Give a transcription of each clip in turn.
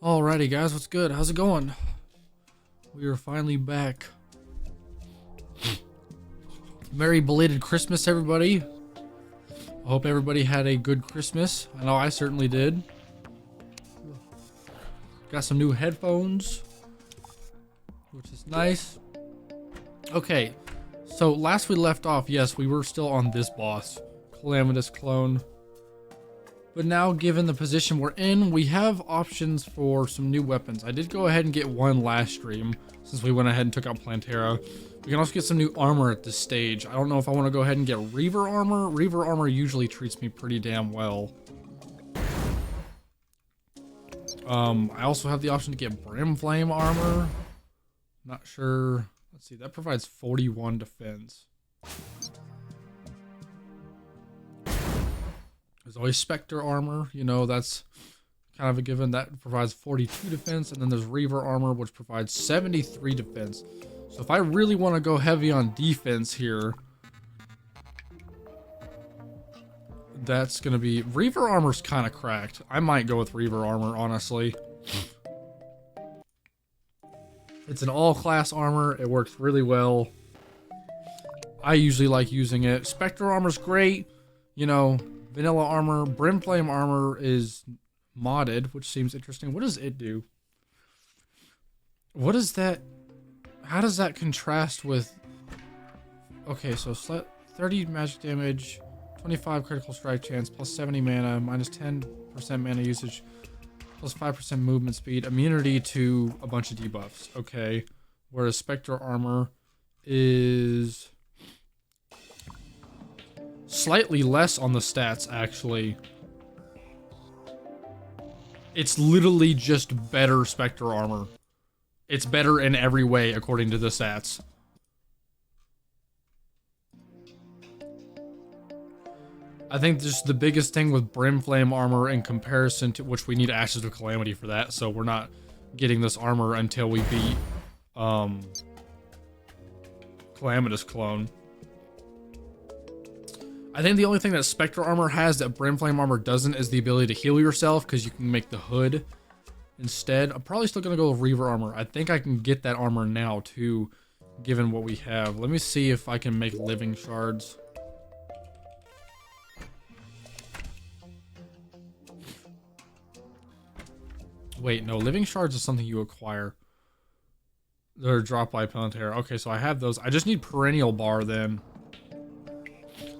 Alrighty guys, what's good? How's it going? We are finally back. Merry belated Christmas, everybody. I hope everybody had a good Christmas. I know I certainly did. Got some new headphones, which is nice. Okay, so last we left off, yes, we were still on this boss, Calamitous Clone. But now, given the position we're in, we have options for some new weapons. I did go ahead and get one last stream, since we went ahead and took out Plantera. We can also get some new armor at this stage. I don't know if I want to go ahead and get Reaver armor. Reaver armor usually treats me pretty damn well. I also have the option to get Brimflame armor. Not sure. Let's see, that provides 41 defense. There's always Spectre armor, you know, that's kind of a given. That provides 42 defense, and then there's Reaver armor, which provides 73 defense. So if I really want to go heavy on defense here, that's going to be... Reaver armor's kind of cracked. I might go with Reaver armor, honestly. It's an all-class armor. It works really well. I usually like using it. Spectre armor's great, you know... Vanilla armor. Brimflame armor is modded, which seems interesting. What does it do? What is that? How does that contrast with... Okay, so 30 magic damage, 25 critical strike chance, plus 70 mana, minus 10% mana usage, plus 5% movement speed, immunity to a bunch of debuffs. Okay, whereas Spectre armor is... slightly less on the stats, actually. It's literally just better Spectre armor. It's better in every way, according to the stats. I think just the biggest thing with Brimflame armor in comparison to... which we need Ashes of Calamity for that, so we're not getting this armor until we beat Calamitous Clone. I think the only thing that Spectre armor has that Brimflame armor doesn't is the ability to heal yourself, because you can make the hood instead. I'm probably still going to go with Reaver armor. I think I can get that armor now too, given what we have. Let me see if I can make living shards. Wait, no, living shards is something you acquire. They're dropped by Plantera. Okay, so I have those. I just need Perennial Bar then,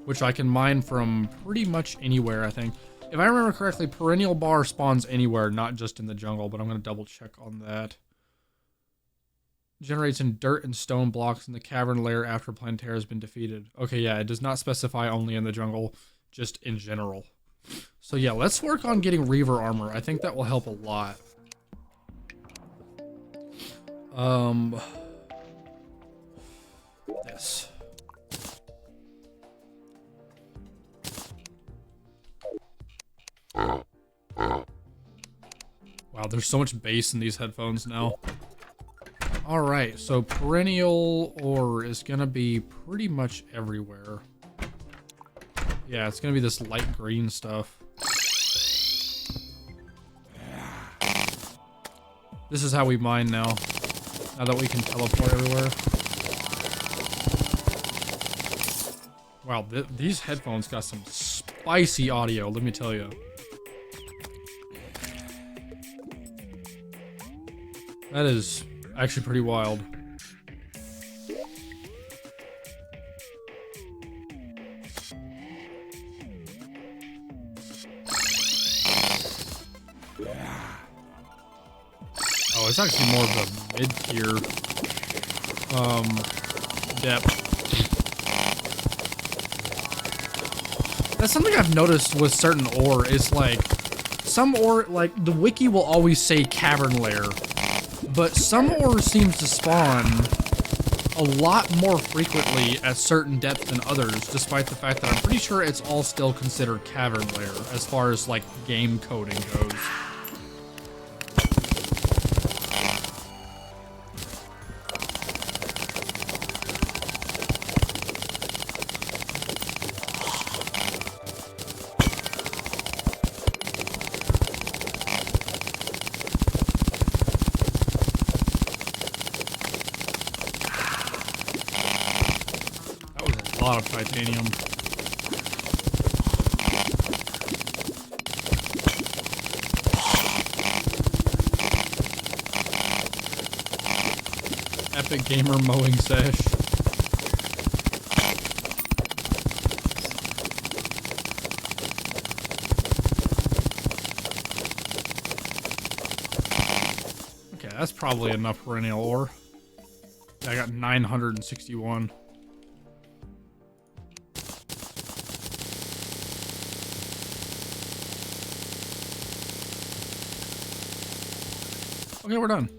which I can mine from pretty much anywhere, I think. If I remember correctly, Perennial Bar spawns anywhere, not just in the jungle, but I'm going to double check on that. Generates in dirt and stone blocks in the cavern lair after Plantera has been defeated. Okay, yeah, it does not specify only in the jungle, just in general. So yeah, let's work on getting Reaver armor. I think that will help a lot. This. Wow, there's so much bass in these headphones now. Alright, so Perennial Ore is gonna be pretty much everywhere. Yeah, it's gonna be this light green stuff. This is how we mine now. Now that we can teleport everywhere. Wow, these headphones got some spicy audio, let me tell you. That is actually pretty wild. Oh, it's actually more of a mid-tier depth. That's something I've noticed with certain ore is like some ore, like the wiki will always say cavern lair. But some ore seems to spawn a lot more frequently at certain depths than others, despite the fact that I'm pretty sure it's all still considered cavern lair as far as like game coding goes. lot of titanium. Epic gamer mowing sesh. Okay, that's probably enough perennial ore. I got 961. Okay, we're done.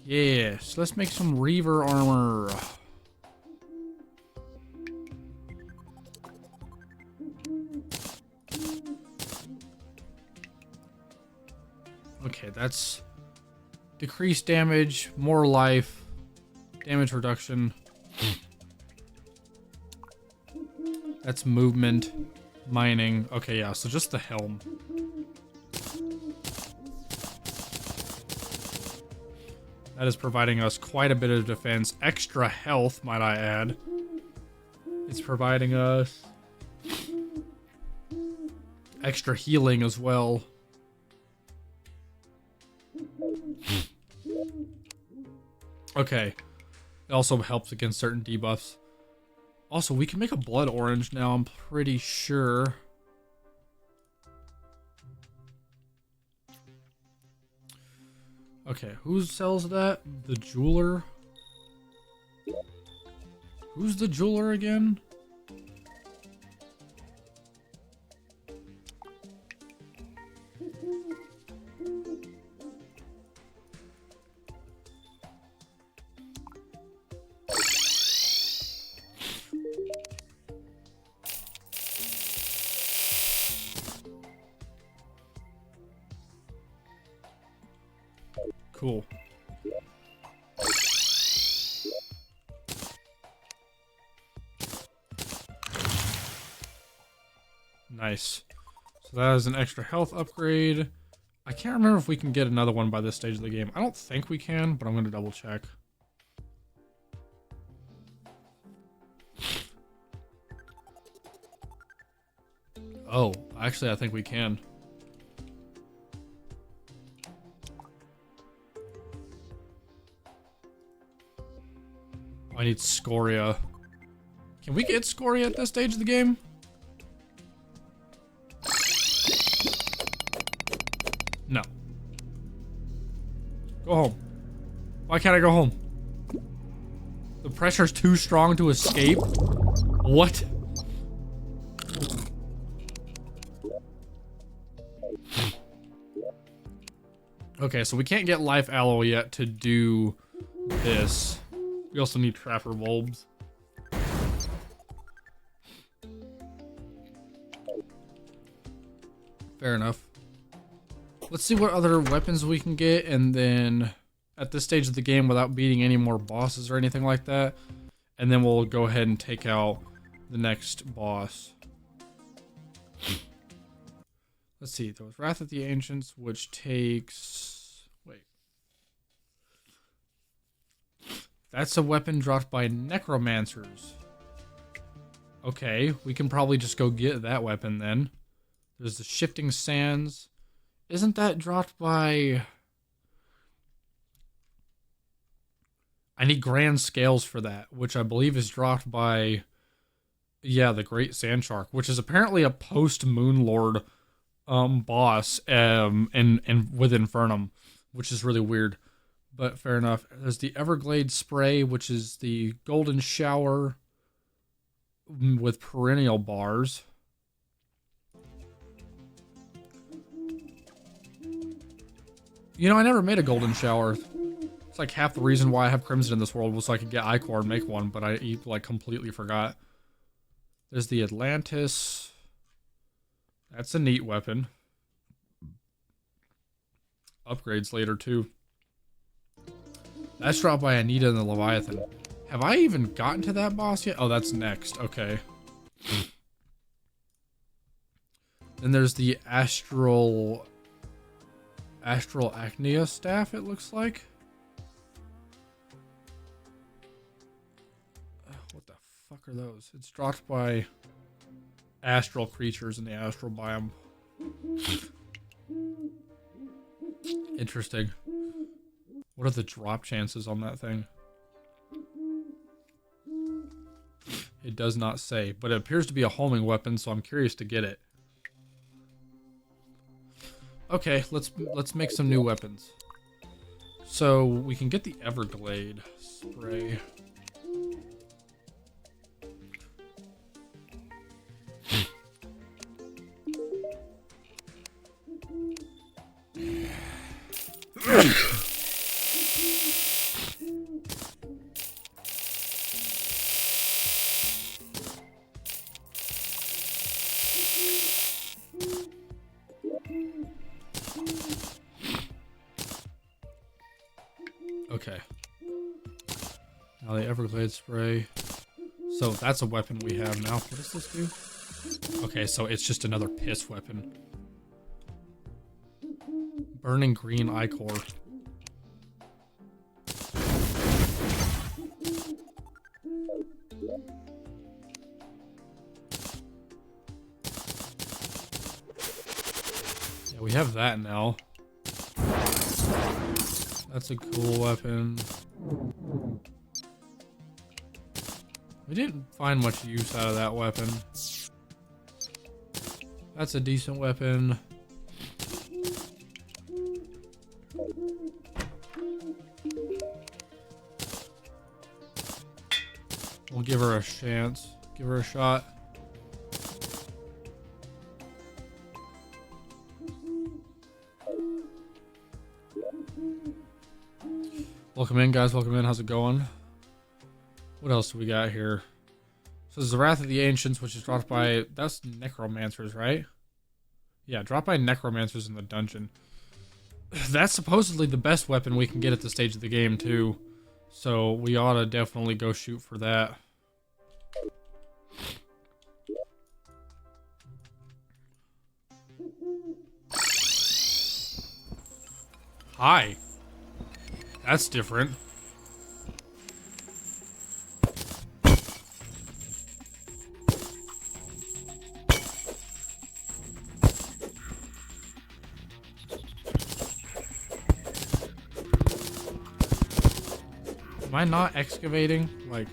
Yes, let's make some Reaver armor. Okay, that's decreased damage, more life, damage reduction. That's movement, mining. Okay, yeah, so just the helm. That is providing us quite a bit of defense. Extra health, might I add. It's providing us extra healing as well. Okay. It also helps against certain debuffs. Also, we can make a blood orange now, I'm pretty sure. Okay, who sells that? The jeweler? Who's the jeweler again? Cool. Nice. So that is an extra health upgrade. I can't remember if we can get another one by this stage of the game. I don't think we can, but I'm going to double check. Oh, actually I think we can. I need scoria. Can we get scoria at this stage of the game? No. Go home. Why can't I go home? The pressure's too strong to escape? What? Okay, so we can't get life alloy yet to do this. We also need trapper bulbs. Fair enough. Let's see what other weapons we can get, and then at this stage of the game, without beating any more bosses or anything like that, and then we'll go ahead and take out the next boss. Let's see, there was Wrath of the Ancients, which takes... Wait. That's a weapon dropped by necromancers. Okay, we can probably just go get that weapon then. There's the Shifting Sands. Isn't that dropped by... I need Grand Scales for that, which I believe is dropped by... Yeah, the Great Sand Shark, which is apparently a post-Moonlord boss and with Infernum, which is really weird. But fair enough. There's the Everglade Spray, which is the Golden Shower with perennial bars. You know, I never made a Golden Shower. It's like half the reason why I have Crimson in this world was so I could get Ichor and make one, but I like completely forgot. There's the Atlantis. That's a neat weapon. Upgrades later too. That's dropped by Anita and the Leviathan. Have I even gotten to that boss yet? Oh, that's next. Okay. Then there's the Astral Acnea staff, it looks like. fuck are those? It's dropped by astral creatures in the astral biome. Interesting. What are the drop chances on that thing? It does not say, but it appears to be a homing weapon, so I'm curious to get it. Okay, let's make some new weapons. So we can get the Everglade spray. Okay. Now the Everglade spray. So that's a weapon we have now. What does this do? Okay, so it's just another piss weapon. Burning green ichor. Yeah, we have that now. That's a cool weapon. We didn't find much use out of that weapon. That's a decent weapon. We'll give her a chance. Give her a shot. Welcome in, guys. Welcome in. How's it going? What else do we got here? So this is the Wrath of the Ancients, which is dropped by... That's necromancers, right? Yeah, dropped by necromancers in the dungeon. That's supposedly the best weapon we can get at this stage of the game, too. So we ought to definitely go shoot for that. Hi. That's different. Am I not excavating? Like...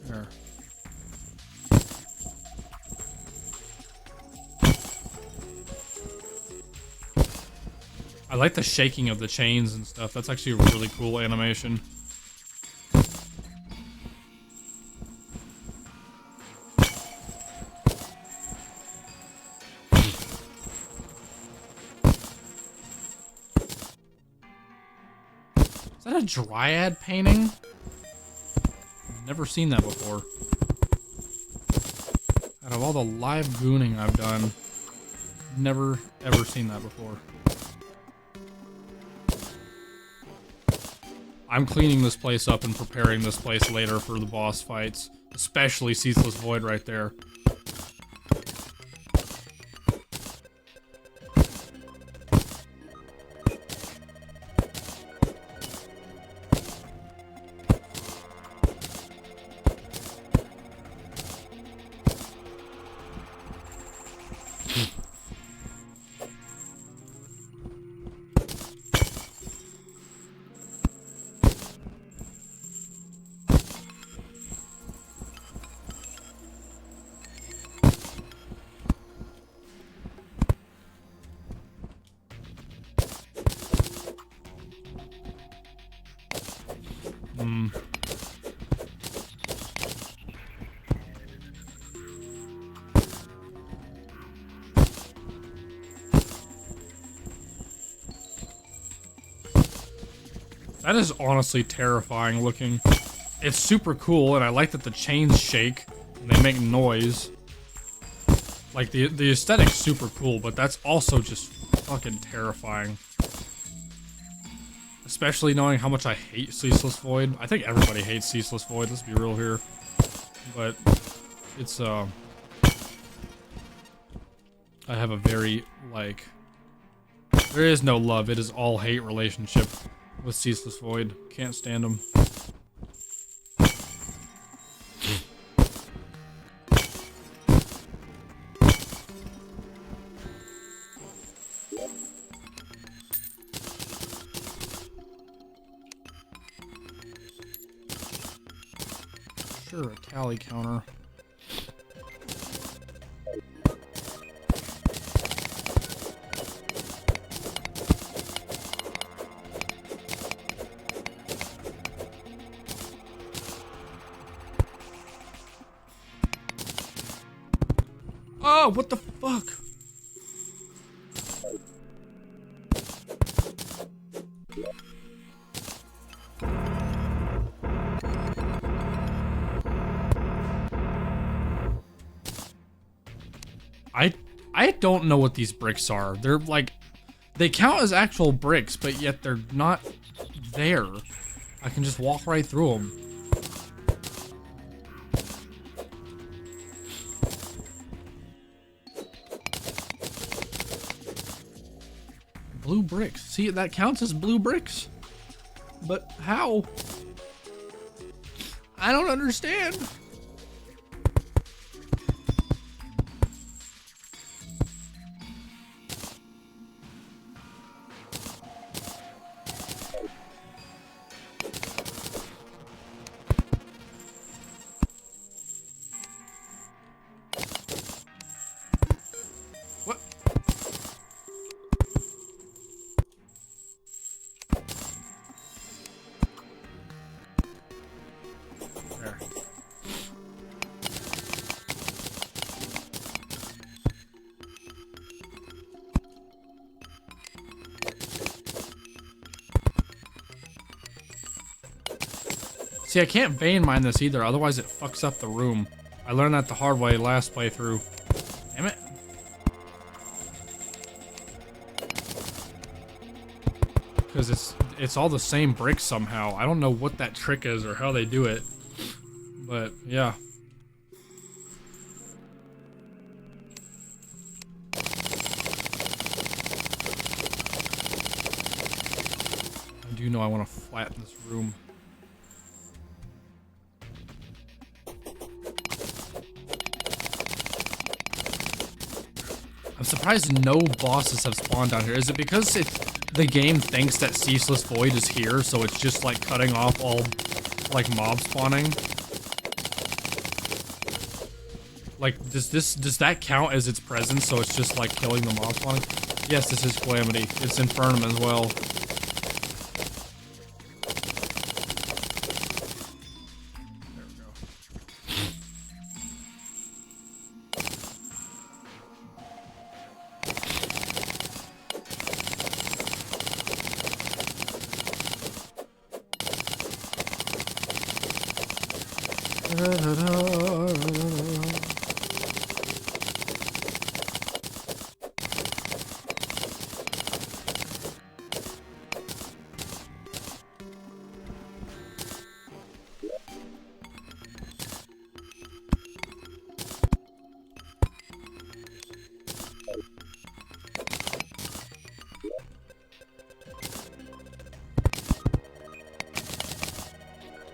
There. I like the shaking of the chains and stuff. That's actually a really cool animation. Is that a dryad painting? I've never seen that before. Out of all the live gooning I've done, never ever seen that before. I'm cleaning this place up and preparing this place later for the boss fights. Especially Ceaseless Void right there. That is honestly terrifying looking. It's super cool, and I like that the chains shake and they make noise. Like, the aesthetic's super cool, but that's also just fucking terrifying. Especially knowing how much I hate Ceaseless Void. I think everybody hates Ceaseless Void, let's be real here. But it's, I have a very, like... There is no love, it is all hate relationship with Ceaseless Void. Can't stand them. Sure, a tally counter. Oh, what the fuck? I don't know what these bricks are. They're like, they count as actual bricks, but yet they're not there. I can just walk right through them. Blue bricks. See, that counts as blue bricks. But how? I don't understand. What? There. See, I can't vein mine this either, otherwise it fucks up the room. I learned that the hard way last playthrough. Damn it. Because it's all the same bricks somehow. I don't know what that trick is or how they do it. But, yeah. I do know I want to flatten this room. I'm surprised no bosses have spawned down here. Is it because the game thinks that Ceaseless Void is here, so it's just like cutting off all like mob spawning? Like, does that count as its presence, so it's just like killing the mob spawning? Yes, this is Calamity. It's Infernum as well.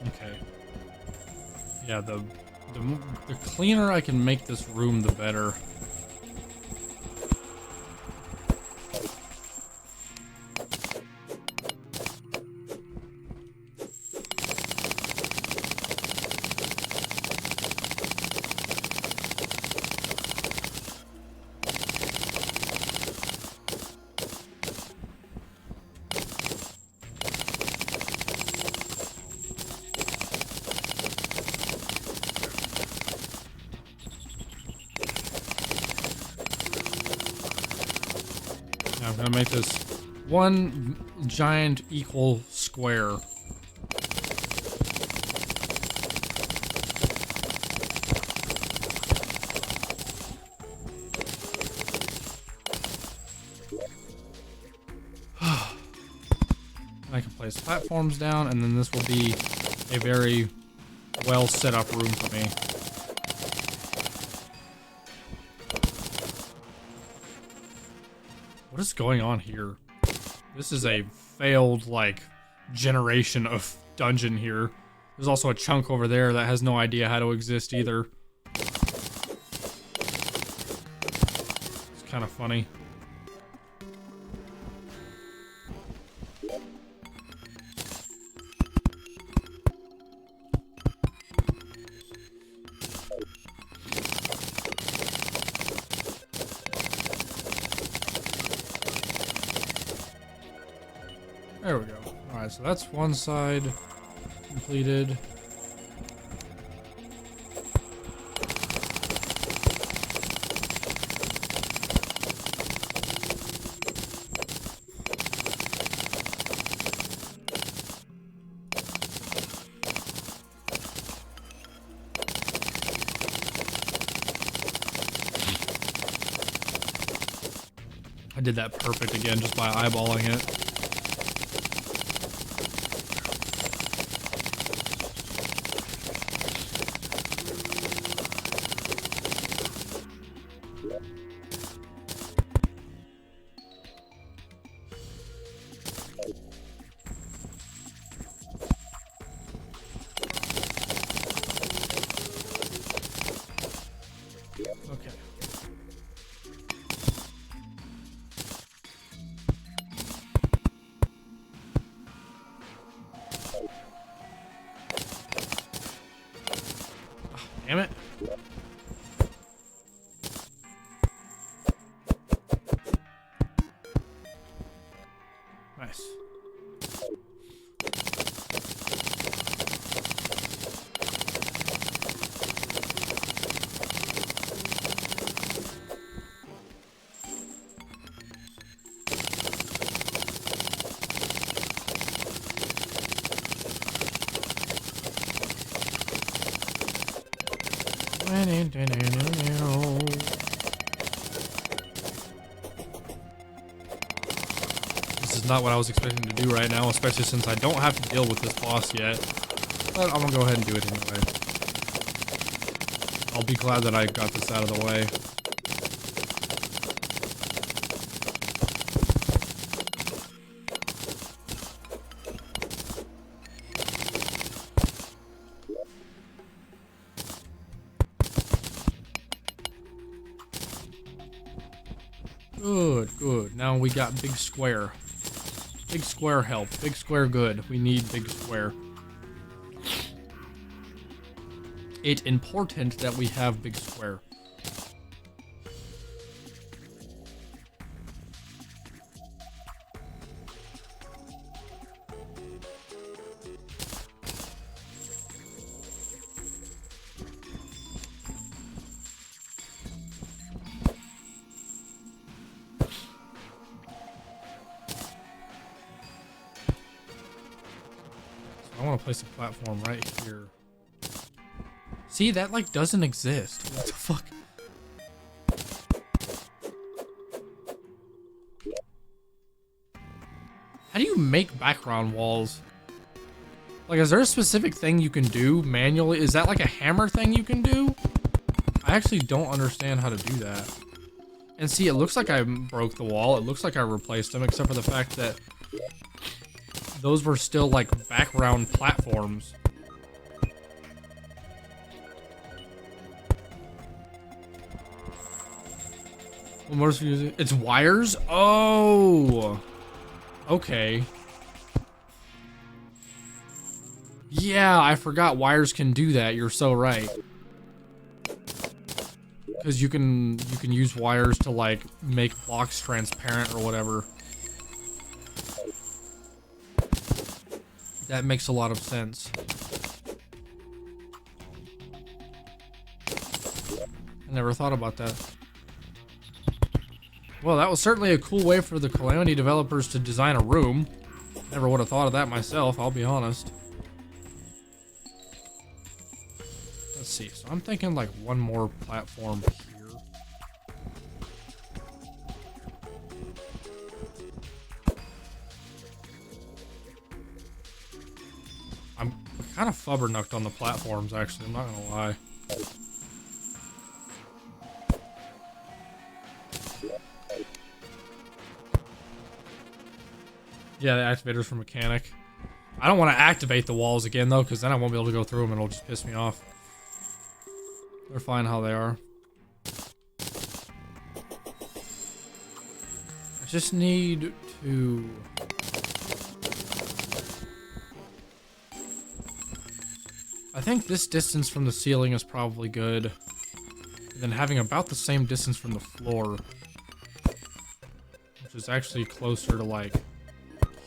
Okay. Yeah, the cleaner I can make this room, the better. I'm gonna make this one giant equal square. I can place platforms down, and then this will be a very well set up room for me. What is going on here? This is a failed, like, generation of dungeon here. There's also a chunk over there that has no idea how to exist either. It's kind of funny. There we go. Alright, so that's one side completed. I did that perfect again just by eyeballing it. Okay. Damn it. Nice. This is not what I was expecting to do right now, especially since I don't have to deal with this boss yet. But I'm gonna go ahead and do it anyway. I'll be glad that I got this out of the way. Good, good. Now we got big square. Big square help. Big square good. We need big square. It's important that we have big square. I want to place a platform right here. See, that like doesn't exist. What the fuck? How do you make background walls? Like, is there a specific thing you can do manually? Is that like a hammer thing you can do? I actually don't understand how to do that. And see, it looks like I broke the wall. It looks like I replaced them, except for the fact that those were still like background platforms. What more is using? It's wires? Oh! Okay. Yeah, I forgot wires can do that. You're so right. Because you can use wires to like make blocks transparent or whatever. That makes a lot of sense. I never thought about that. Well, that was certainly a cool way for the Calamity developers to design a room. Never would have thought of that myself, I'll be honest. Let's see, so I'm thinking like one more platform here. I'm kind of flubbernucked on the platforms, actually, I'm not gonna lie. Yeah, the activators for mechanic. I don't want to activate the walls again, though, because then I won't be able to go through them and it'll just piss me off. They're fine how they are. I just need to... I think this distance from the ceiling is probably good. And then having about the same distance from the floor. Which is actually closer to, like,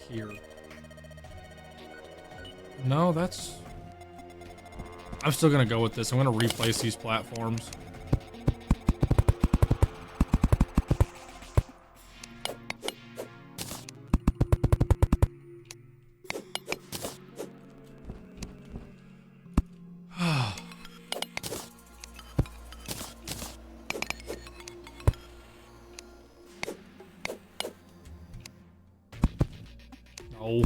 here. No, that's... I'm still gonna go with this. I'm gonna replace these platforms. No.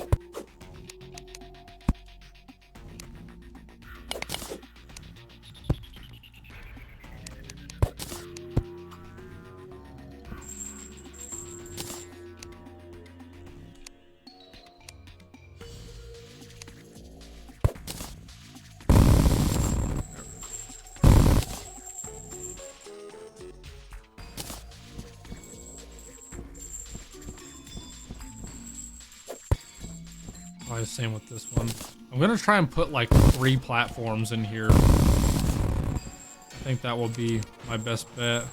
Probably the same with this one. I'm gonna try and put like 3 platforms in here. I think that will be my best bet.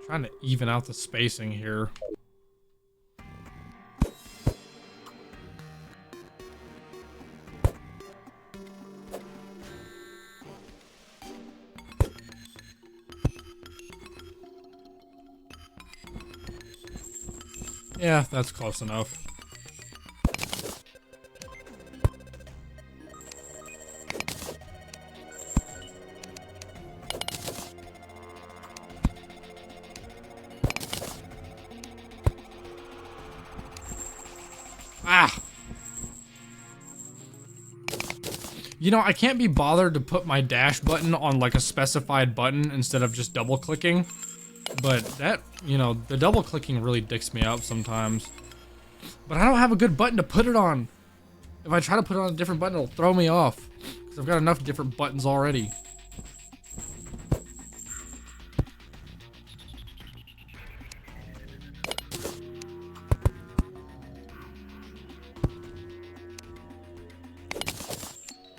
Trying to even out the spacing here. Yeah, that's close enough. Ah! You know, I can't be bothered to put my dash button on like a specified button instead of just double clicking. But that, you know, the double clicking really dicks me up sometimes. But I don't have a good button to put it on. If I try to put it on a different button, it'll throw me off. Because I've got enough different buttons already.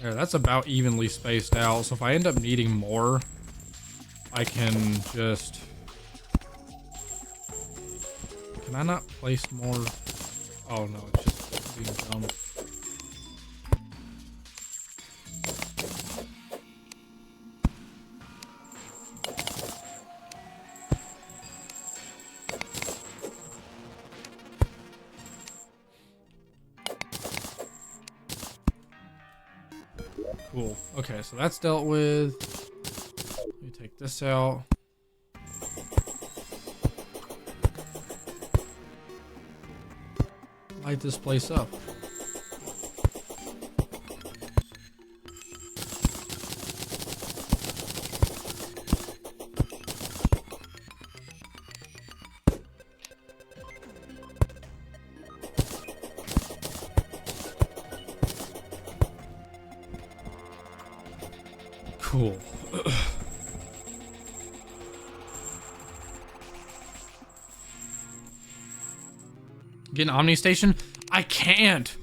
There, that's about evenly spaced out. So if I end up needing more, I can just... Can I not place more? Oh no, it's just being dumb. Cool. Okay, so that's dealt with. Let me take this out. Light this place up. Cool. Get an Omni Station? I can't.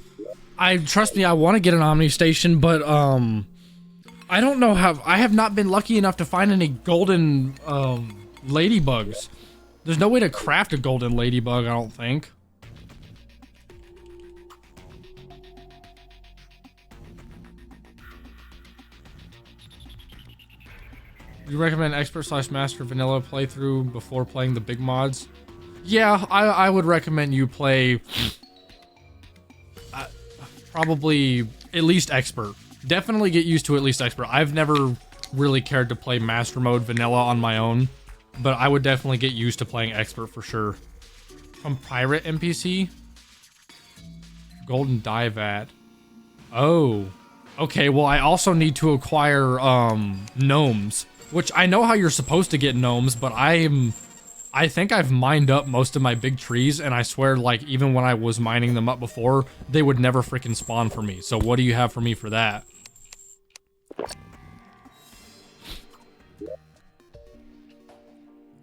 Trust me, I want to get an Omni Station, but I don't know how. I have not been lucky enough to find any golden ladybugs. There's no way to craft a golden ladybug, I don't think. Do you recommend expert/master vanilla playthrough before playing the big mods? Yeah, I would recommend you play probably at least expert. Definitely get used to at least expert. I've never really cared to play master mode vanilla on my own, but I would definitely get used to playing expert for sure. From pirate NPC? Golden dye vat. Oh. Okay, well I also need to acquire gnomes. Which I know how you're supposed to get gnomes, but I think I've mined up most of my big trees, and I swear, like, even when I was mining them up before, they would never freaking spawn for me. So what do you have for me for that?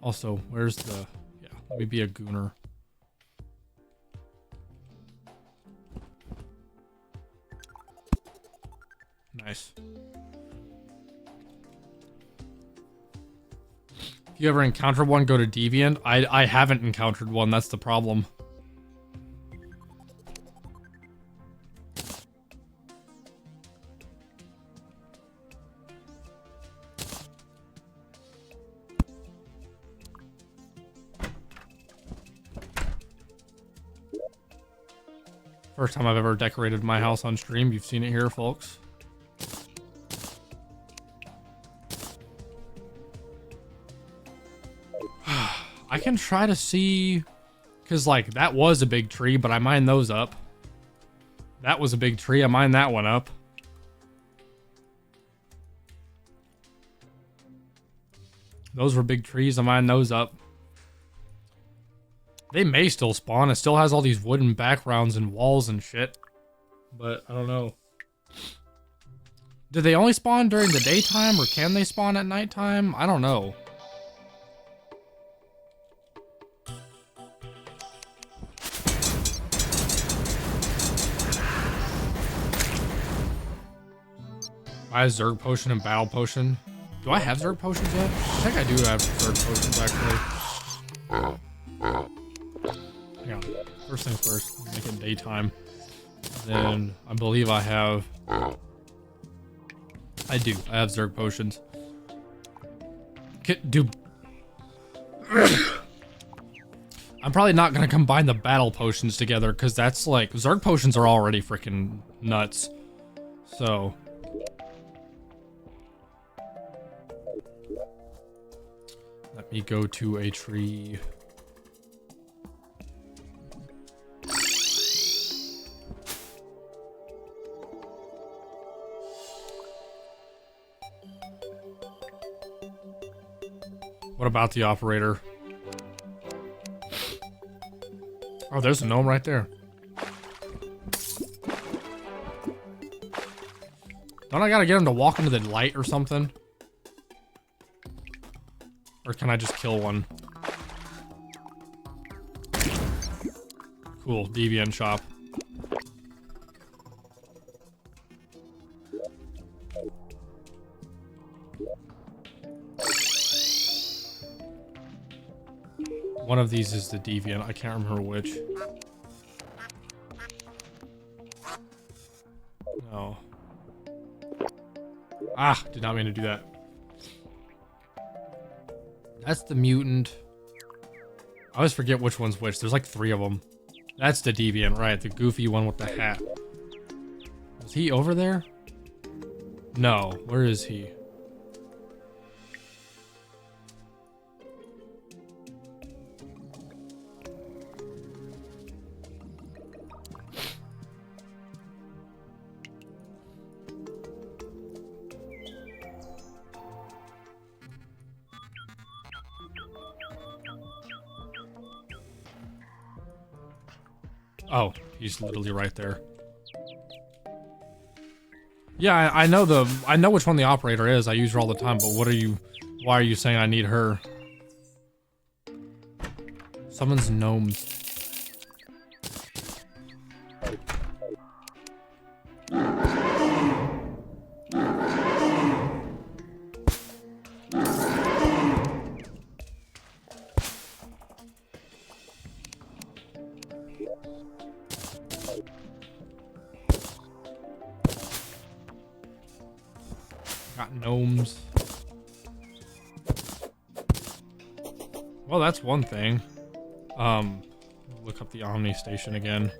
Also, where's the... Yeah, let me be a gooner. Nice. If you ever encounter one, go to Deviant. I haven't encountered one, that's the problem. First time I've ever decorated my house on stream. You've seen it here, folks. I can try to see... Because, like, that was a big tree, but I mined those up. That was a big tree. I mined that one up. Those were big trees. I mined those up. They may still spawn. It still has all these wooden backgrounds and walls and shit. But, I don't know. Do they only spawn during the daytime, or can they spawn at nighttime? I don't know. I have Zerg Potion and Battle Potion. Do I have Zerg Potions yet? I think I do have Zerg Potions, actually. Hang on. First things first, make it daytime. Then, I believe I have... I do. I have Zerg Potions. I'm probably not going to combine the Battle Potions together, because that's like... Zerg Potions are already freaking nuts. So... Let me go to a tree. What about the operator? Oh, there's a gnome right there. Don't I gotta get him to walk into the light or something? Or can I just kill one? Cool, Deviant shop. One of these is the Deviant, I can't remember which. No. Ah, did not mean to do that. That's the mutant. I always forget which one's which. There's like 3 of them. That's the Deviant, right? The goofy one with the hat. Is he over there? No. Where is he? Oh, he's literally right there. Yeah, I know which one the operator is. I use her all the time, but why are you saying I need her? Someone's gnomes. Got gnomes. Well, that's one thing. Look up the Omni station again.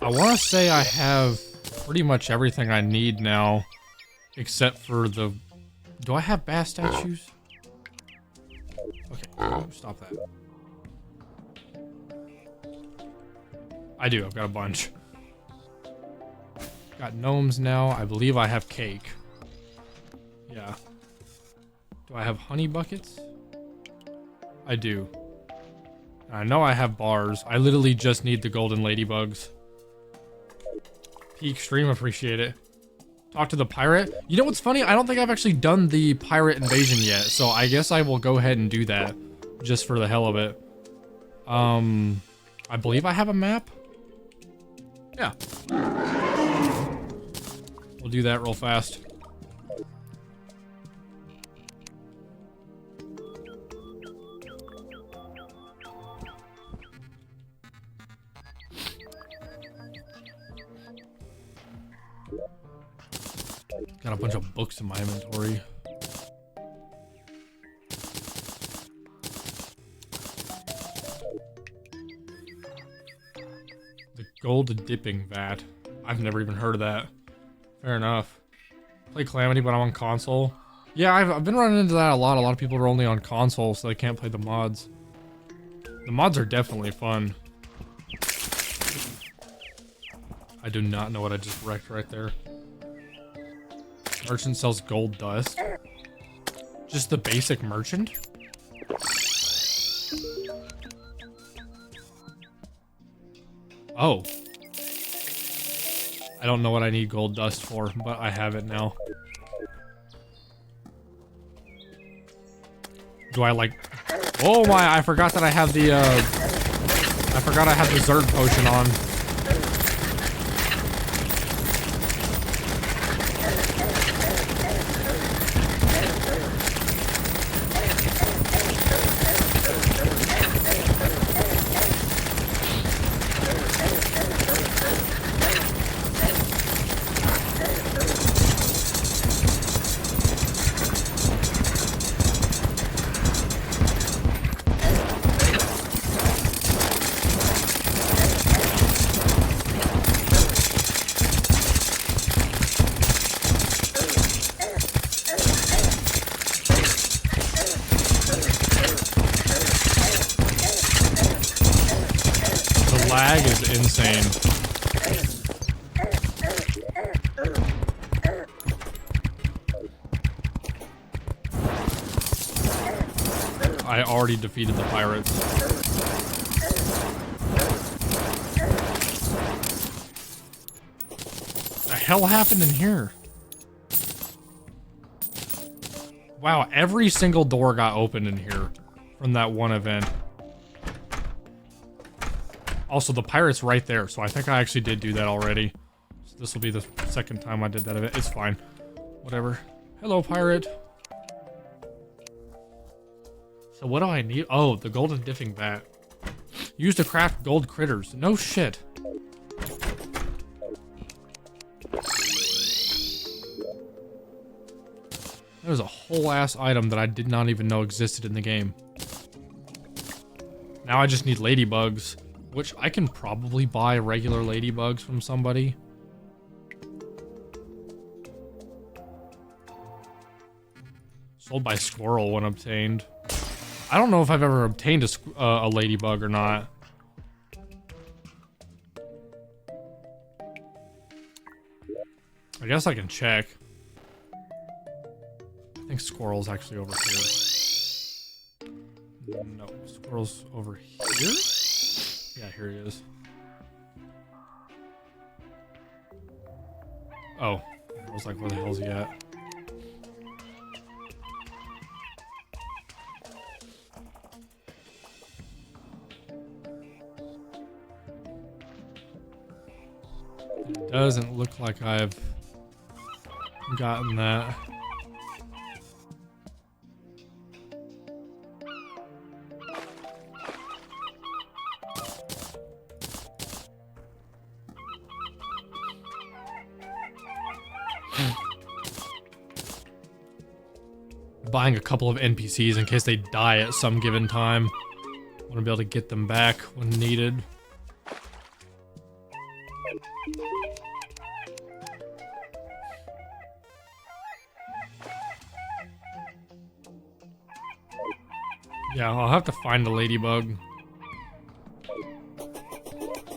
I want to say I have pretty much everything I need now, except for the Do I have bass statues? Okay, stop that. I do, I've got a bunch. Got gnomes now. I believe I have cake. Yeah. Do I have honey buckets? I do. I know I have bars. I literally just need the golden ladybugs. Peak stream, appreciate it. Talk to the pirate. You know what's funny? I don't think I've actually done the pirate invasion yet, so I guess I will go ahead and do that just for the hell of it. I believe I have a map. Yeah. We'll do that real fast. Got a bunch of books in my inventory. The gold dipping vat. I've never even heard of that. Fair enough. Play Calamity, but I'm on console. Yeah, I've been running into that a lot. A lot of people are only on console, so they can't play the mods. The mods are definitely fun. I do not know what I just wrecked right there. Merchant sells gold dust. Just the basic merchant? Oh. I don't know what I need gold dust for, but I have it now. Do I like... Oh my, I forgot that I have the, I forgot I have the Zerd potion on. Lag is insane. I already defeated the pirates. The hell happened in here? Wow, every single door got opened in here from that one event. Also, the pirate's right there, so I think I actually did do that already. So this will be the second time I did that event. It's fine. Whatever. Hello, pirate. So what do I need? Oh, the golden dipping vat. Used to craft gold critters. No shit. There's a whole ass item that I did not even know existed in the game. Now I just need ladybugs. Which I can probably buy regular ladybugs from somebody. Sold by squirrel when obtained. I don't know if I've ever obtained a ladybug or not. I guess I can check. I think squirrel's actually over here. No, squirrel's over here? Yeah, here he is. Oh, I was like, where the hell is he at? It doesn't look like I've gotten that. Buying a couple of NPCs in case they die at some given time. Want to be able to get them back when needed. Yeah, I'll have to find the ladybug.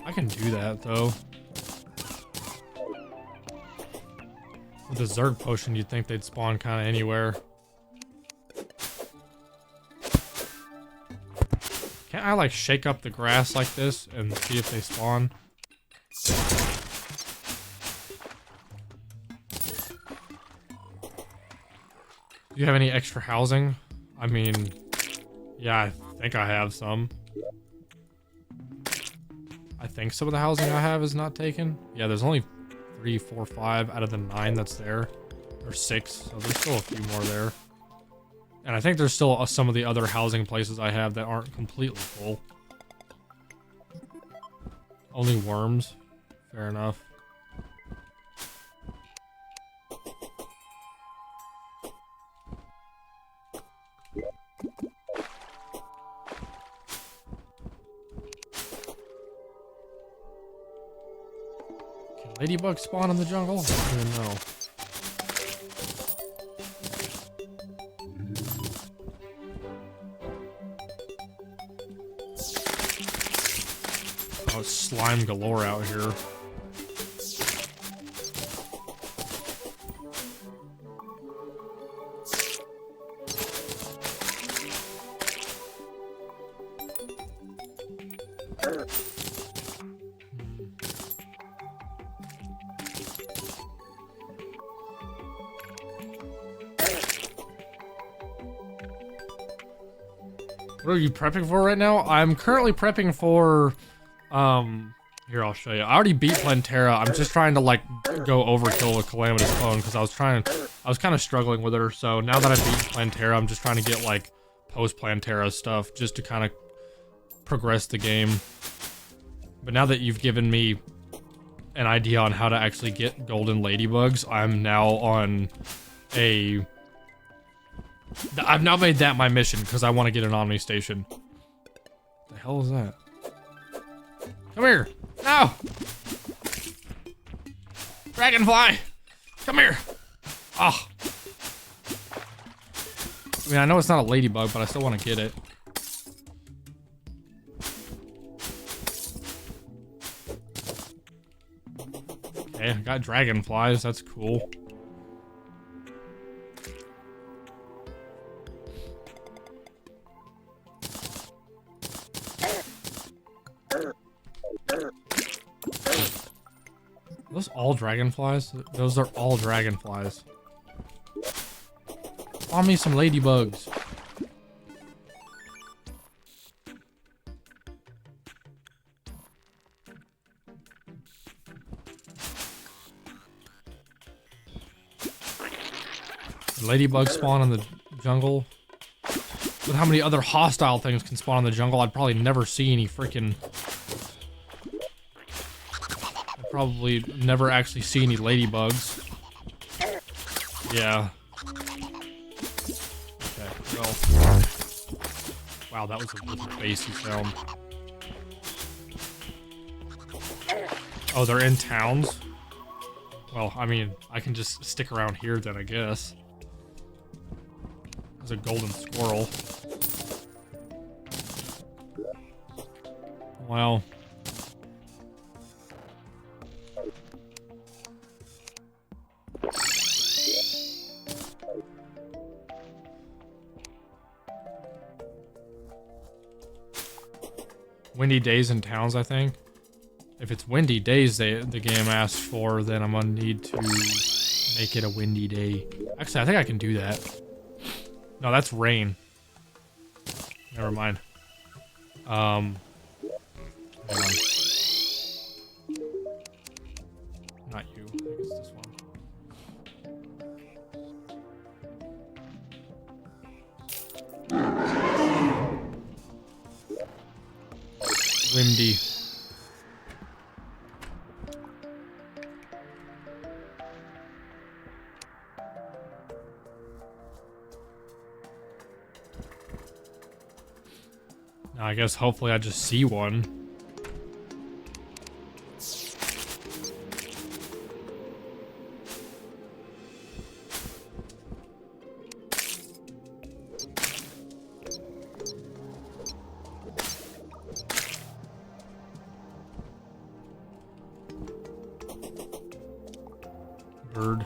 I can do that, though. With the Zerg potion, you'd think they'd spawn kind of anywhere. Can't I, like, shake up the grass like this and see if they spawn? Do you have any extra housing? I mean, yeah, I think I have some. I think some of the housing I have is not taken. Yeah, there's only 3, 4, 5 out of the 9 that's there. Or 6, so there's still a few more there. And I think there's still some of the other housing places I have that aren't completely full. Only worms. Fair enough. Can ladybugs spawn in the jungle? I don't even know. Oh, it's slime galore out here. What are you prepping for right now? I'm currently prepping for, here, I'll show you. I already beat Plantera. I'm just trying to, like, go overkill with Calamity's Clone, because I was kind of struggling with her, so now that I beat Plantera, I'm just trying to get, like, post-Plantera stuff, just to kind of progress the game. But now that you've given me an idea on how to actually get golden ladybugs, I'm now on a... I've now made that my mission, because I want to get an Omni Station. What the hell is that? Come here! No! Dragonfly! Come here! Oh. I mean, I know it's not a ladybug, but I still want to get it. Okay, I got dragonflies, that's cool. Are those all dragonflies? Those are all dragonflies. Spawn me some ladybugs. Ladybugs spawn in the jungle. With how many other hostile things can spawn in the jungle, I'd probably never see any freaking... I'd probably never actually see any ladybugs. Yeah. Okay, well... Wow, that was a bassy sound. Oh, they're in towns? Well, I mean, I can just stick around here then, I guess. There's a golden squirrel. Wow. Windy days in towns, I think. If it's windy days the game asks for, then I'm gonna need to make it a windy day. Actually, I think I can do that. No, that's rain. Never mind. Hang on. Not you. I think it's this one. Windy. Now, I guess hopefully I just see one. bird.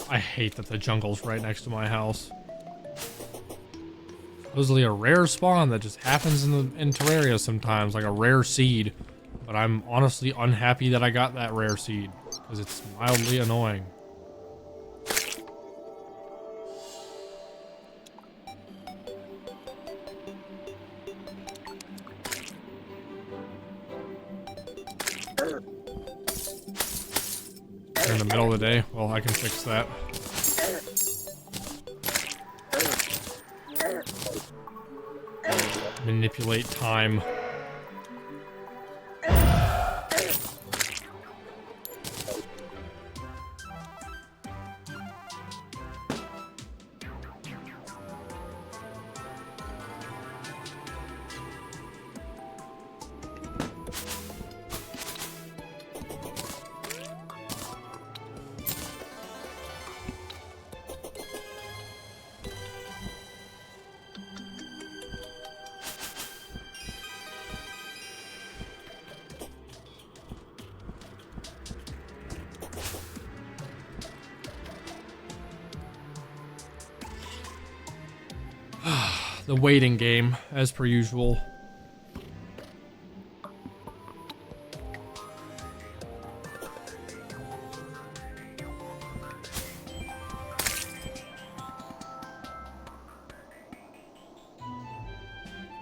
I hate that the jungle's right next to my house. Supposedly a rare spawn that just happens in Terraria sometimes, like a rare seed. But I'm honestly unhappy that I got that rare seed, because it's mildly annoying. In the middle of the day, well, I can fix that. Manipulate time. The waiting game, as per usual.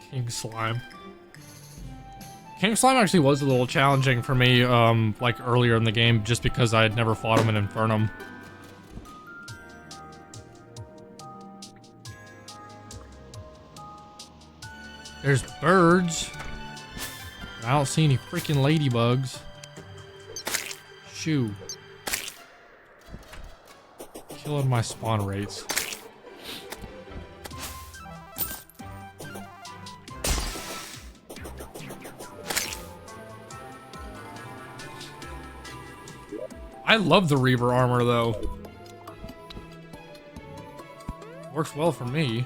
King Slime. King Slime actually was a little challenging for me, like earlier in the game, just because I had never fought him in Infernum. There's birds. I don't see any freaking ladybugs. Shoo. Killing my spawn rates. I love the Reaver armor though. Works well for me.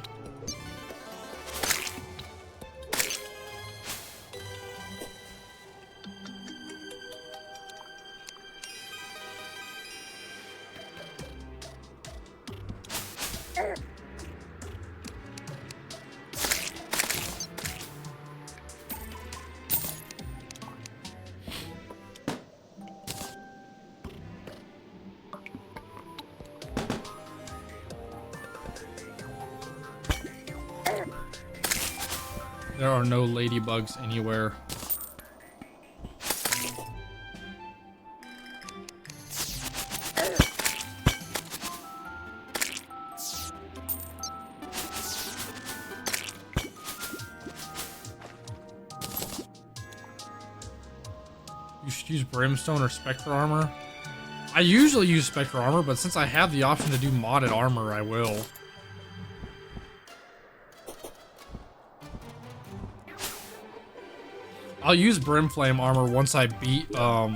There are no ladybugs anywhere. You should use Brimstone or Spectre armor. I usually use Spectre armor, but since I have the option to do modded armor, I will. I'll use Brimflame armor once I beat, I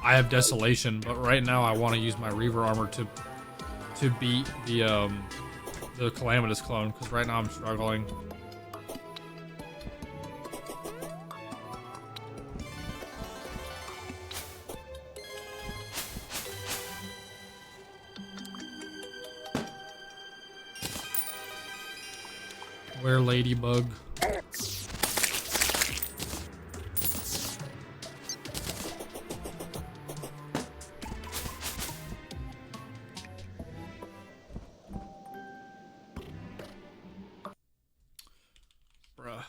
have Desolation, but right now I want to use my Reaver armor to beat the Calamitous clone, because right now I'm struggling. Where Ladybug? Bruh.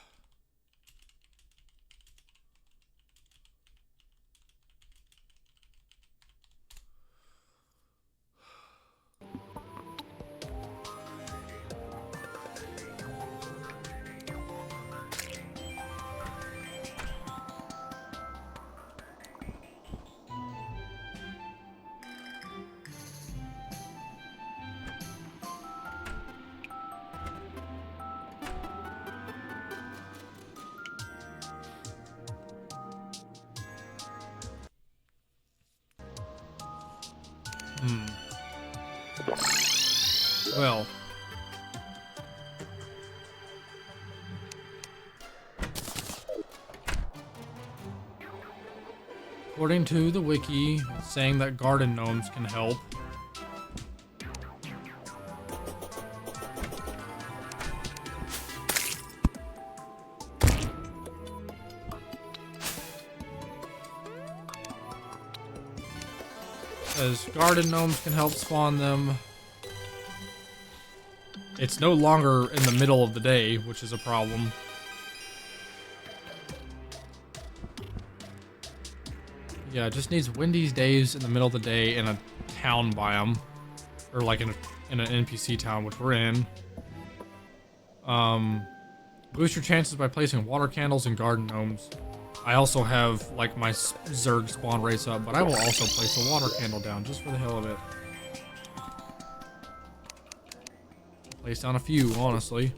Well, According to the wiki, it's saying that garden gnomes can help. Says garden gnomes can help spawn them. It's no longer in the middle of the day, which is a problem. Yeah, it just needs windy days in the middle of the day in a town biome. Or like in an NPC town, which we're in. Boost your chances by placing water candles and garden gnomes. I also have like my Zerg spawn race up, but I will also place a water candle down just for the hell of it. Place down a few, honestly.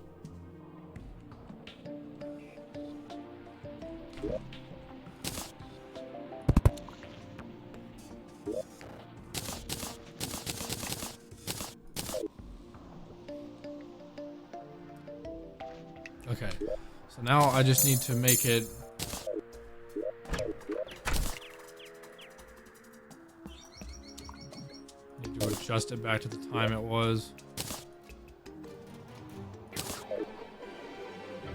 Okay, so now I just need to make it. Need to adjust it back to the time it was.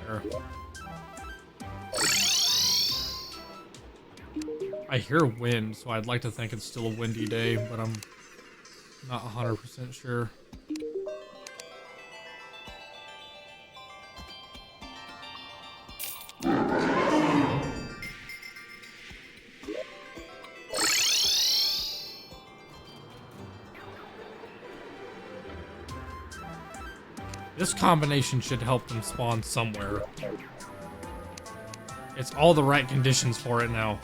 There. I hear wind, so I'd like to think it's still a windy day, but I'm not 100% sure. This combination should help them spawn somewhere. It's all the right conditions for it now.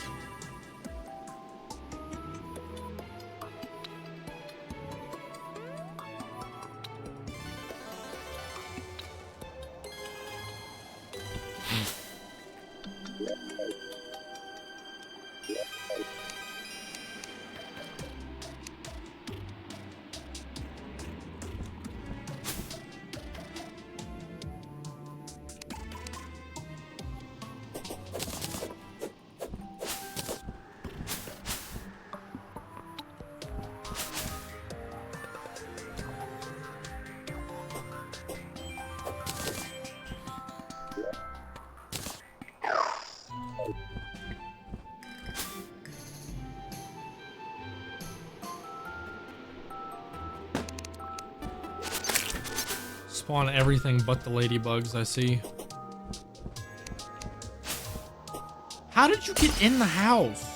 Spawn everything but the ladybugs, I see. How did you get in the house?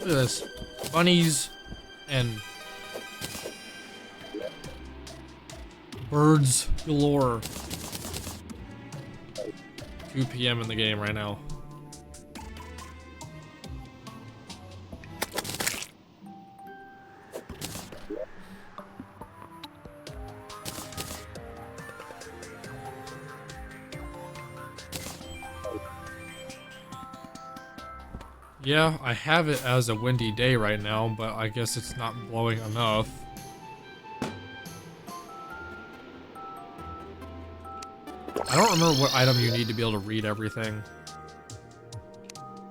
Look at this. Bunnies and birds galore. 2 PM in the game right now. Yeah, I have it as a windy day right now, but I guess it's not blowing enough. I don't remember what item you need to be able to read everything.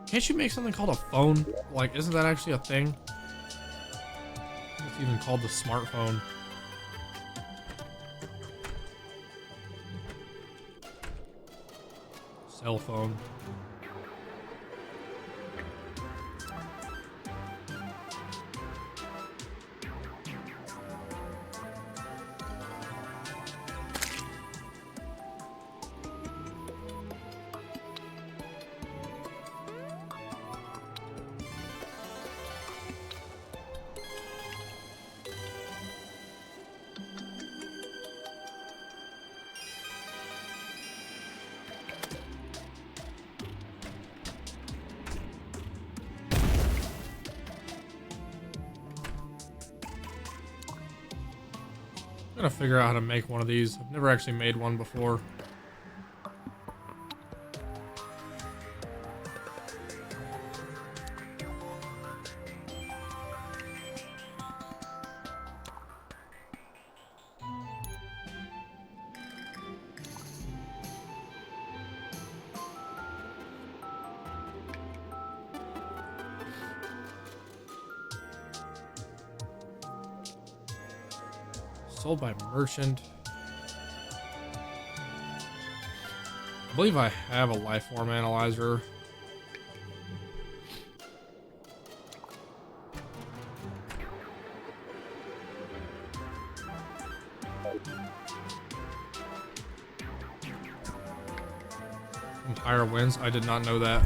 Can't you make something called a phone? Like, isn't that actually a thing? It's even called the smartphone. Cell phone. Gotta figure out how to make one of these. I've never actually made one before. Sold by merchant. I believe I have a life form analyzer. Higher winds. I did not know that.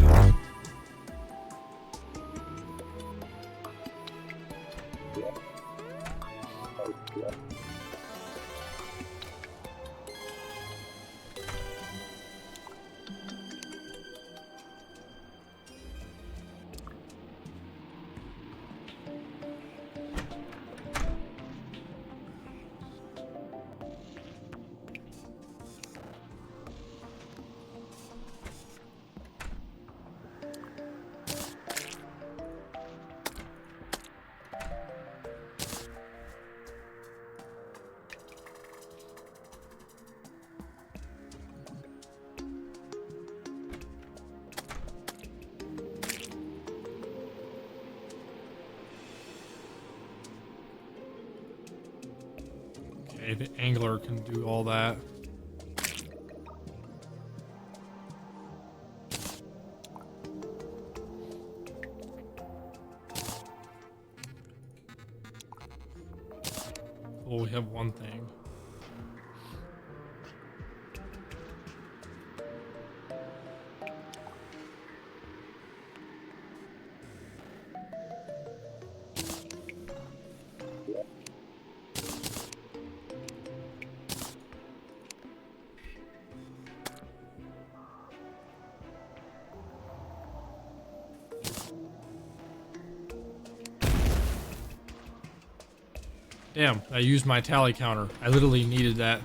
Okay, the angler can do all that. Cool, we have one thing. Damn, I used my tally counter. I literally needed that.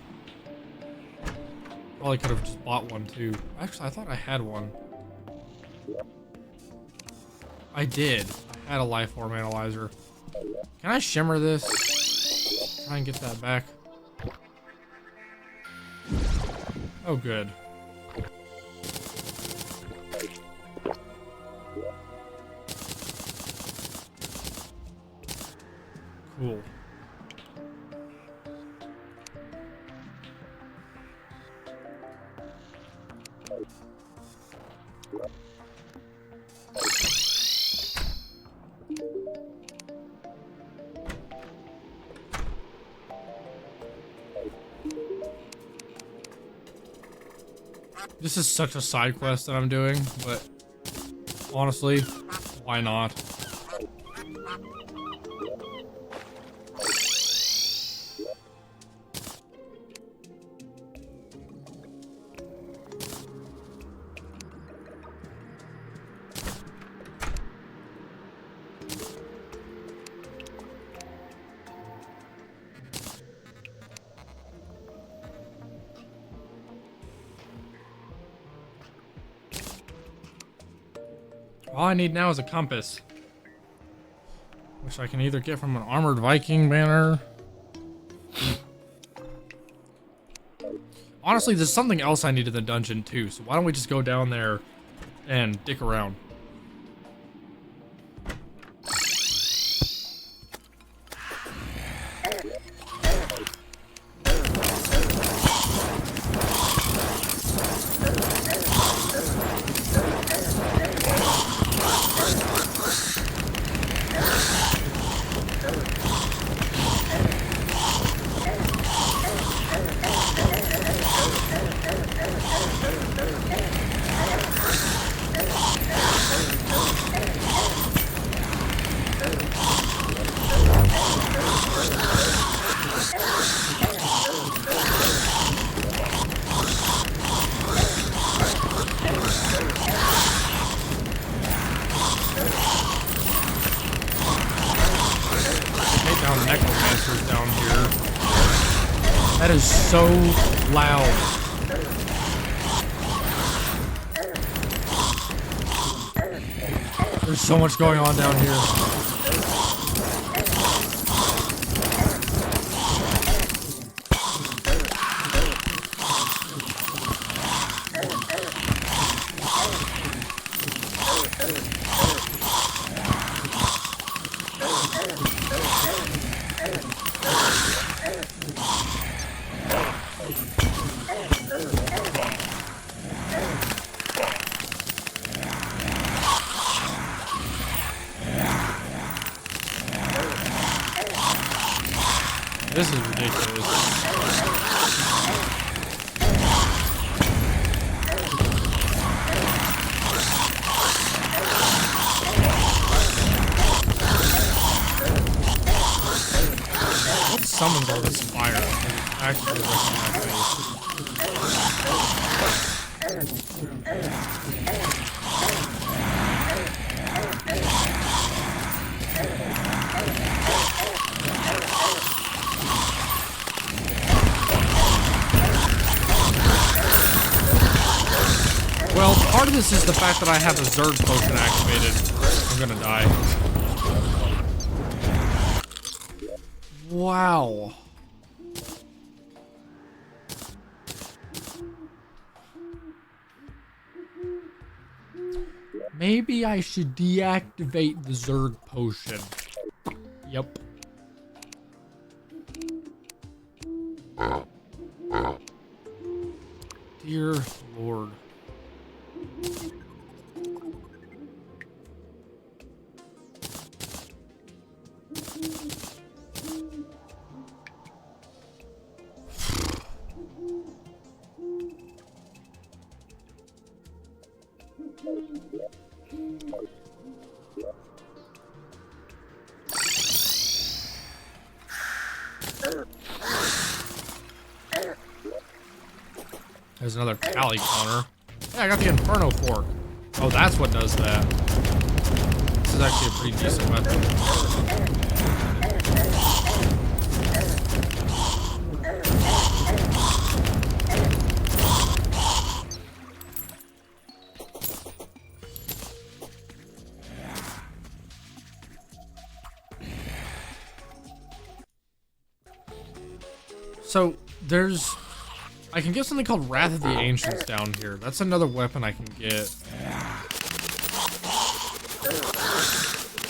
Probably could have just bought one too. Actually, I thought I had one. I did. I had a life form analyzer. Can I shimmer this? Try and get that back. Oh, good. Cool. This is such a side quest that I'm doing, but honestly, why not? All I need now is a compass, which I can either get from an armored Viking banner. Honestly, there's something else I need in the dungeon too, so why don't we just go down there and dick around. Down necromancers down here. That is so loud. There's so much going on down here. This is ridiculous. What summons all this fire? It's actually wrecking my face. Well, part of this is the fact that I have a Zerg potion activated. I'm gonna die. Wow. Maybe I should deactivate the Zerg potion. Yep. Dear Lord. There's another tally counter. Yeah, I got the Inferno Fork. Oh, that's what does that. This is actually a pretty decent weapon. So, I can get something called Wrath of the Ancients down here. That's another weapon I can get.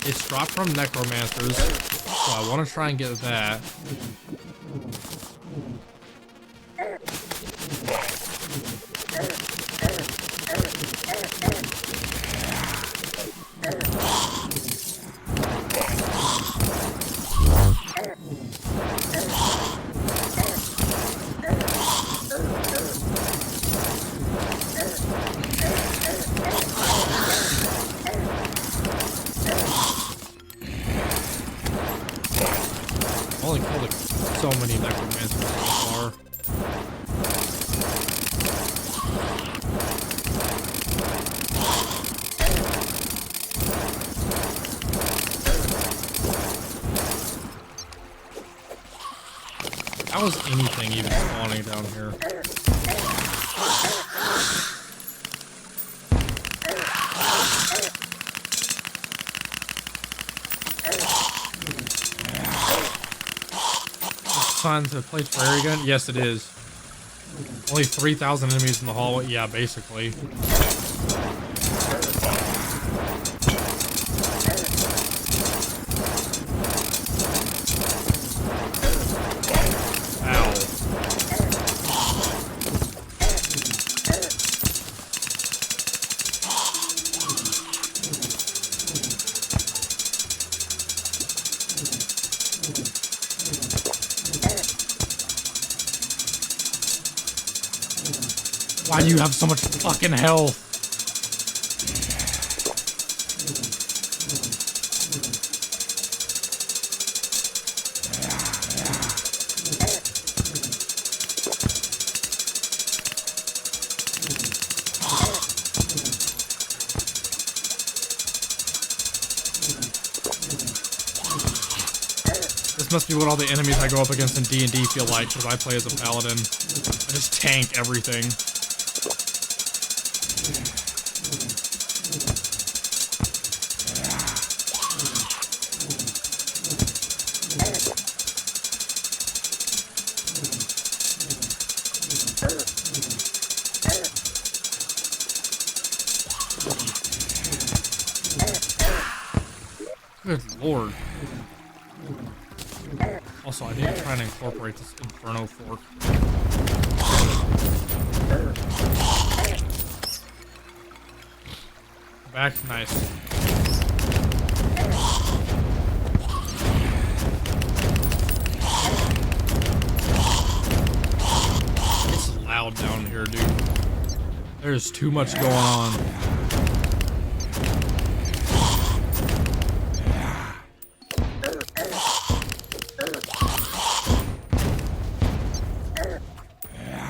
It's dropped from Necromancers, so I want to try and get that. Only killed like so many Necromancers so far. How is anything even spawning down here? Signs of place for air gun? Yes, it is. Only 3,000 enemies in the hallway. Yeah, basically. Ow. Why do you have so much fucking health? This must be what all the enemies I go up against in D&D feel like, because I play as a paladin. I just tank everything. Good lord. Also, I need to try and incorporate this Inferno fork. Back, nice. It's loud down here, dude. There's too much going on.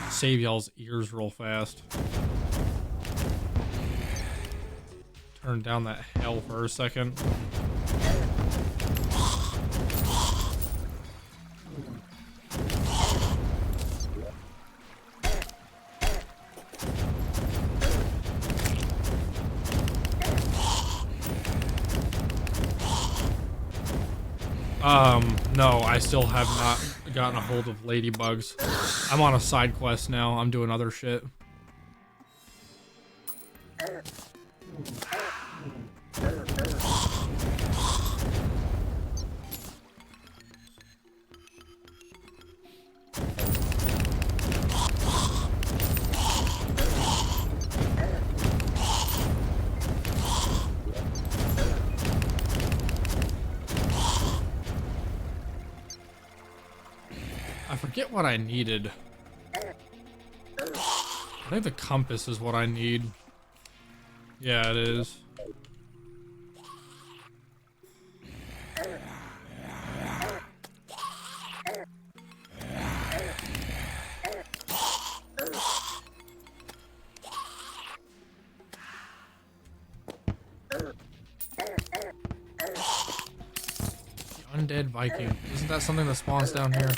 Save y'all's ears real fast. Turn down that hell for a second. No, I still have not gotten a hold of ladybugs. I'm on a side quest now. I'm doing other shit. I forget what I needed. I think the compass is what I need. Yeah, it is. The undead Viking. Isn't that something that spawns down here?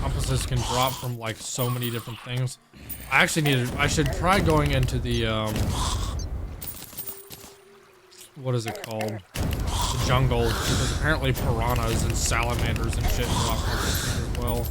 Compasses can drop from like so many different things. I actually need to, I should try going into the what is it called? The jungle, because apparently piranhas and salamanders and shit drop from this as well.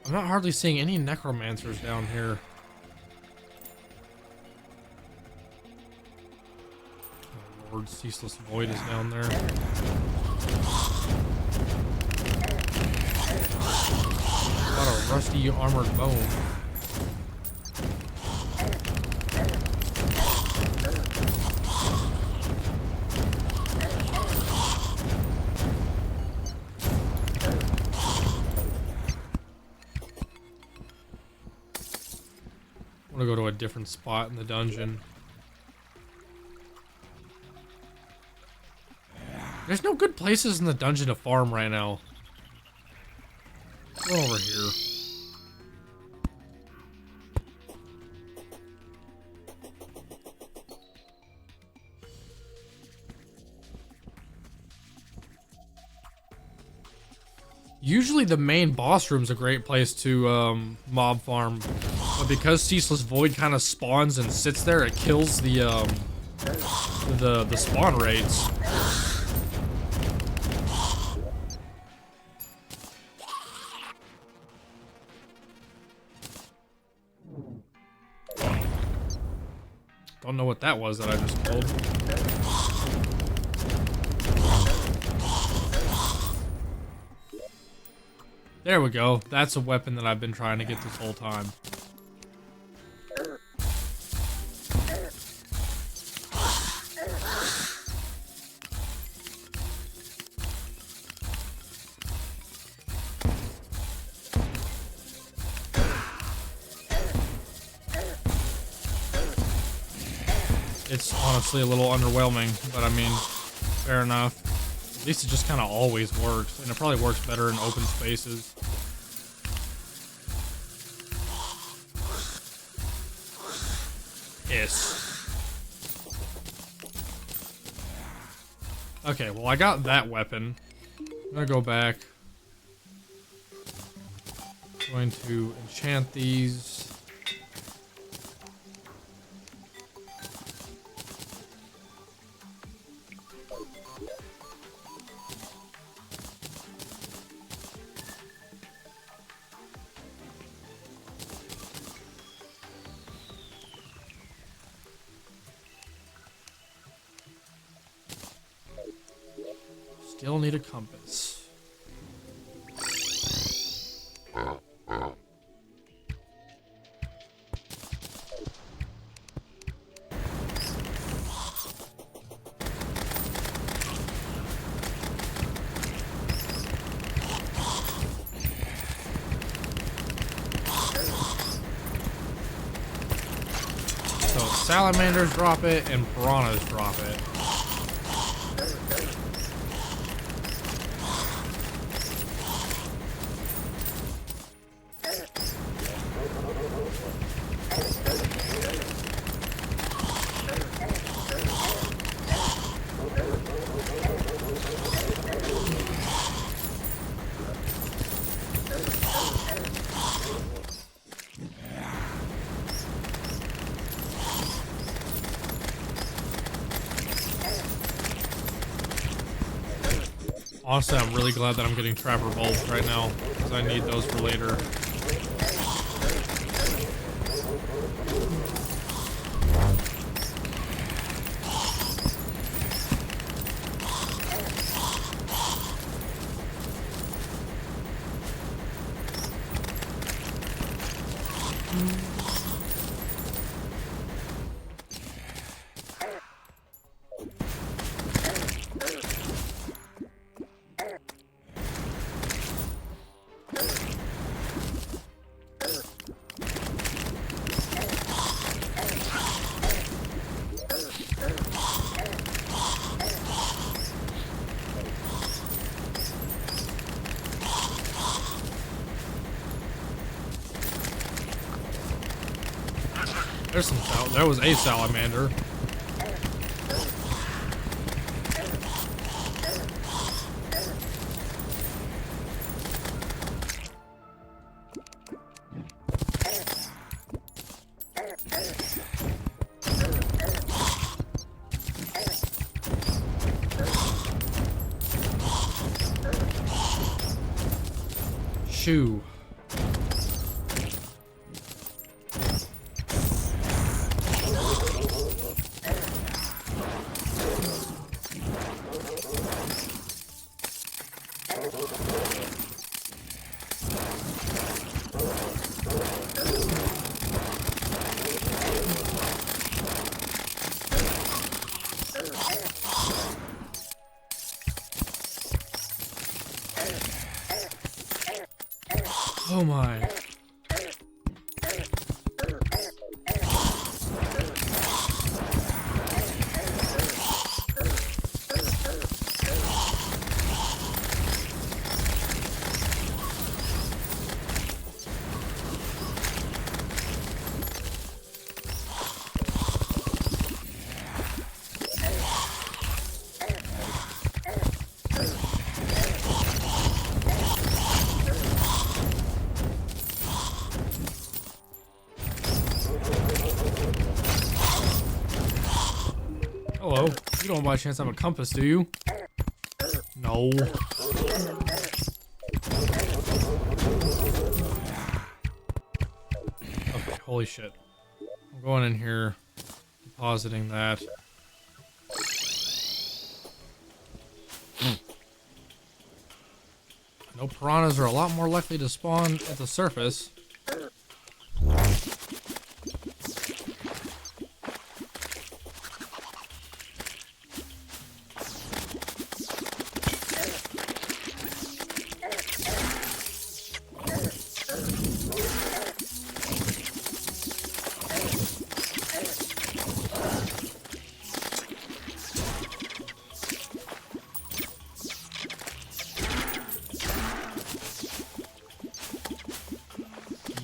I'm not hardly seeing any necromancers down here. Oh Lord, Ceaseless Void is down there. Got a rusty armored bone. I'm gonna go to a different spot in the dungeon. There's no good places in the dungeon to farm right now. Go over here. Usually the main boss room's a great place to mob farm, but because Ceaseless Void kind of spawns and sits there, it kills the spawn rates. Don't know what that was that I just killed. There we go. That's a weapon that I've been trying to get this whole time. It's honestly a little underwhelming, but I mean, fair enough. At least it just kind of always works, and it probably works better in open spaces. Yes. Okay, well I got that weapon. I'm gonna go back. I'm going to enchant these. Still need a compass. So salamanders drop it and piranhas drop it. Honestly, I'm really glad that I'm getting trapper bolts right now, because I need those for later. There's some there was a salamander. Shoo. Oh my. Hello. You don't by chance have a compass, do you? No. Okay, holy shit. I'm going in here. depositing that. No, piranhas are a lot more likely to spawn at the surface.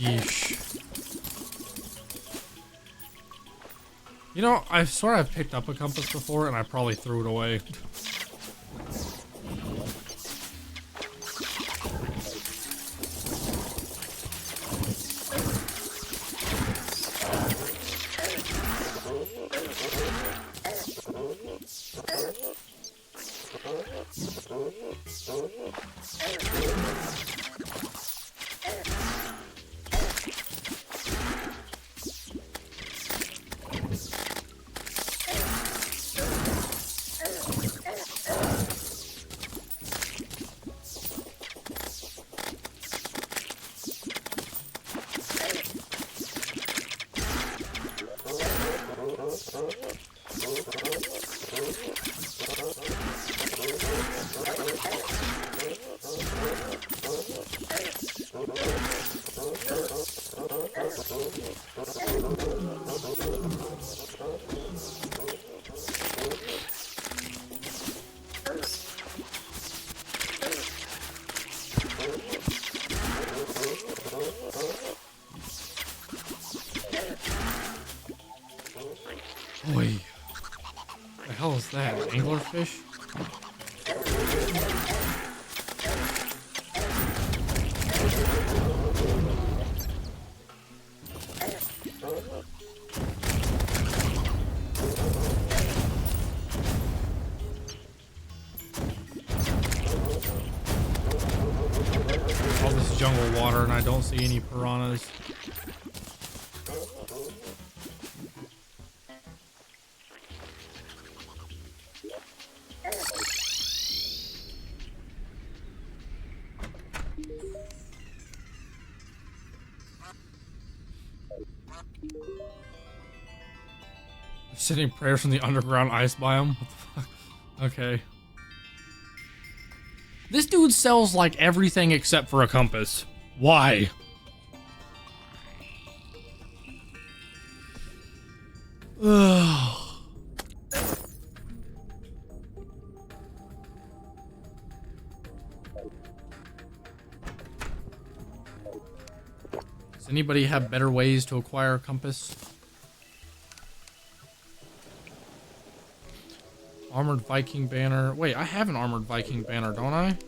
Yeesh. You know, I swear I've picked up a compass before and I probably threw it away. Boy, the hell is that? An anglerfish? All this jungle water and I don't see any piranhas. Sending prayers from the underground ice biome? What the fuck? Okay. This dude sells like everything except for a compass. Why? Ugh. Does anybody have better ways to acquire a compass? Armored Viking banner. Wait, I have an armored Viking banner, don't I?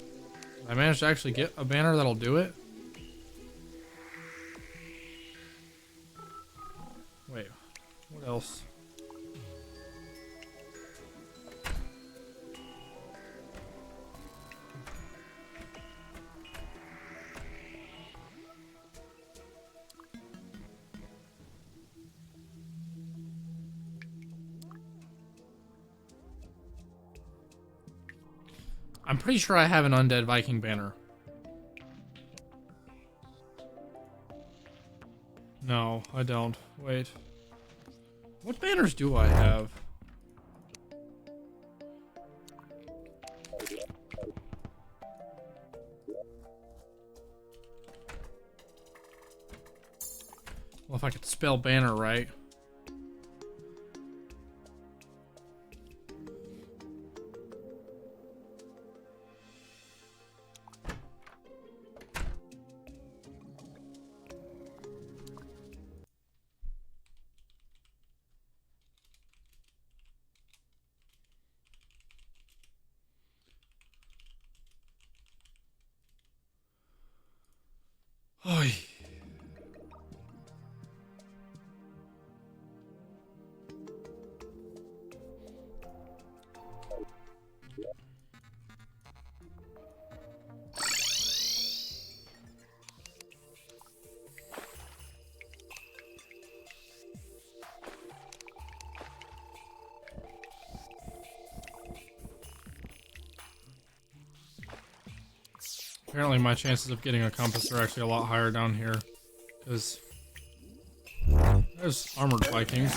I managed to actually get a banner that'll do it? Wait, what else? I'm pretty sure I have an undead Viking banner. No, I don't. Wait. What banners do I have? Well, if I could spell banner right. Oy. Apparently my chances of getting a compass are actually a lot higher down here. Because there's armored Vikings.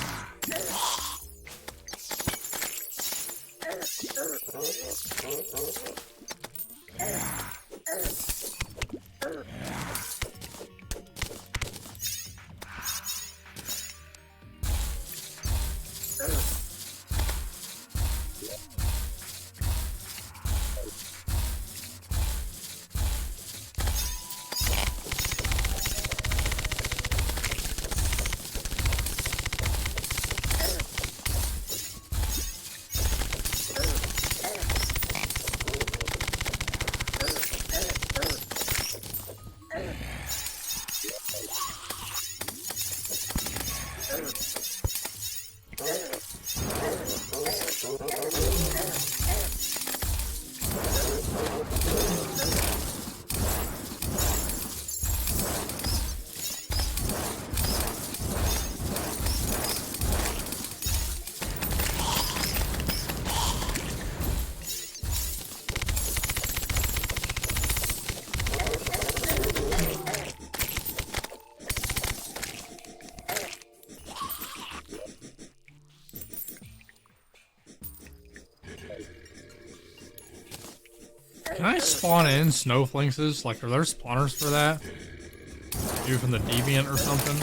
Can I spawn in snowflakes? Like, are there spawners for that? Maybe from the Deviant or something?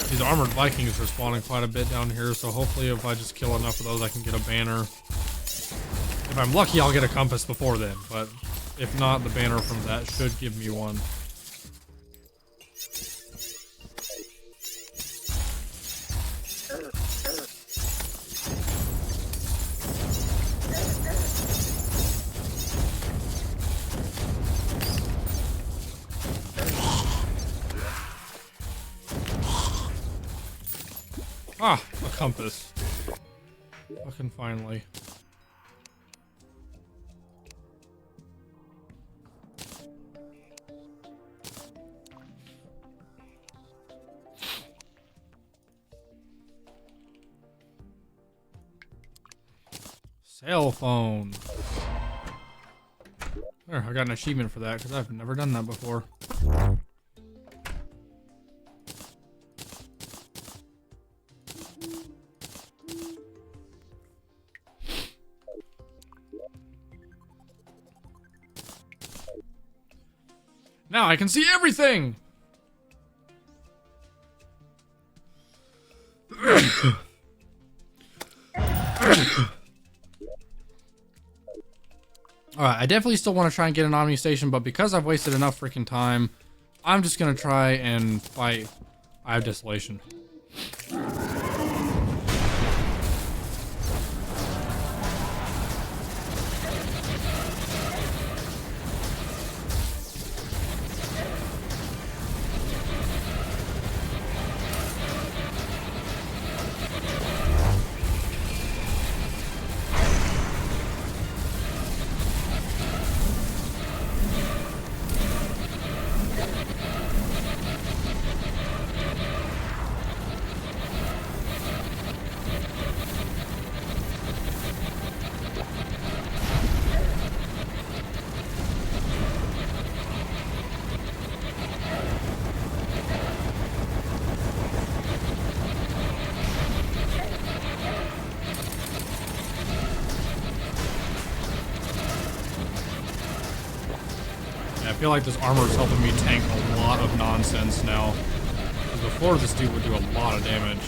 These armored Vikings are spawning quite a bit down here, so hopefully if I just kill enough of those I can get a banner. If I'm lucky I'll get a compass before then, but if not, the banner from that should give me one. Ah, a compass. Fucking finally. Cell phone. There, I got an achievement for that because I've never done that before. Now I can see everything! Alright, I definitely still want to try and get an Omni Station, but because I've wasted enough freaking time, I'm just gonna try and fight Eye of Desolation. feel like this armor is helping me tank a lot of nonsense now. Because before, this dude would do a lot of damage.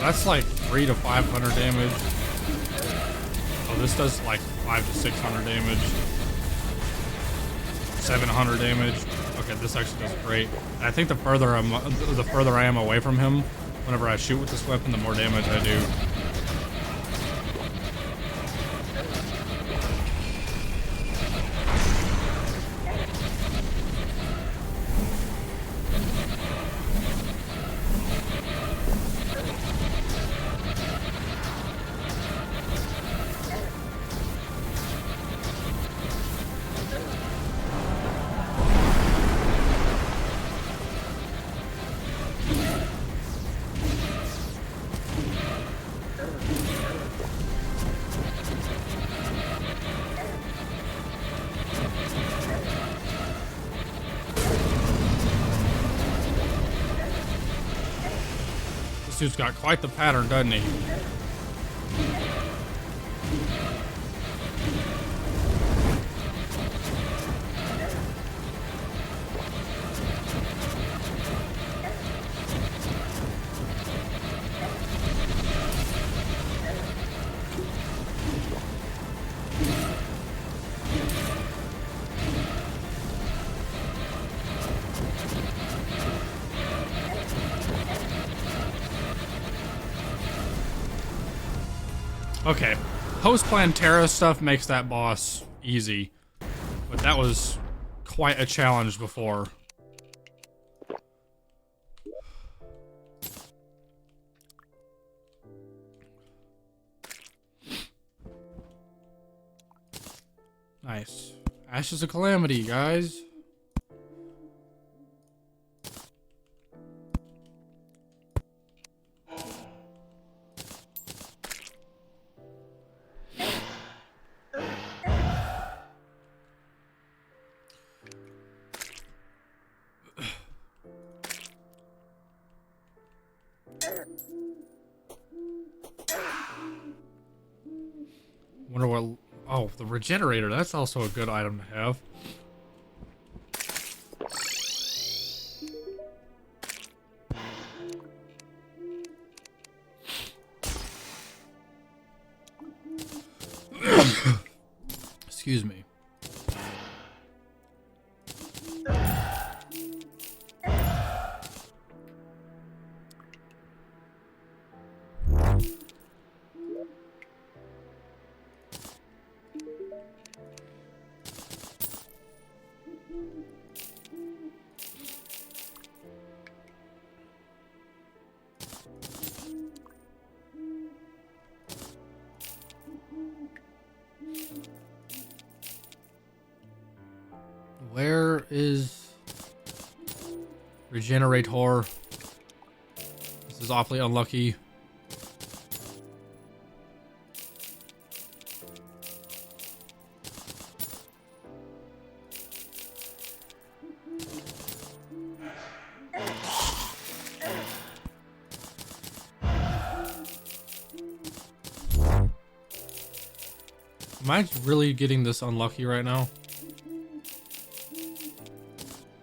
That's like 300 to 500 damage. Oh, this does like 500 to 600 damage. 700 damage. Okay, this actually does great. And I think the further I am away from him, whenever I shoot with this weapon, the more damage I do. This dude's got quite the pattern, doesn't he? Okay, post-plan Terra stuff makes that boss easy, but that was quite a challenge before. Nice. Ashes of Calamity, guys. Wonder what... Oh, the regenerator. That's also a good item to have. Excuse me. Where is Regenerator? This is awfully unlucky. Am I really getting this unlucky right now?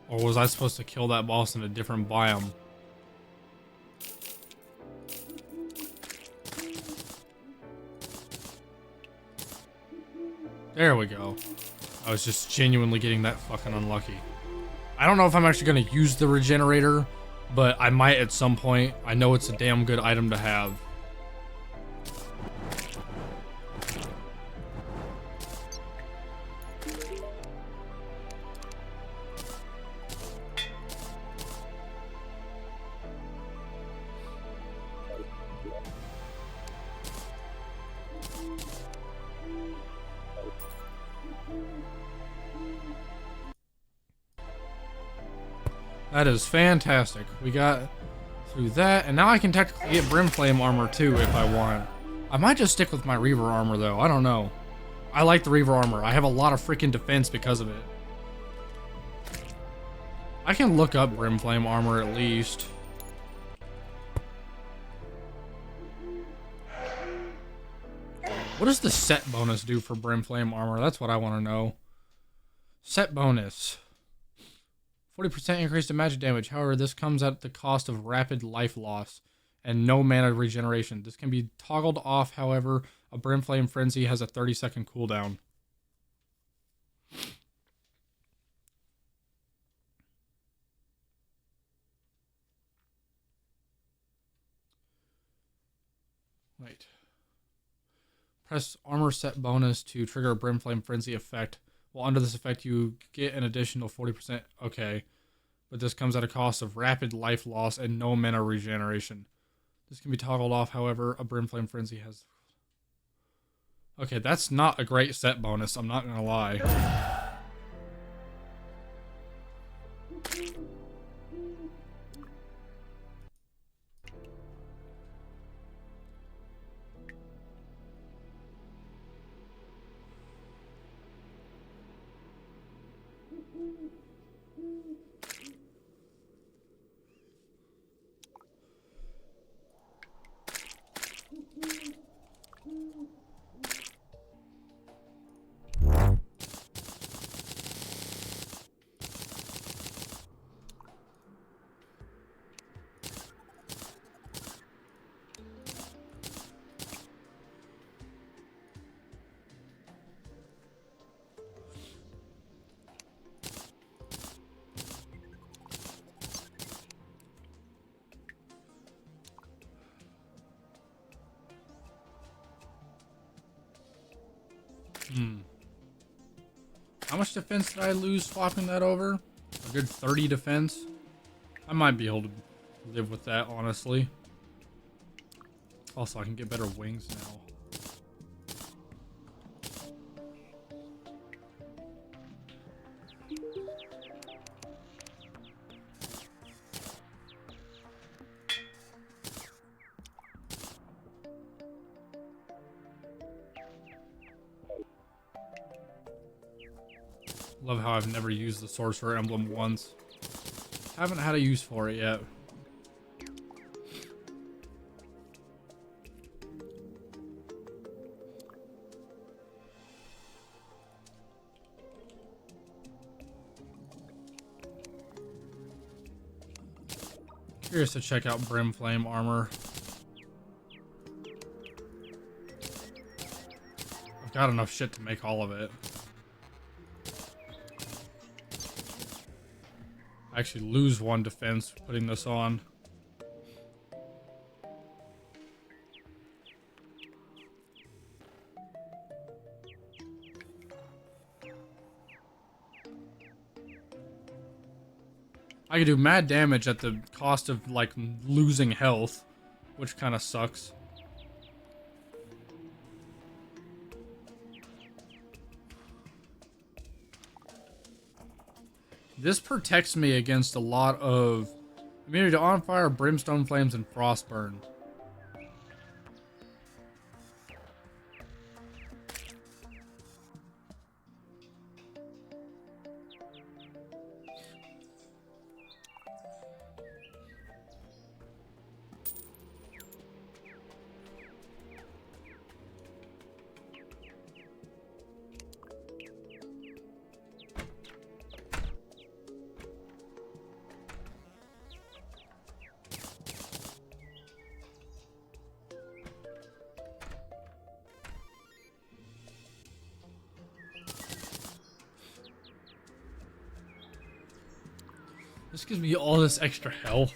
Or was I supposed to kill that boss in a different biome? There we go. I was just genuinely getting that fucking unlucky. I don't know if I'm actually going to use the regenerator, but I might at some point. I know it's a damn good item to have. That is fantastic. We got through that, and now I can technically get Brimflame armor too if I want. I might just stick with my Reaver armor though, I don't know. I like the Reaver armor. I have a lot of freaking defense because of it. I can look up Brimflame armor at least. What does the set bonus do for Brimflame armor? That's what I want to know. Set bonus. 40% increase to magic damage. However, this comes at the cost of rapid life loss and no mana regeneration. This can be toggled off, however, a Brimflame Frenzy has a 30-second cooldown. Wait. Press armor set bonus to trigger a Brimflame Frenzy effect. Well, under this effect, you get an additional 40%. Okay. But this comes at a cost of rapid life loss and no mana regeneration. This can be toggled off, however, a Brimflame Frenzy has... Okay, that's not a great set bonus, I'm not gonna lie. How much defense did I lose swapping that over? A good 30 defense? I might be able to live with that, honestly. Also, I can get better wings now. Love how I've never used the Sorcerer Emblem once. Haven't had a use for it yet. Curious to check out Brimflame armor. I've got enough shit to make all of it. I actually lose 1 defense putting this on. I could do mad damage at the cost of, like, losing health, which kind of sucks. This protects me against a lot of immunity to on fire, brimstone flames, and frostburn. This gives me all this extra health.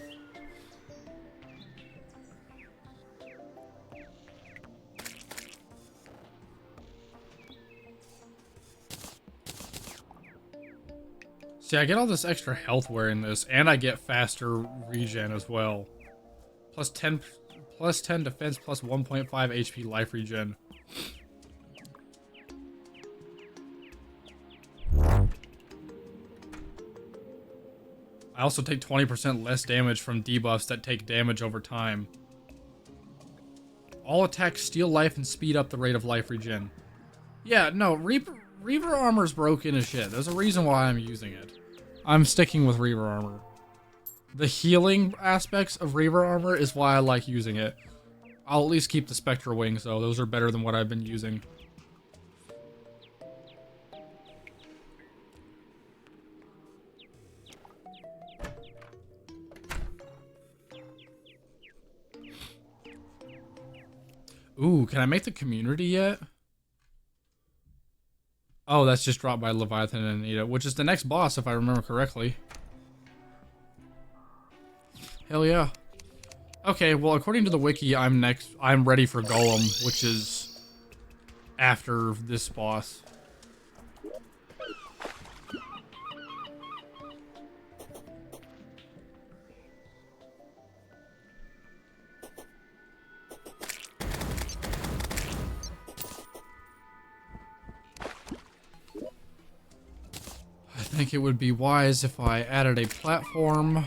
See, I get all this extra health wearing this, and I get faster regen as well. Plus 10 defense, plus 1.5 HP life regen. I also take 20% less damage from debuffs that take damage over time. All attacks steal life and speed up the rate of life regen. Yeah, no, Reaver armor's broken as shit. There's a reason why I'm using it. I'm sticking with Reaver armor. The healing aspects of Reaver armor is why I like using it. I'll at least keep the Spectre wings though. Those are better than what I've been using. Ooh, can I make the community yet? Oh, that's just dropped by Leviathan and Anita, which is the next boss if I remember correctly. Hell yeah. Okay, well, according to the wiki, I'm ready for Golem, which is after this boss. I think it would be wise if I added a platform.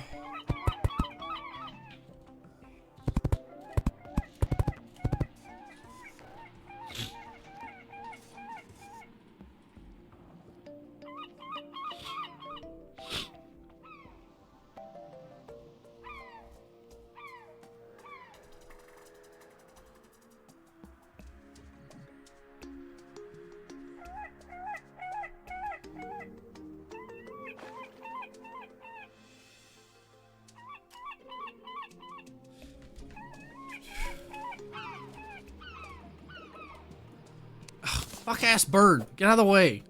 Fuck ass bird, get out of the way.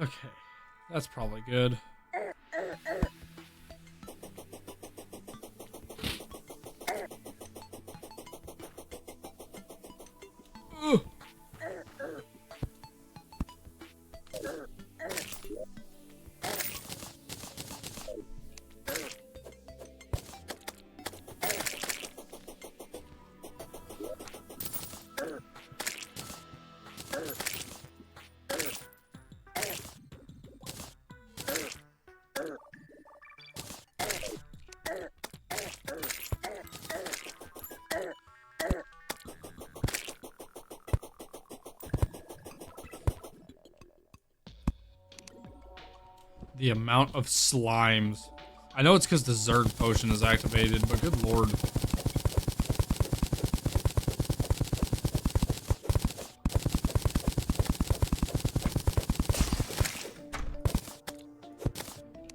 Okay, that's probably good. The amount of slimes. I know it's because the Zerg potion is activated, but good lord.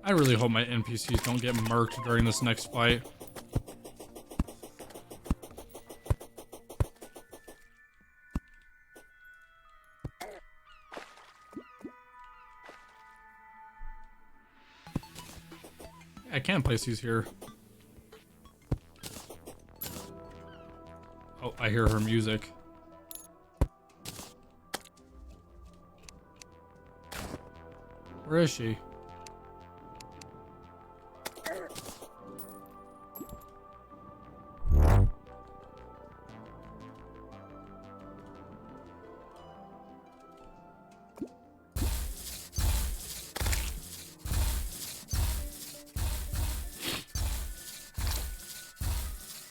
I really hope my NPCs don't get murked during this next fight. I can place these here. Oh, I hear her music. Where is she?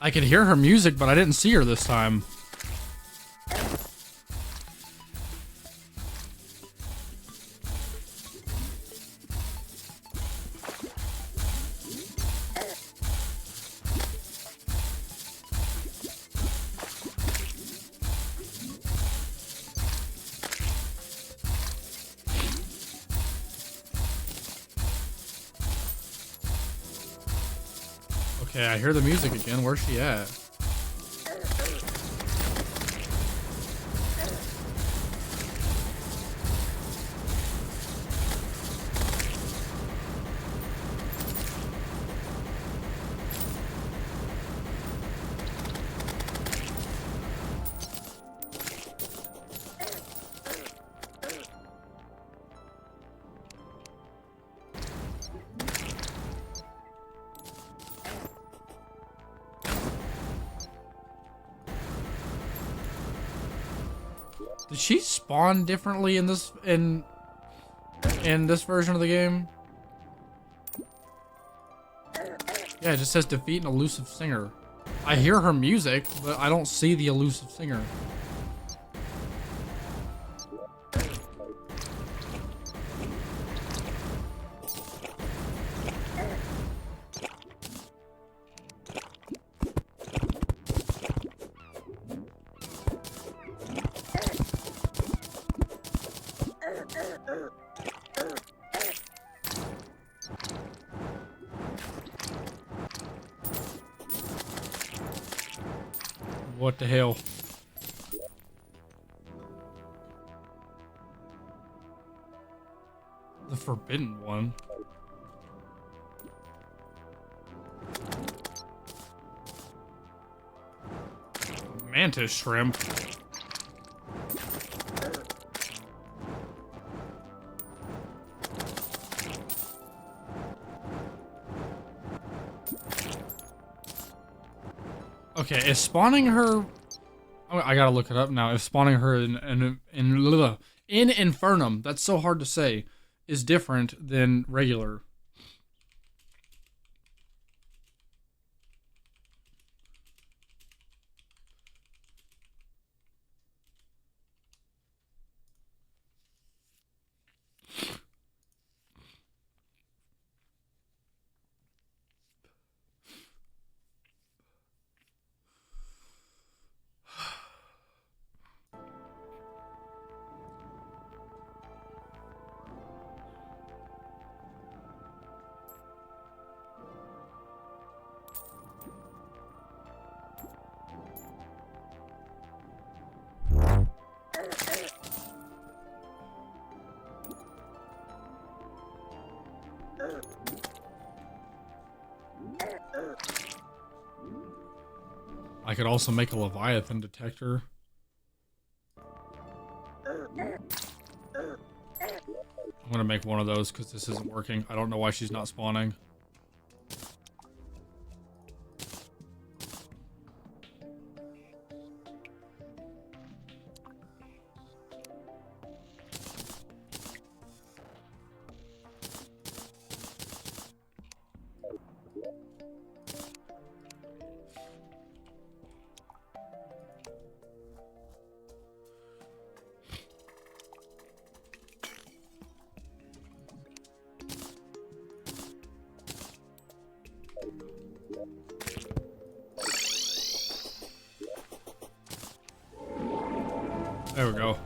I could hear her music, but I didn't see her this time. Okay, I hear the music again. Where's she at? Did she spawn differently in this in this version of the game? Yeah, it just says defeat an elusive singer. I hear her music, but I don't see the elusive singer. What the hell? The forbidden one. Mantis shrimp. Okay, is spawning her... Oh, I gotta look it up now. If spawning her in Infernum, that's so hard to say, is different than regular. I could also make a Leviathan detector. I'm gonna make one of those because this isn't working. I don't know why she's not spawning. There we go.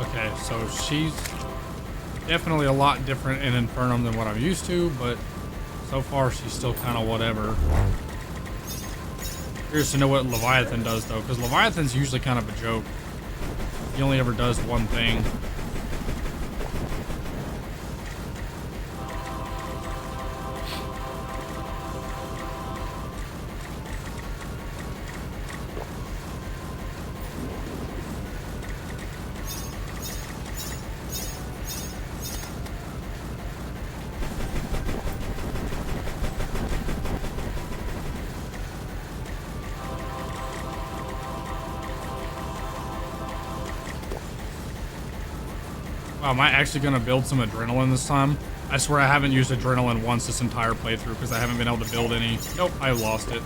Okay, so she's definitely a lot different in Infernum than what I'm used to, but so far she's still kind of whatever. Curious to know what Leviathan does though, because Leviathan's usually kind of a joke. He only ever does one thing. Wow, am I actually gonna build some adrenaline this time? I swear I haven't used adrenaline once this entire playthrough because I haven't been able to build any. Nope, I lost it.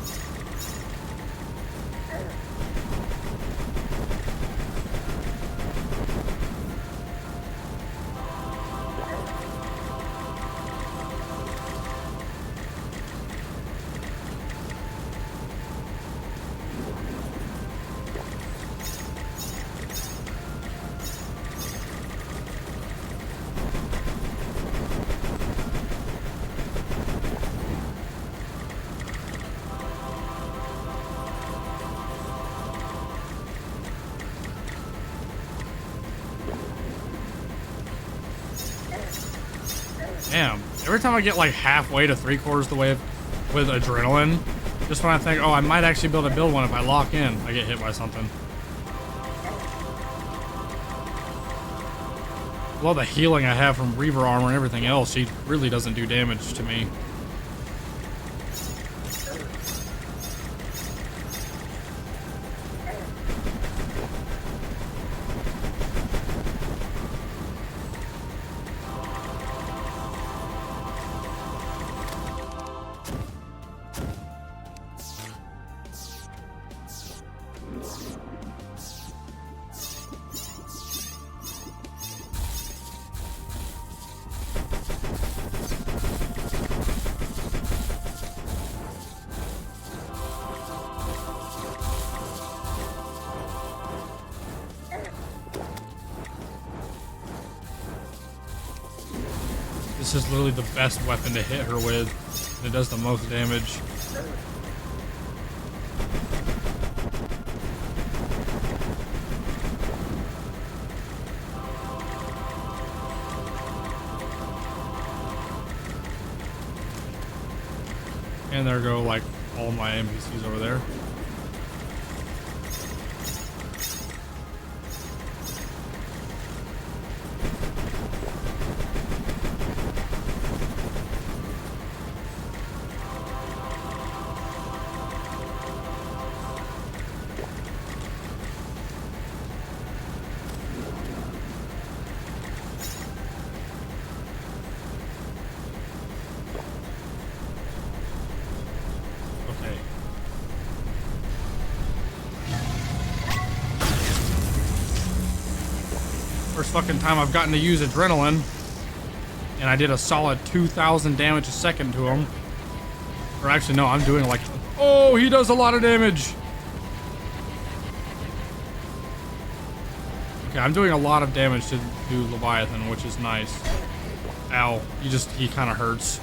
Damn, every time I get like halfway to 3/4 the way with adrenaline, just when I think, oh, I might actually be able to build one if I lock in, I get hit by something. Well, the healing I have from Reaver armor and everything else, he really doesn't do damage to me. This is literally the best weapon to hit her with. It does the most damage. And there go like all my NPCs over there. First fucking time I've gotten to use adrenaline, and I did a solid 2,000 damage a second to him. Or actually, no, I'm doing like, oh, he does a lot of damage. Okay, I'm doing a lot of damage to Leviathan, which is nice. Ow, he kind of hurts.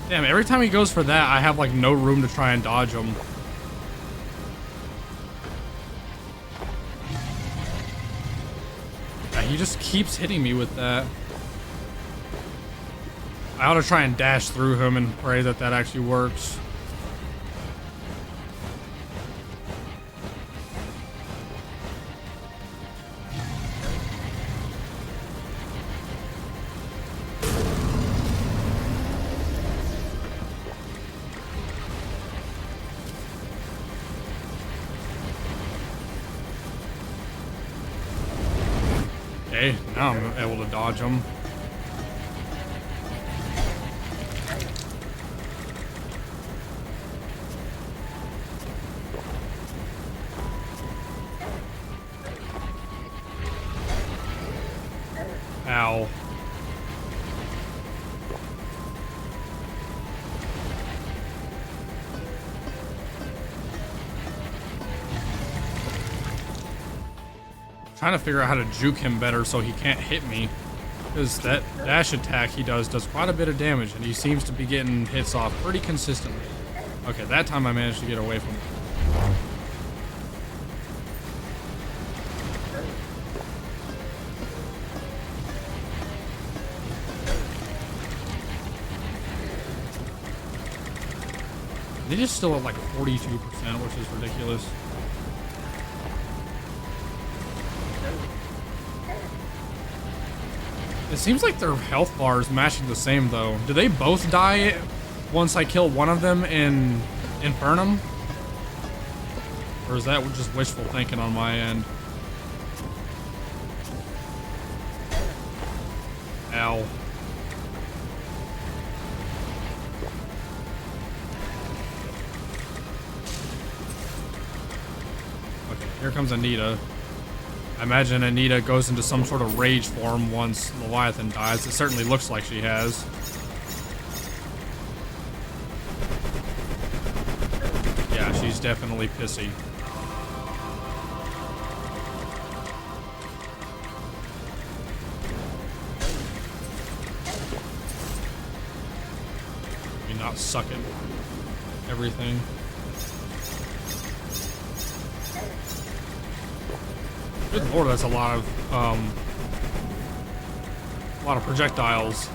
Damn, every time he goes for that, I have like no room to try and dodge him. Yeah, he just keeps hitting me with that. I ought to try and dash through him and pray that that actually works. Okay, now I'm able to dodge him. Ow. Trying to figure out how to juke him better so he can't hit me, because that dash attack he does quite a bit of damage, and he seems to be getting hits off pretty consistently. Okay, that time I managed to get away from him. They just still at like 42%, which is ridiculous. It seems like their health bar is matching the same though. Do they both die once I kill one of them in Infernum? Or is that just wishful thinking on my end? Ow. Okay, here comes Anita. I imagine Anita goes into some sort of rage form once Leviathan dies. It certainly looks like she has. Yeah, she's definitely pissy. You're not sucking everything. Good lord, that's a lot of projectiles.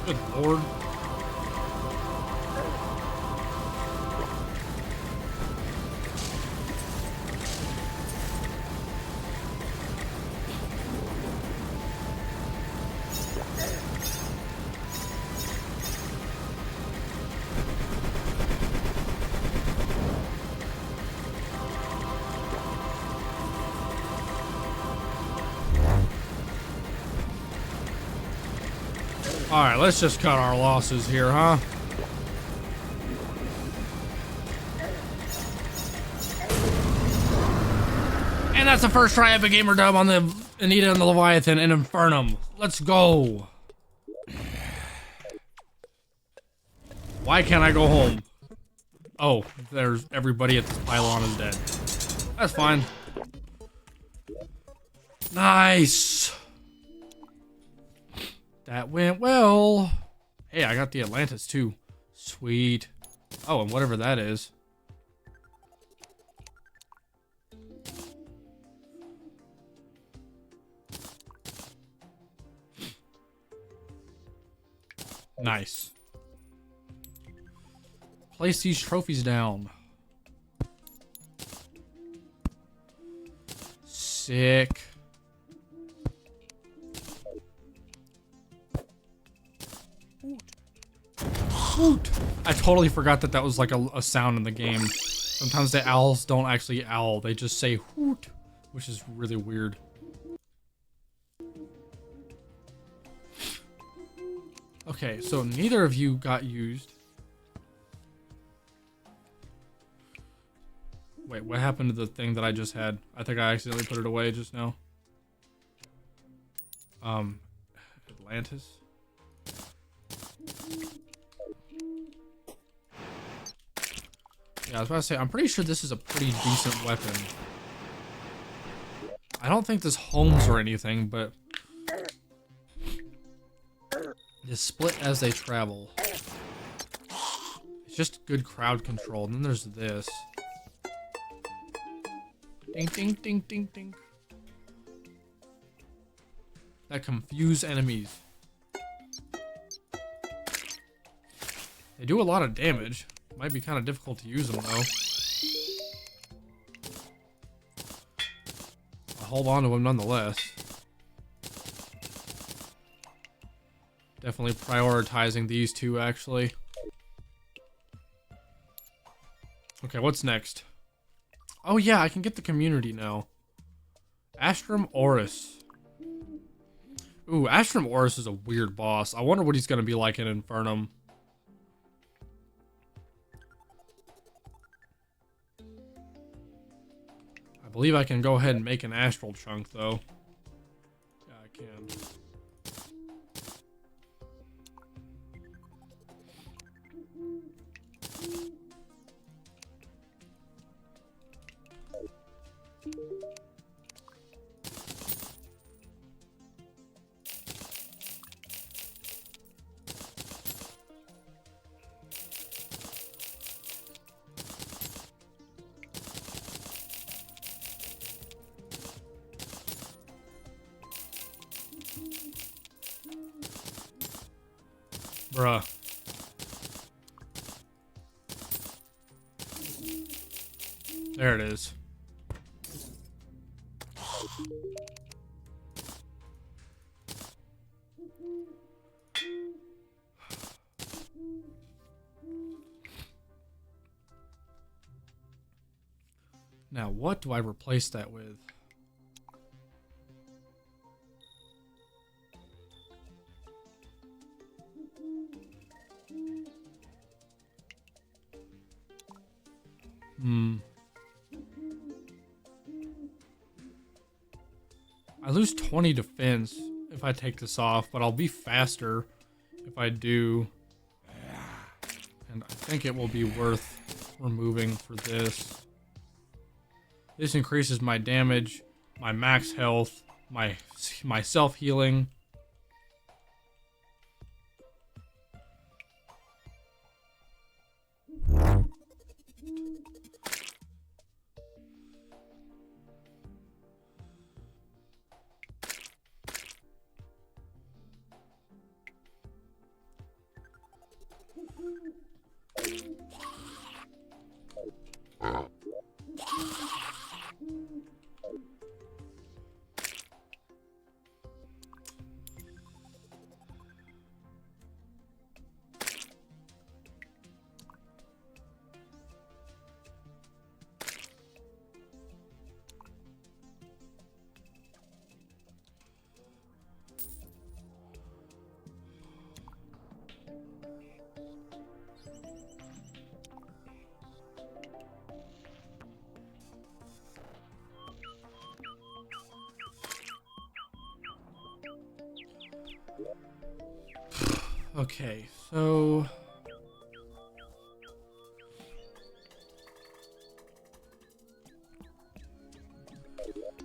Good lord. Alright, let's just cut our losses here, huh? And that's the first try epic gamer dub on the Anita and the Leviathan in Infernum. Let's go. Why can't I go home? Oh, there's everybody at this pylon is dead. That's fine. Nice. That went well. Hey, I got the Atlantis too. Sweet. Oh, and whatever that is. Nice. Place these trophies down. Sick. Hoot. I totally forgot that that was like a sound in the game. Sometimes the owls don't actually owl, they just say hoot, which is really weird. Okay, so neither of you got used. Wait, what happened to the thing that I just had? I think I accidentally put it away just now. Atlantis? Yeah, I was about to say, I'm pretty sure this is a pretty decent weapon. I don't think this homes or anything, but... they split as they travel. It's just good crowd control. And then there's this. Ding, ding, ding, ding, ding. That confuse enemies. They do a lot of damage. Might be kind of difficult to use them though. I'll hold on to them nonetheless. Definitely prioritizing these two actually. Okay, what's next? Oh yeah, I can get the community now. Astrum Oris. Ooh, Astrum Oris is a weird boss. I wonder what he's gonna be like in Infernum. I believe I can go ahead and make an astral chunk though. Yeah, I can. Bruh. There it is. Now, what do I replace that with? I lose 20 defense if I take this off, but I'll be faster if I do. And I think it will be worth removing for this. This increases my damage, my max health, my self-healing. Okay, so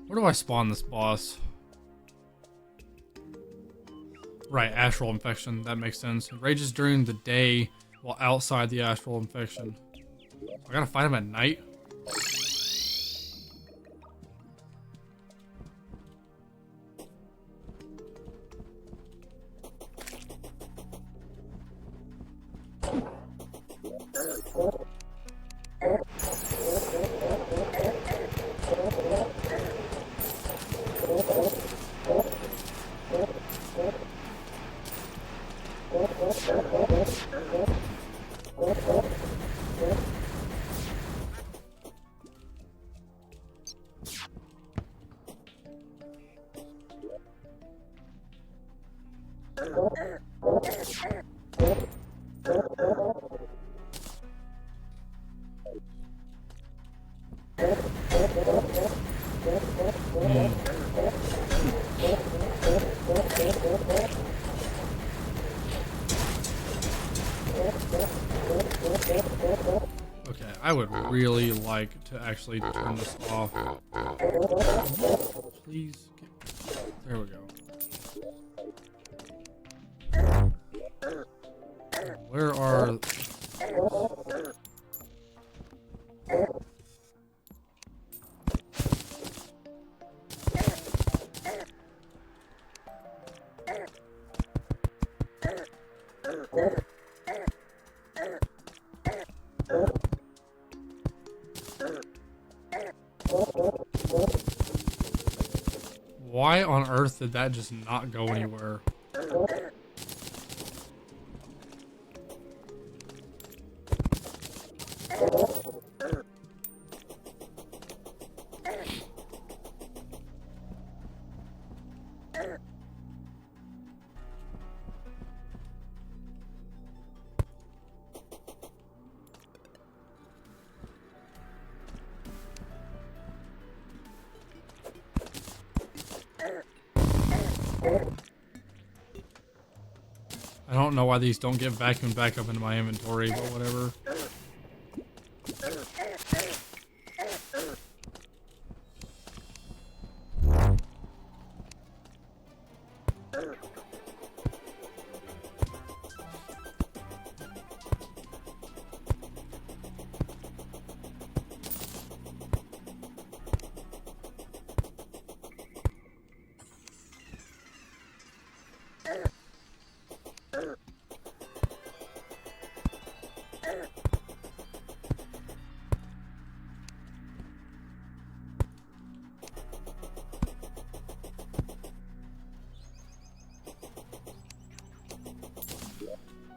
where do I spawn this boss? Right, astral infection. That makes sense. It rages during the day while outside the astral infection. I gotta fight him at night? Okay, I would really like to actually turn this off. Please. There we go. Where are... Why on earth did that just not go anywhere? I don't know why these don't get vacuumed back up into my inventory, but whatever.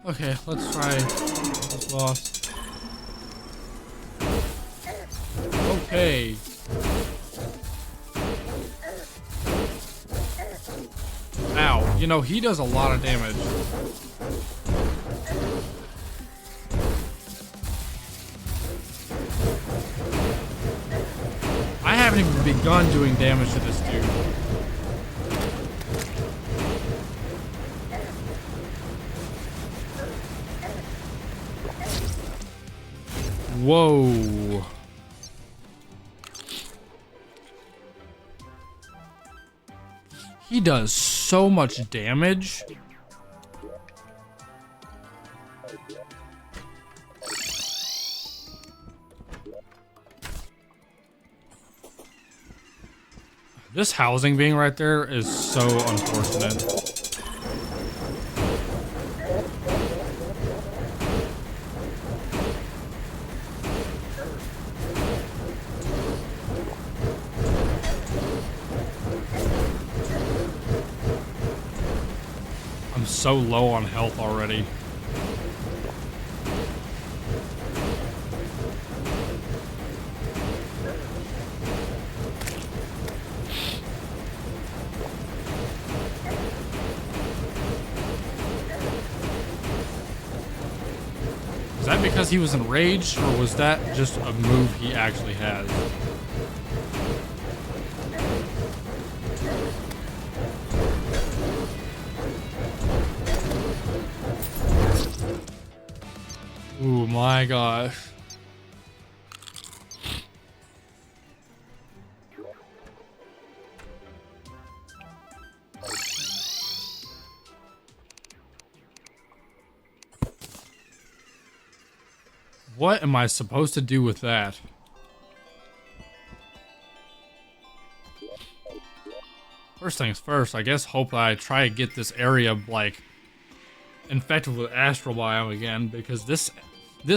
Okay, let's try this boss. Okay. Ow. You know, he does a lot of damage. I haven't even begun doing damage to this dude. Whoa. He does so much damage. This housing being right there is so unfortunate. I'm so low on health already. Is that because he was enraged, or was that just a move he actually has? Oh my gosh. What am I supposed to do with that? First things first, I guess hope that I try to get this area, like, infected with astral biome again, because this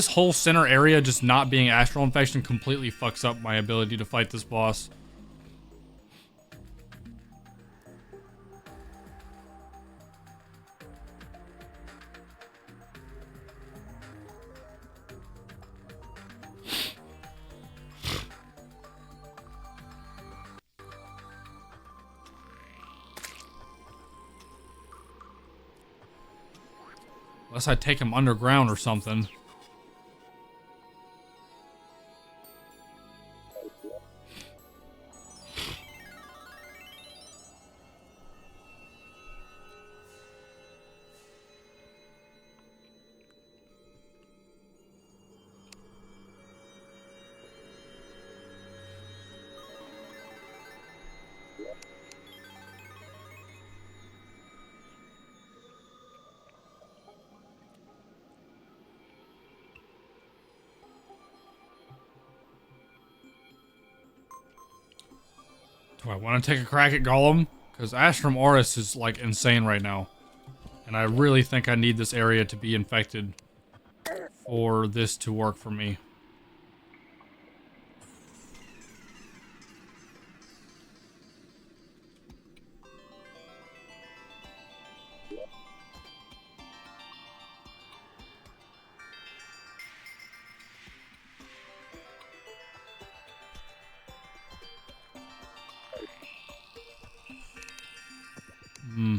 whole center area just not being astral infection completely fucks up my ability to fight this boss. Unless I take him underground or something. Do I want to take a crack at Golem? Because Astrum Auris is, like, insane right now. And I really think I need this area to be infected for this to work for me. Hmm.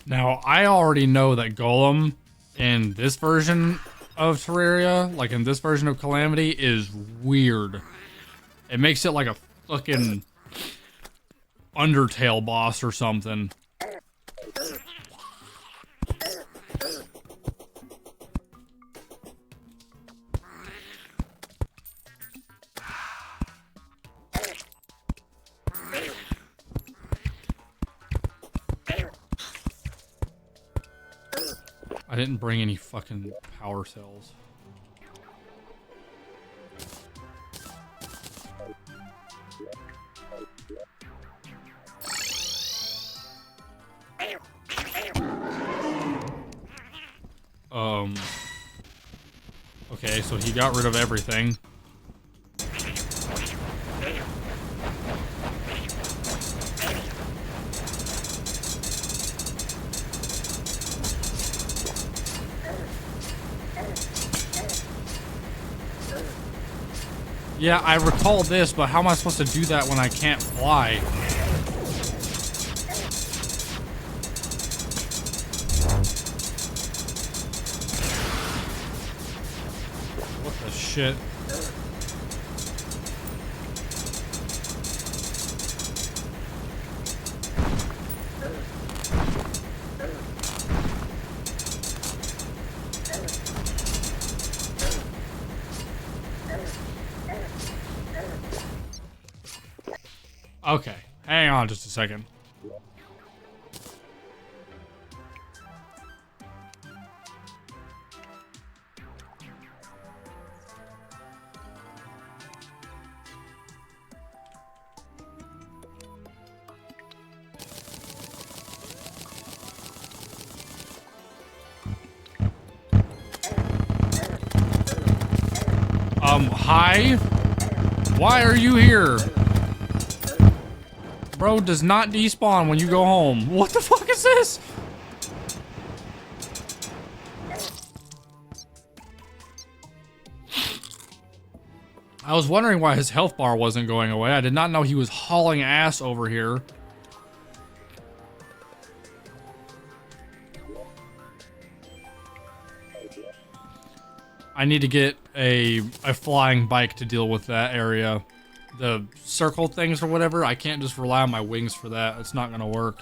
Now, I already know that Golem in this version of Terraria, like in this version of Calamity, is weird. It makes it like a fucking Undertale boss or something. I didn't bring any fucking power cells. Okay, so he got rid of everything. Yeah, I recall this, but how am I supposed to do that when I can't fly? What the shit? Okay, hang on just a second. Hi? Why are you here? Bro does not despawn when you go home. What the fuck is this? I was wondering why his health bar wasn't going away. I did not know he was hauling ass over here. I need to get a flying bike to deal with that area. The circle things or whatever, I can't just rely on my wings for that. It's not gonna work.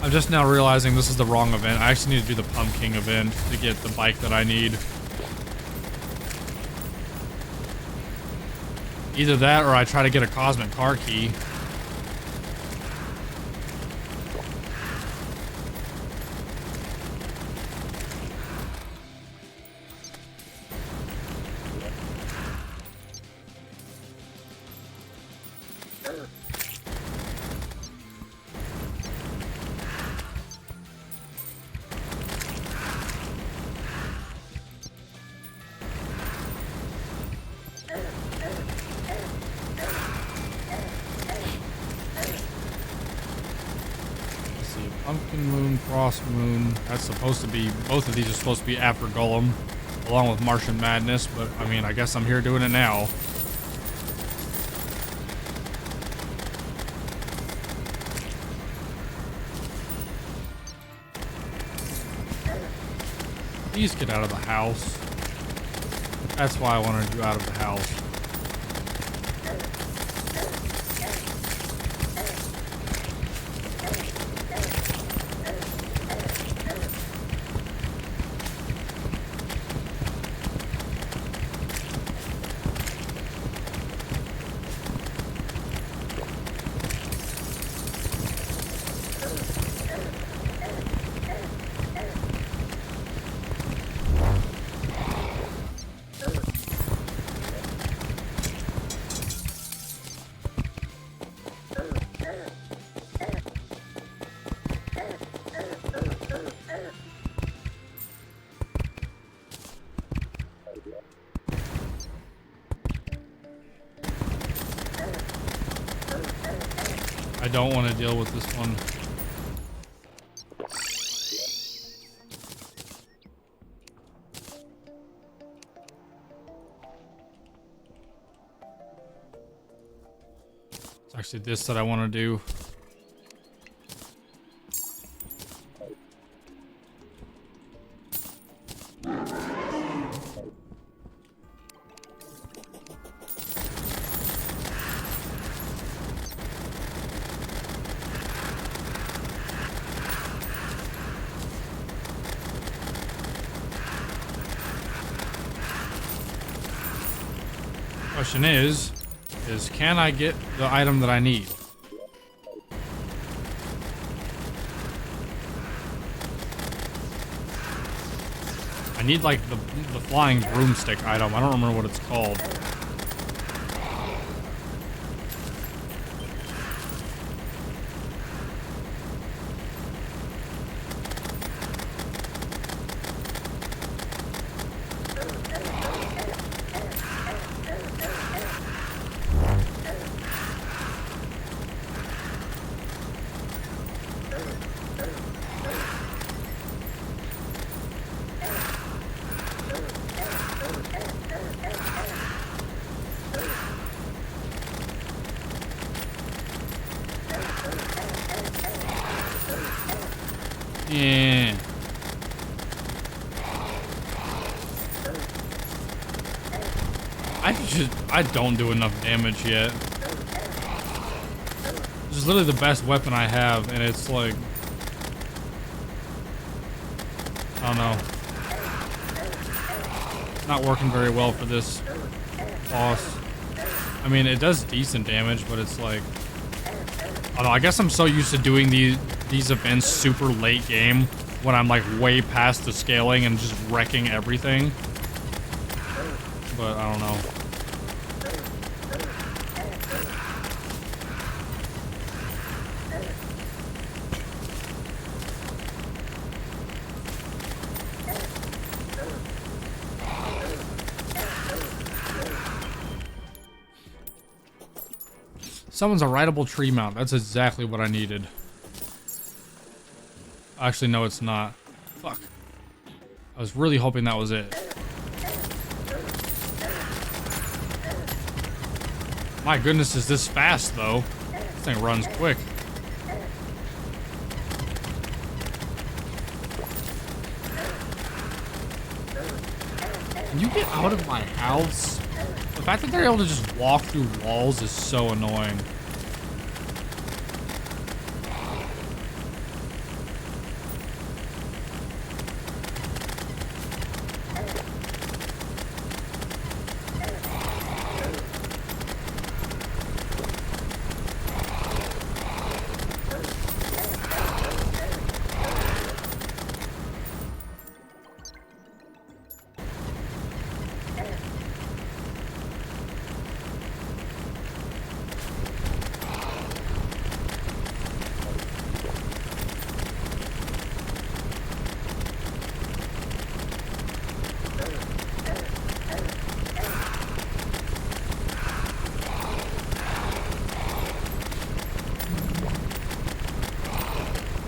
I'm just now realizing this is the wrong event. I actually need to do the pumpkin event to get the bike that I need. Either that or I try to get a cosmic car key. Pumpkin Moon, Frost Moon. That's supposed to be, both of these are supposed to be after Golem, along with Martian Madness, but I mean, I guess I'm here doing it now. Please get out of the house. That's why I wanted you out of the house. I don't want to deal with this one. It's actually this that I want to do. Question is can I get the item that I need? I need like the flying broomstick item. I don't remember what it's called. Yeah. I don't do enough damage yet. This is literally the best weapon I have, and it's like, I don't know, not working very well for this boss. I mean, it does decent damage, but it's like, I don't know, I guess I'm so used to doing these events super late game when I'm like way past the scaling and just wrecking everything. But I don't know. Someone's a rideable tree mount. That's exactly what I needed. Actually, no, it's not. Fuck. I was really hoping that was it. My goodness, is this fast, though? This thing runs quick. Can you get out of my house? The fact that they're able to just walk through walls is so annoying.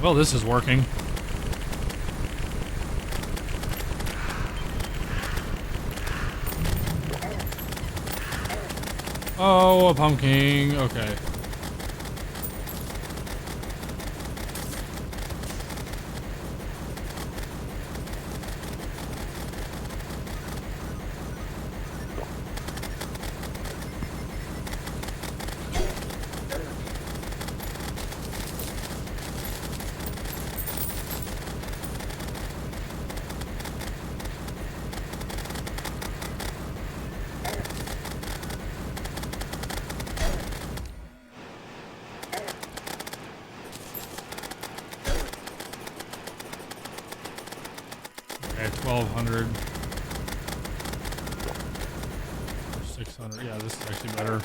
Well, this is working. Oh, a pumpkin. Okay. Okay, 1200. 600. Yeah, this is actually better.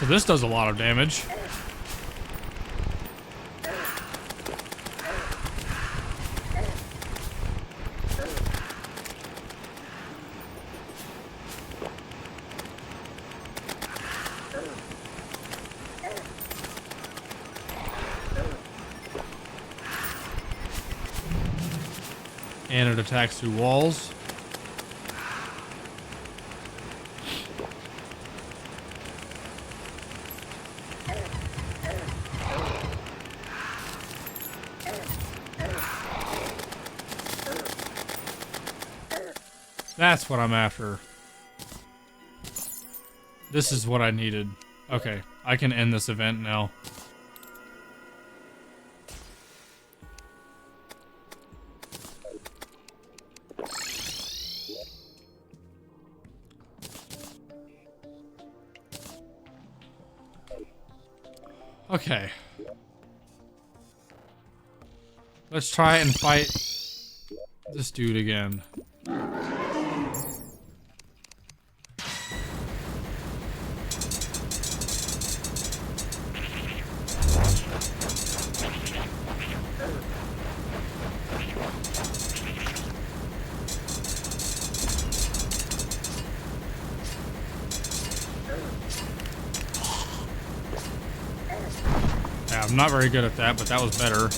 So this does a lot of damage. And it attacks through walls. That's what I'm after. This is what I needed. Okay, I can end this event now. Okay. Let's try and fight this dude again. Yeah, I'm not very good at that, but that was better.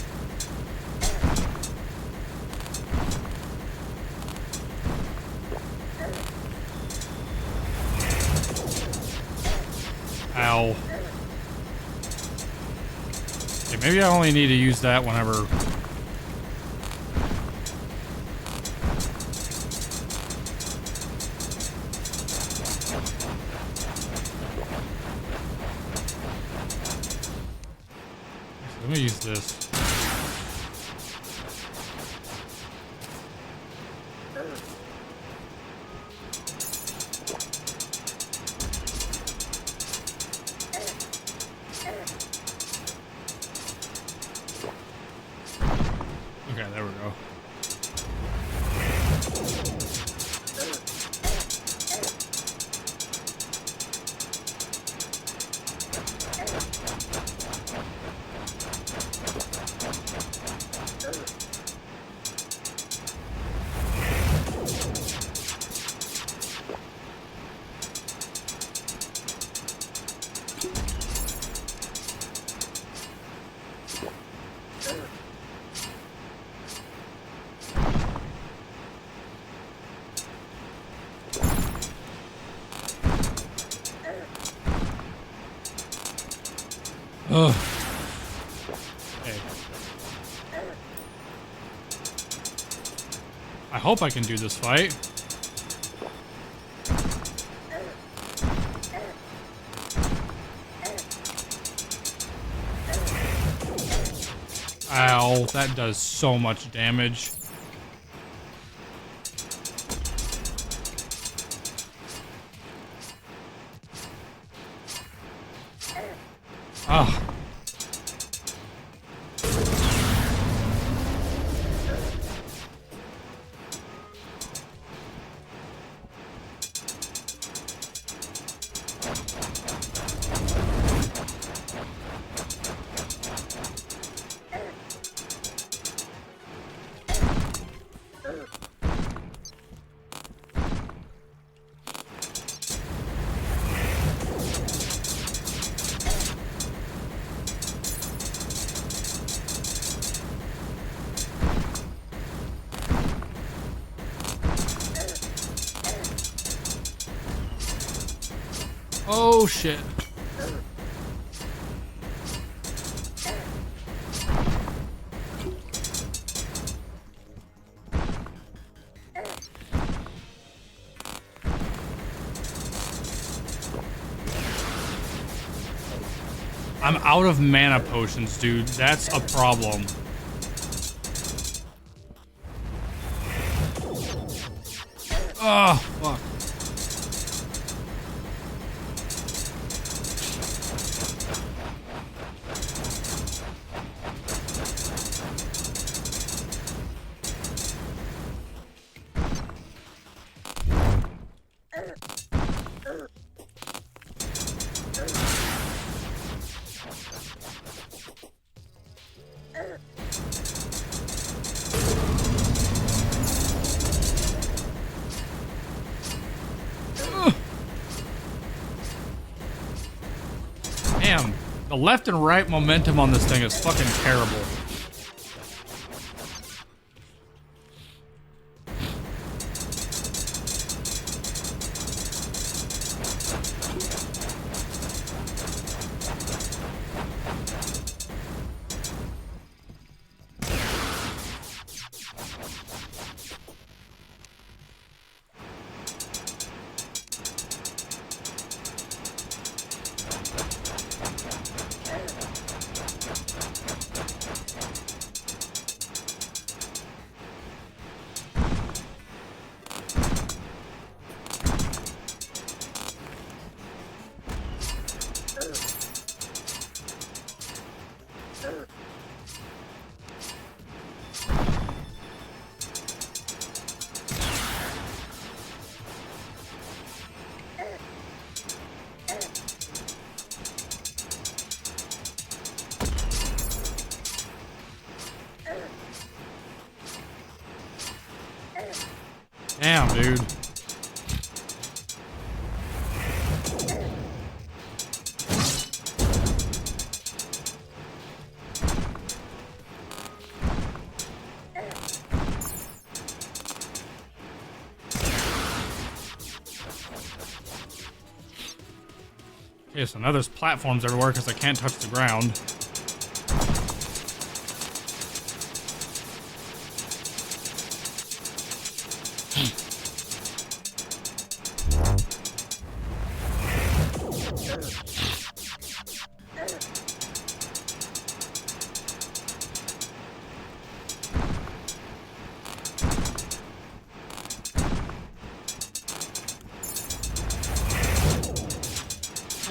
Ow. Okay, maybe I only need to use that whenever... Let me use this. Okay, there we go. Ugh. Okay. I hope I can do this fight. Ow, that does so much damage. Ah. Oh shit. I'm out of mana potions, dude. That's a problem. Oh, fuck. The left and right momentum on this thing is fucking terrible. Damn, dude. Okay, so now there's platforms everywhere because I can't touch the ground.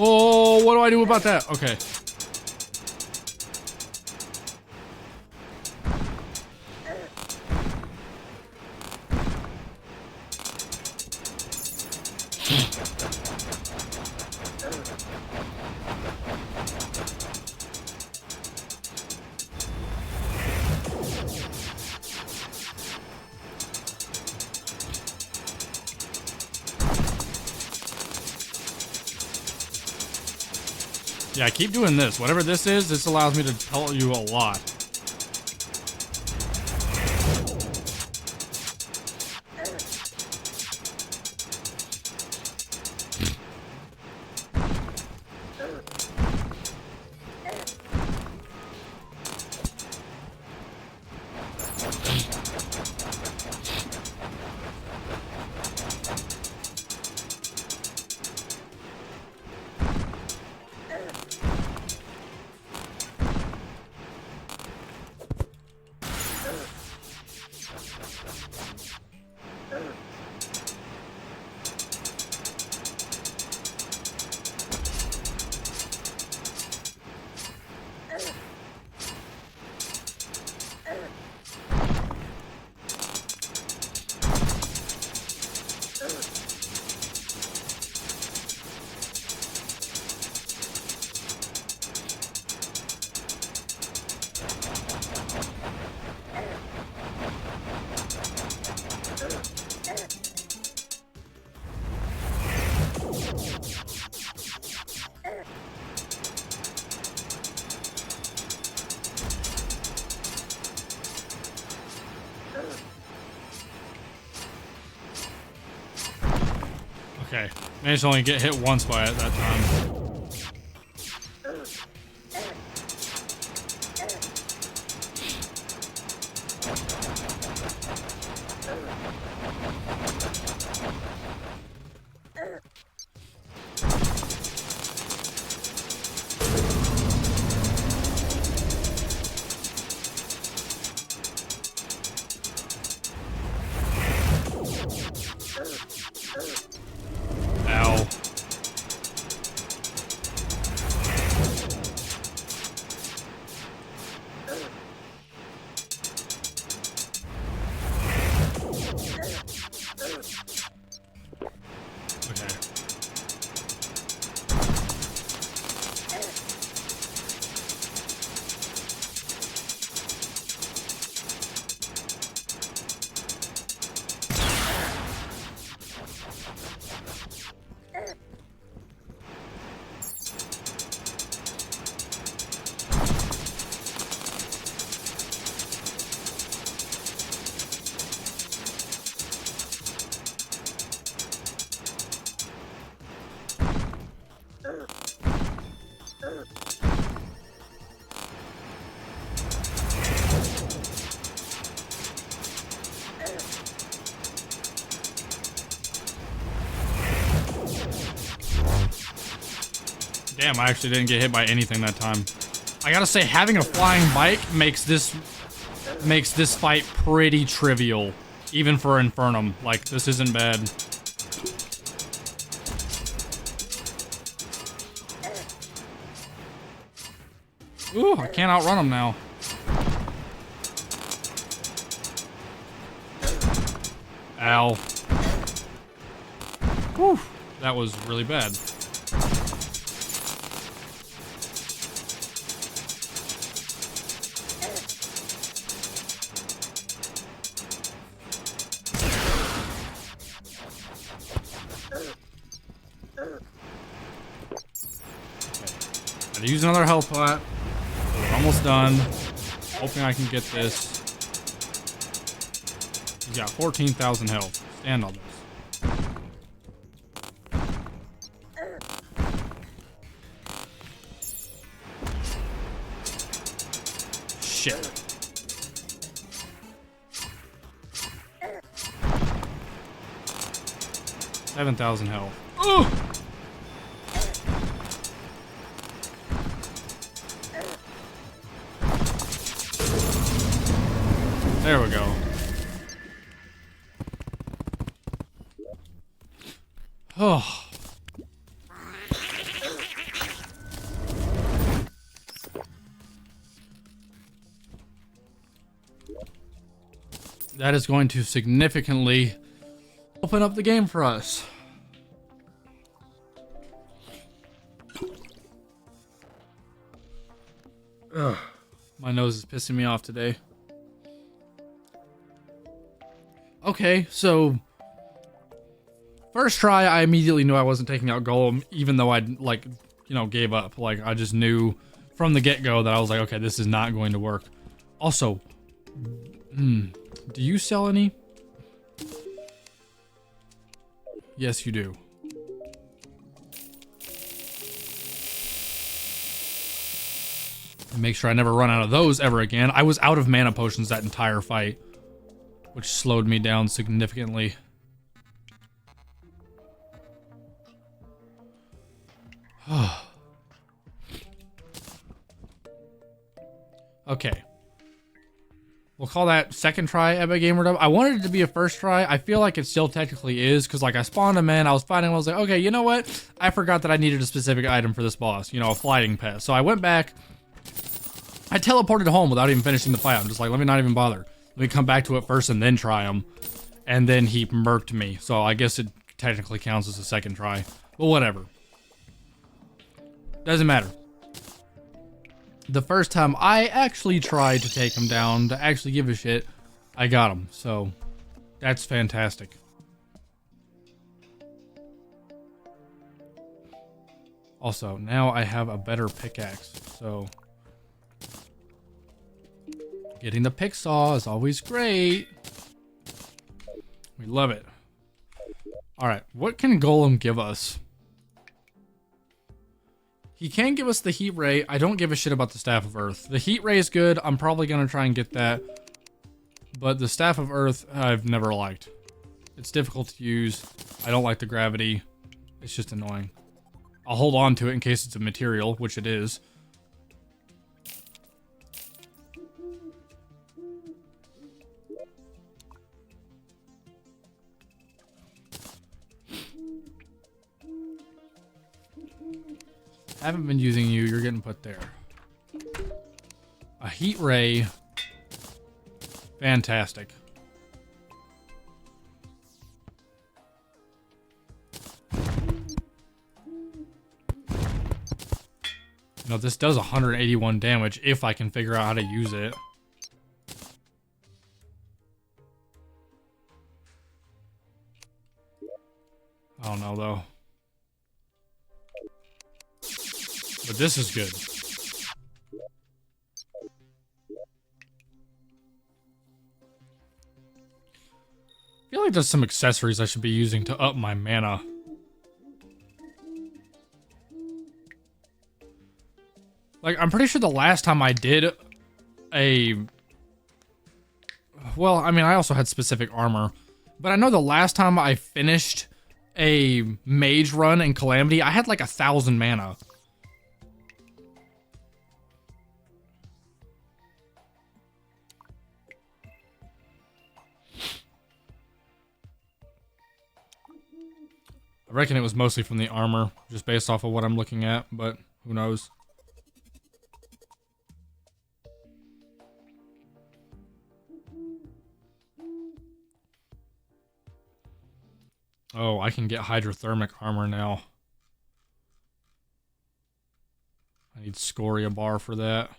Oh, what do I do about that? Okay. Yeah, keep doing this. Whatever this is, this allows me to tell you a lot. Okay, managed to only get hit once by it that time. Damn, I actually didn't get hit by anything that time. I gotta say, having a flying bike makes this fight pretty trivial, even for Infernum. Like, this isn't bad. Ooh, I can't outrun him now. Ow. Whew, that was really bad. Gotta use another health pot. We're almost done. Hoping I can get this. He's got 14,000 health. Stand on this. Shit. $7,000 health. Ugh! There we go. Oh. That is going to significantly open up the game for us. Ugh. My nose is pissing me off today. Okay, so first try, I immediately knew I wasn't taking out Golem, even though I'd, like, you know, gave up. Like, I just knew from the get-go that I was like, okay, this is not going to work. Also, do you sell any? Yes, you do. And make sure I never run out of those ever again. I was out of mana potions that entire fight, which slowed me down significantly. Okay. We'll call that second try Epic Gamer Dub. I wanted it to be a first try. I feel like it still technically is, because like I spawned him in, I was fighting him, I was like, okay, you know what? I forgot that I needed a specific item for this boss, you know, a flying pet. So I went back, I teleported home without even finishing the fight. I'm just like, let me not even bother. Let me come back to it first and then try him. And then he murked me. So I guess it technically counts as a second try. But whatever. Doesn't matter. The first time I actually tried to take him down, to actually give a shit, I got him. So that's fantastic. Also, now I have a better pickaxe. So getting the pick saw is always great. We love it. Alright, what can Golem give us? He can give us the heat ray. I don't give a shit about the Staff of Earth. The heat ray is good. I'm probably going to try and get that. But the Staff of Earth, I've never liked. It's difficult to use. I don't like the gravity. It's just annoying. I'll hold on to it in case it's a material, which it is. Haven't been using you. You're getting put there. A heat ray. Fantastic. You know, this does 181 damage if I can figure out how to use it. I don't know, though. But this is good. I feel like there's some accessories I should be using to up my mana. Like, I'm pretty sure the last time I did a... Well, I mean, I also had specific armor. But I know the last time I finished a mage run in Calamity, I had like 1,000 mana. I reckon it was mostly from the armor, just based off of what I'm looking at, but who knows. Oh, I can get hydrothermic armor now. I need scoria bar for that.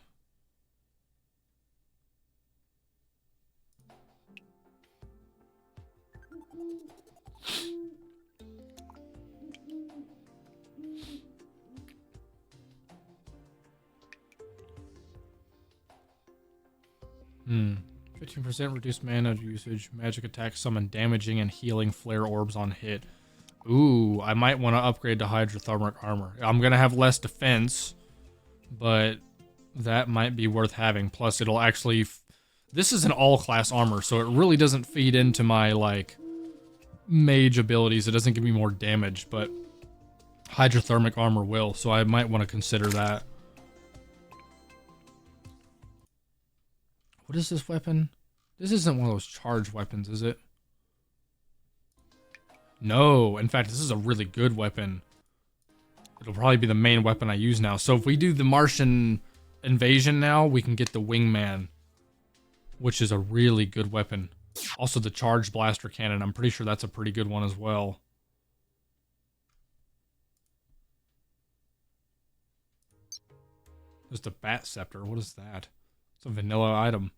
Hmm. 15% reduced mana usage, magic attack, summon damaging and healing flare orbs on hit. Ooh, I might want to upgrade to hydrothermic armor. I'm going to have less defense, but that might be worth having. Plus, it'll actually... This is an all-class armor, so it really doesn't feed into my, like, mage abilities. It doesn't give me more damage, but hydrothermic armor will, so I might want to consider that. What is this weapon? This isn't one of those charged weapons, is it? No, in fact, this is a really good weapon. It'll probably be the main weapon I use now. So if we do the Martian invasion now, we can get the Wingman, which is a really good weapon. Also the charged blaster cannon, I'm pretty sure that's a pretty good one as well. There's the Bat Scepter, what is that? It's a vanilla item.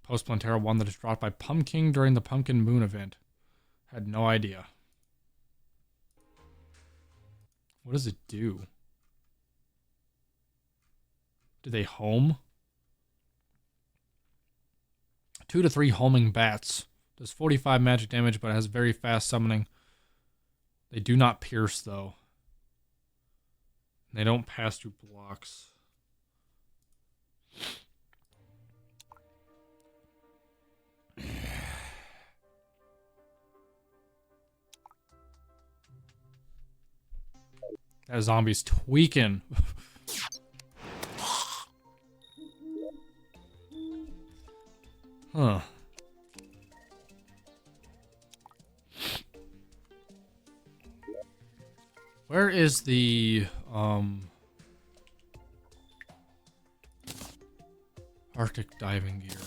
Post Plantera one that is dropped by Pumpkin during the Pumpkin Moon event. Had no idea. What does it do? Do they home? 2 to 3 homing bats. Does 45 magic damage, but has very fast summoning. They do not pierce, though. They don't pass through blocks. That zombie's tweaking. Huh. Where is the Arctic diving gear?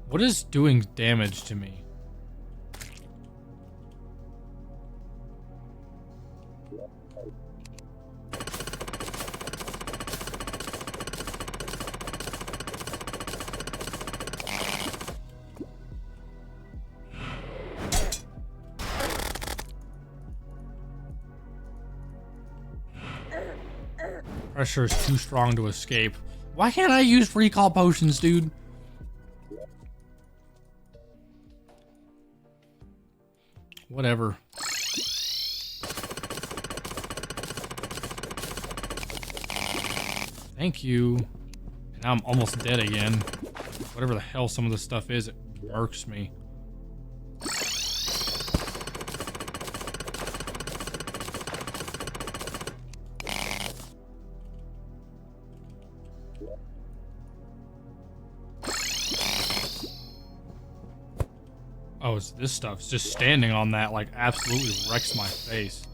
What is doing damage to me? Pressure is too strong to escape. Why can't I use recall potions, dude? Whatever. Thank you. And now I'm almost dead again. Whatever the hell some of this stuff is, it murks me. Oh, it's this stuff. It's just standing on that, like, absolutely wrecks my face.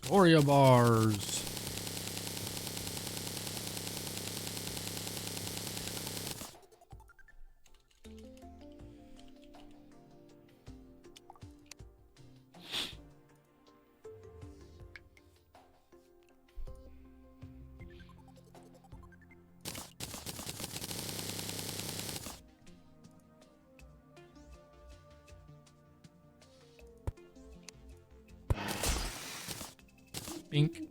Scoria bars. Bink.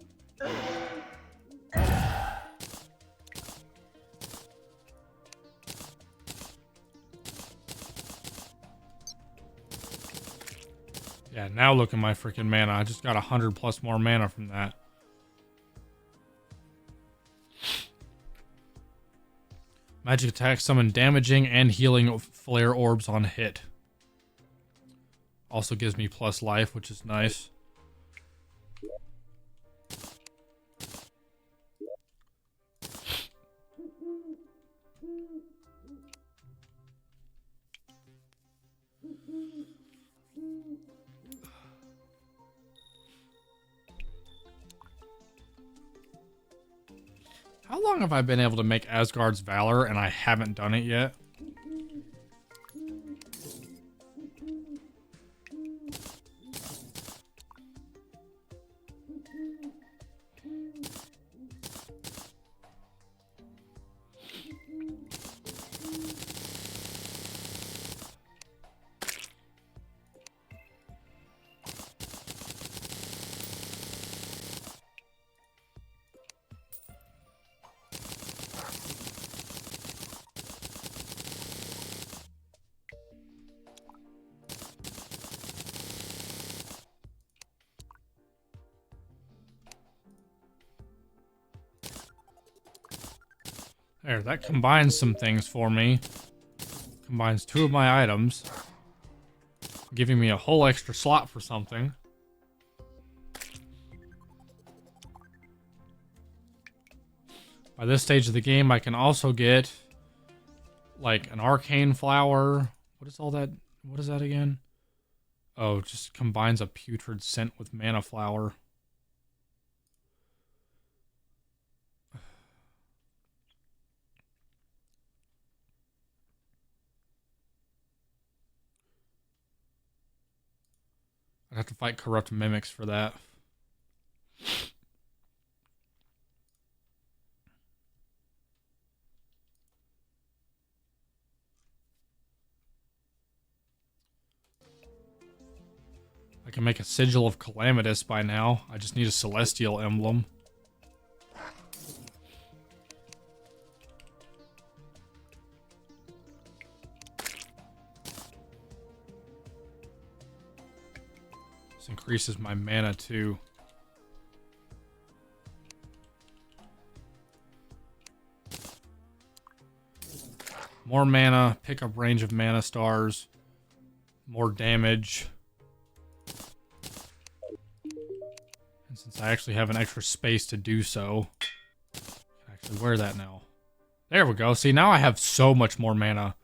Yeah, now look at my freaking mana. I just got 100 plus more mana from that. Magic attack, summon damaging and healing flare orbs on hit. Also gives me plus life, which is nice. How long have I been able to make Asgard's Valor and I haven't done it yet? There, that combines some things for me. Combines 2 of my items. Giving me a whole extra slot for something. By this stage of the game, I can also get like an arcane flower. What is all that? What is that again? Oh, it just combines a putrid scent with mana flower. I'd have to fight corrupt mimics for that. I can make a Sigil of Calamitous by now. I just need a Celestial Emblem. This increases my mana too. More mana, pick up range of mana stars, more damage. And since I actually have an extra space to do so, I can actually wear that now. There we go. See, now I have so much more mana.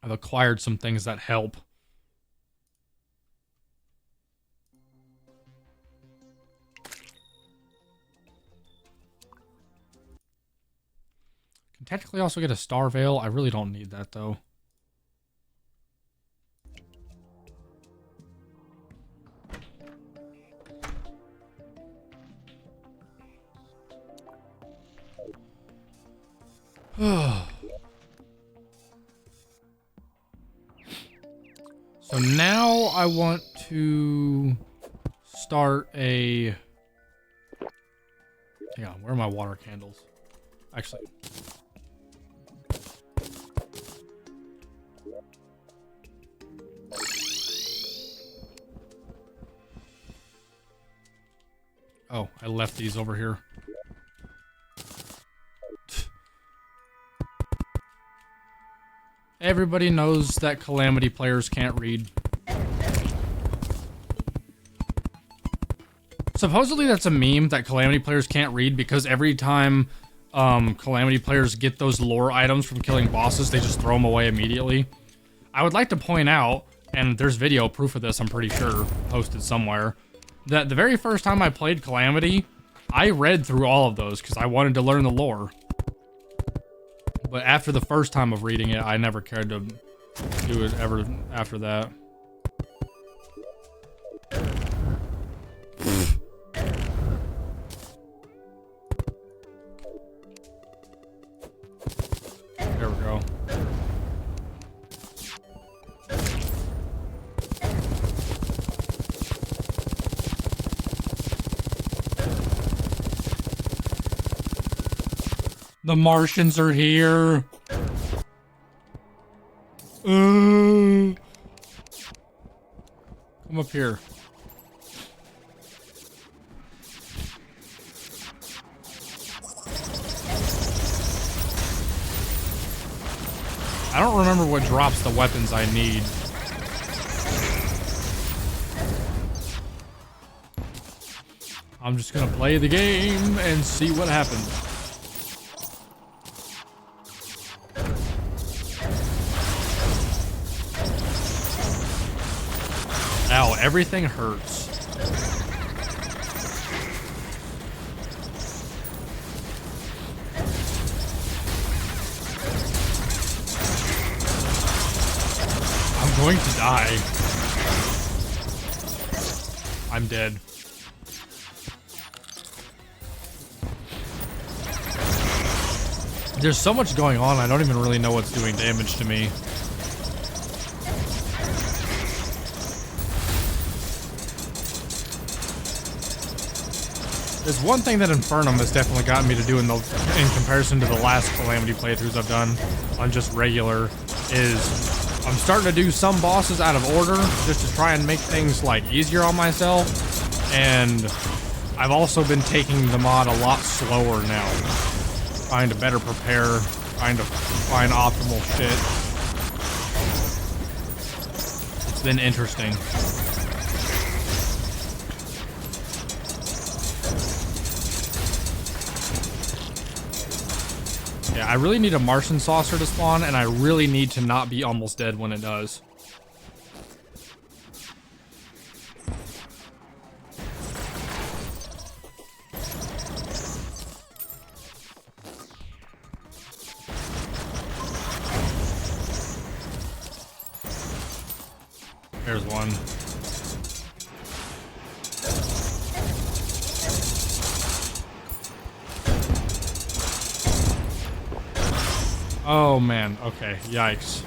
I've acquired some things that help. Can technically also get a Star Veil. I really don't need that though. So now I want to start a... Hang on, where are my water candles? Actually... Oh, I left these over here. Everybody knows that Calamity players can't read. Supposedly that's a meme that Calamity players can't read because every time Calamity players get those lore items from killing bosses, they just throw them away immediately. I would like to point out, and there's video proof of this, I'm pretty sure, posted somewhere, that the very first time I played Calamity, I read through all of those because I wanted to learn the lore. But after the first time of reading it, I never cared to do it ever after that. There we go. The Martians are here. Come up here. I don't remember what drops the weapons I need. I'm just gonna play the game and see what happens. Ow, everything hurts. I'm going to die. I'm dead. There's so much going on, I don't even really know what's doing damage to me. There's one thing that Infernum has definitely gotten me to do in comparison to the last Calamity playthroughs I've done on just regular, is I'm starting to do some bosses out of order just to try and make things like easier on myself, and I've also been taking the mod a lot slower now, trying to better prepare, trying to find optimal shit. It's been interesting. Yeah, I really need a Martian saucer to spawn, and I really need to not be almost dead when it does. There's one. Oh man, okay, yikes.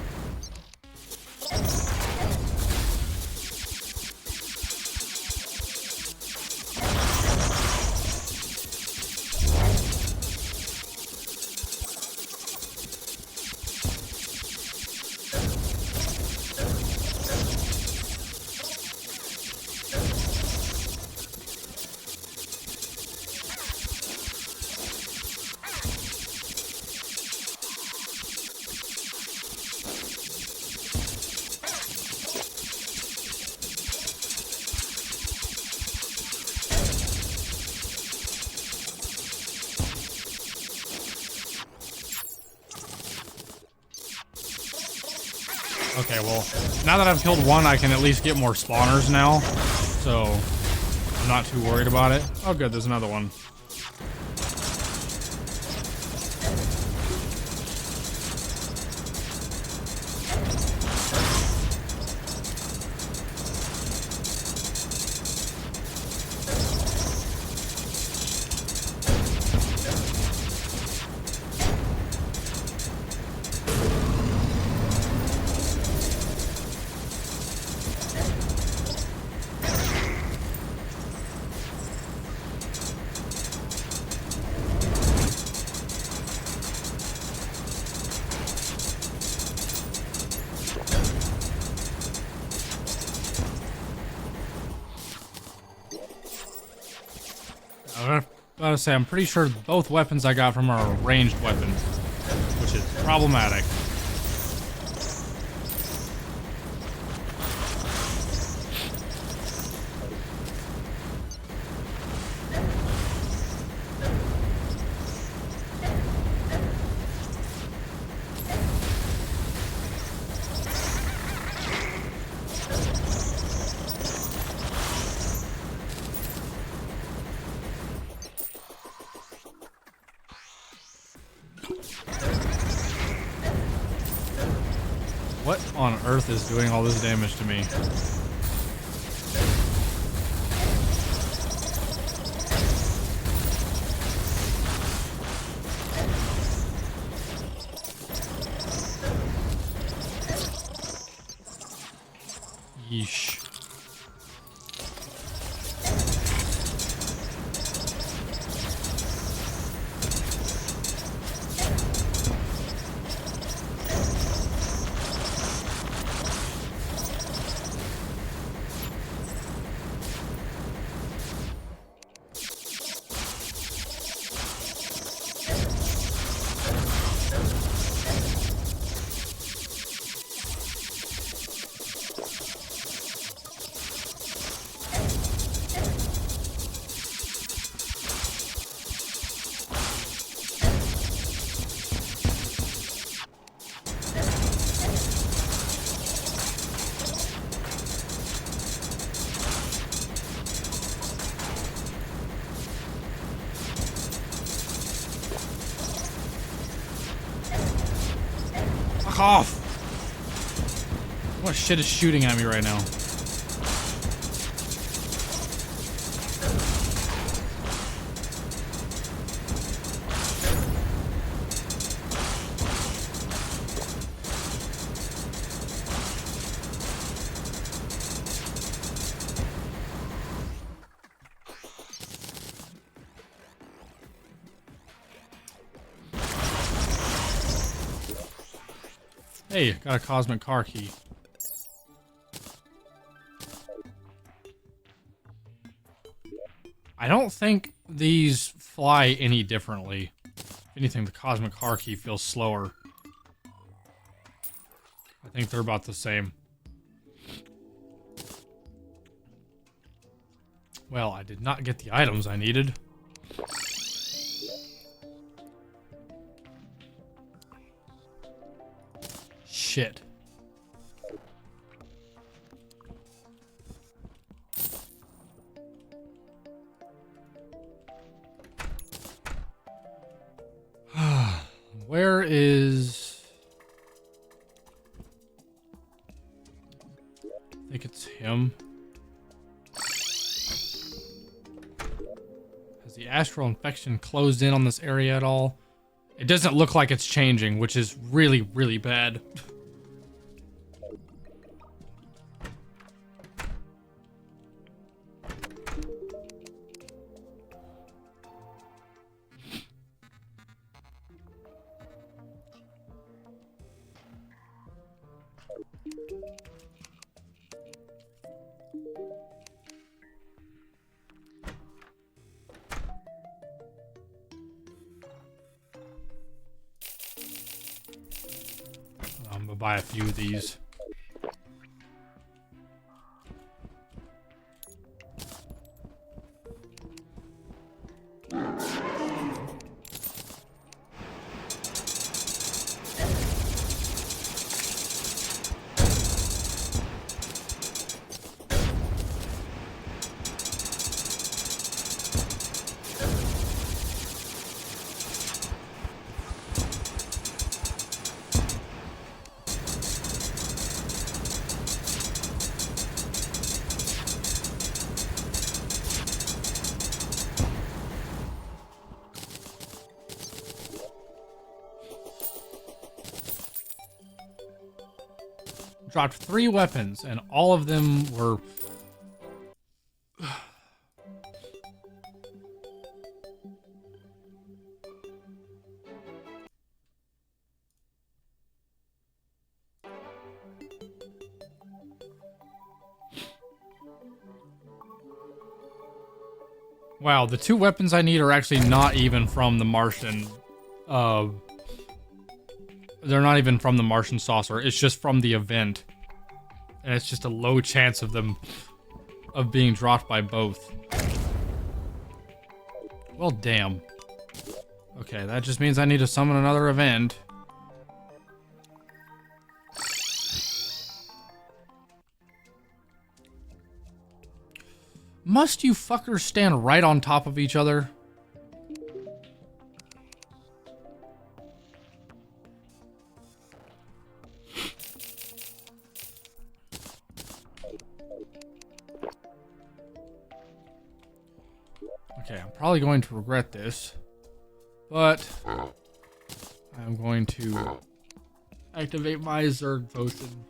Okay, well, now that I've killed one, I can at least get more spawners now, so I'm not too worried about it. Oh good, there's another one. I was about to say, I'm pretty sure both weapons I got from are ranged weapons, which is problematic. What on earth is doing all this damage to me? Yeesh. Fuck off! What shit is shooting at me right now? Hey, got a cosmic car key. I don't think these fly any differently. If anything, the cosmic car key feels slower. I think they're about the same. Well, I did not get the items I needed. Shit. Where is... I think it's him. Has the astral infection closed in on this area at all? It doesn't look like it's changing, which is really, really bad. I'm gonna buy a few of these. Dropped 3 weapons, and all of them were... Wow, the 2 weapons I need are actually not even from the Martian, they're not even from the Martian saucer. It's just from the event. And it's just a low chance of them being dropped by both. Well, damn. Okay, that just means I need to summon another event. Must you fuckers stand right on top of each other? Okay, I'm probably going to regret this, but I'm going to activate my Zerg potion.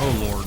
Oh Lord.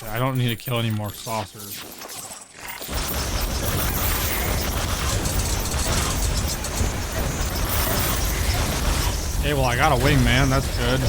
Okay, I don't need to kill any more saucers. Okay, well, I got a wingman. That's good.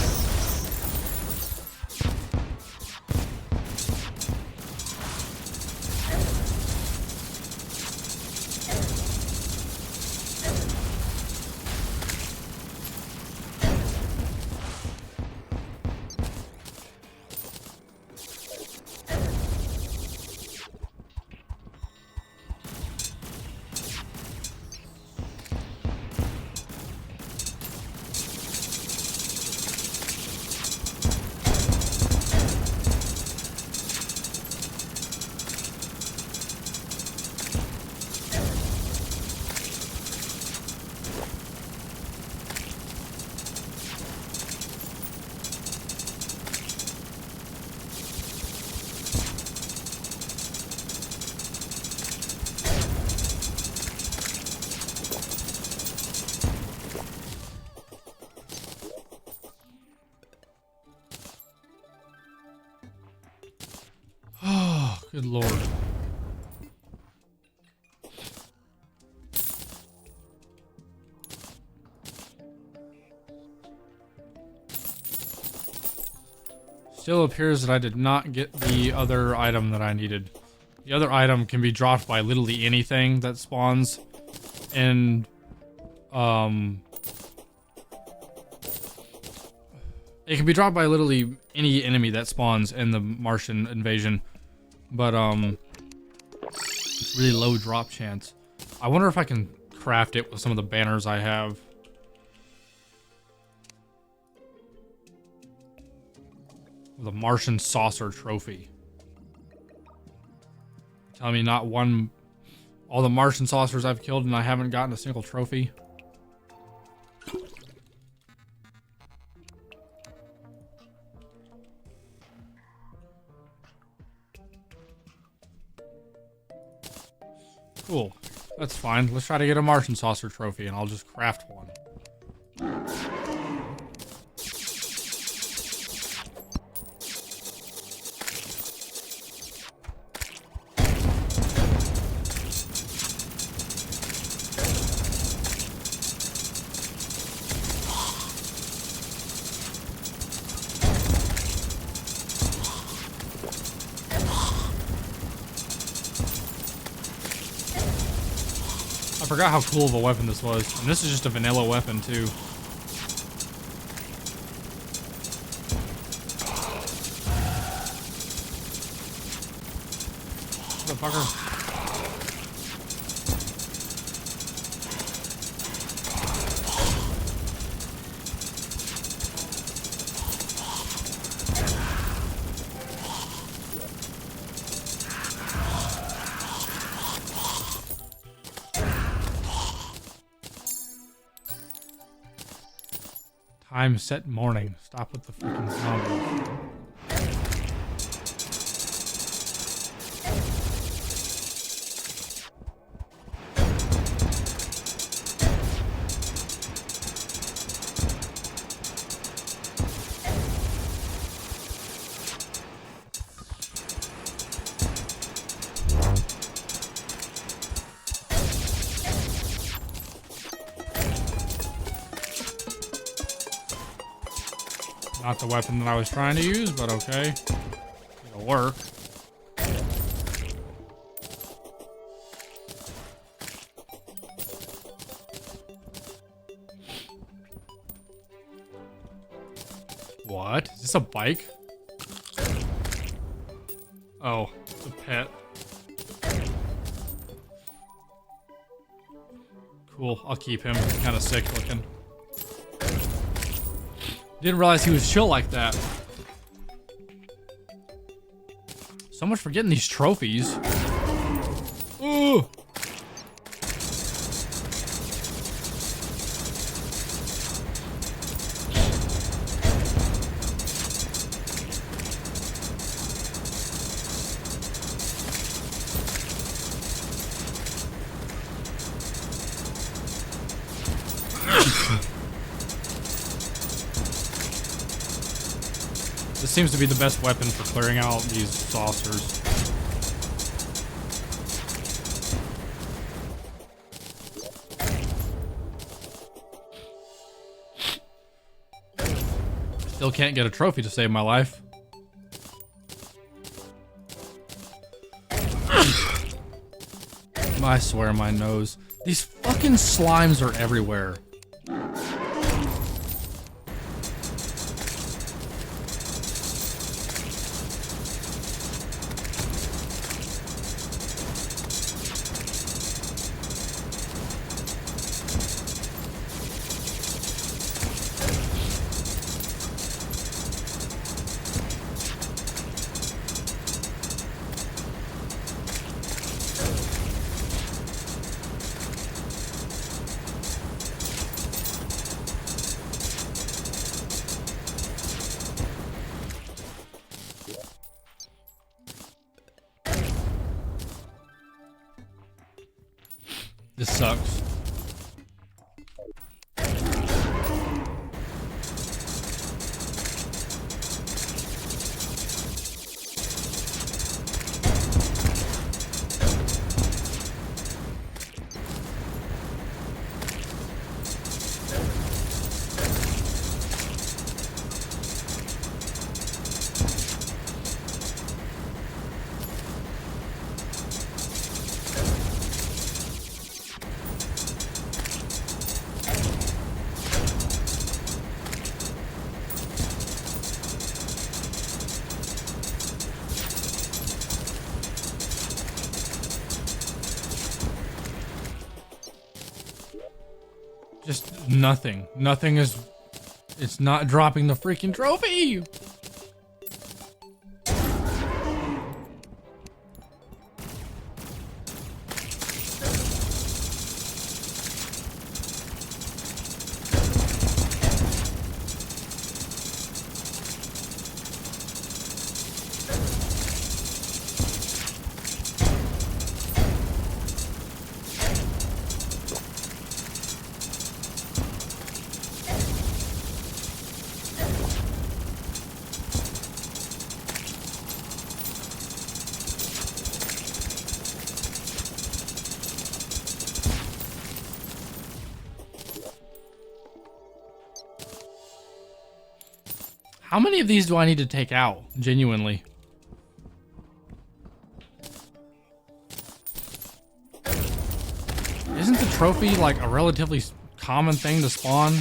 Oh, good lord. Still appears that I did not get the other item that I needed. The other item can be dropped by literally anything that spawns in, it can be dropped by literally any enemy that spawns in the Martian invasion, but it's really low drop chance. I wonder if I can craft it with some of the banners I have. With a Martian saucer trophy. Tell me not one, all the Martian saucers I've killed and I haven't gotten a single trophy. Cool. That's fine. Let's try to get a Martian saucer trophy and I'll just craft one. I forgot how cool of a weapon this was. And this is just a vanilla weapon, too. Motherfucker. Time set morning. Stop with the freaking zombies. Not the weapon that I was trying to use, but okay. It'll work. What? Is this a bike? Oh, it's a pet. Cool, I'll keep him. He's kind of sick looking. Didn't realize he was chill like that. So much for getting these trophies. Ooh. This seems to be the best weapon for clearing out these saucers. Still can't get a trophy to save my life. I swear my nose. These fucking slimes are everywhere. This sucks. Just nothing. Nothing is... It's not dropping the freaking trophy! How many of these do I need to take out, genuinely? Isn't the trophy like a relatively common thing to spawn?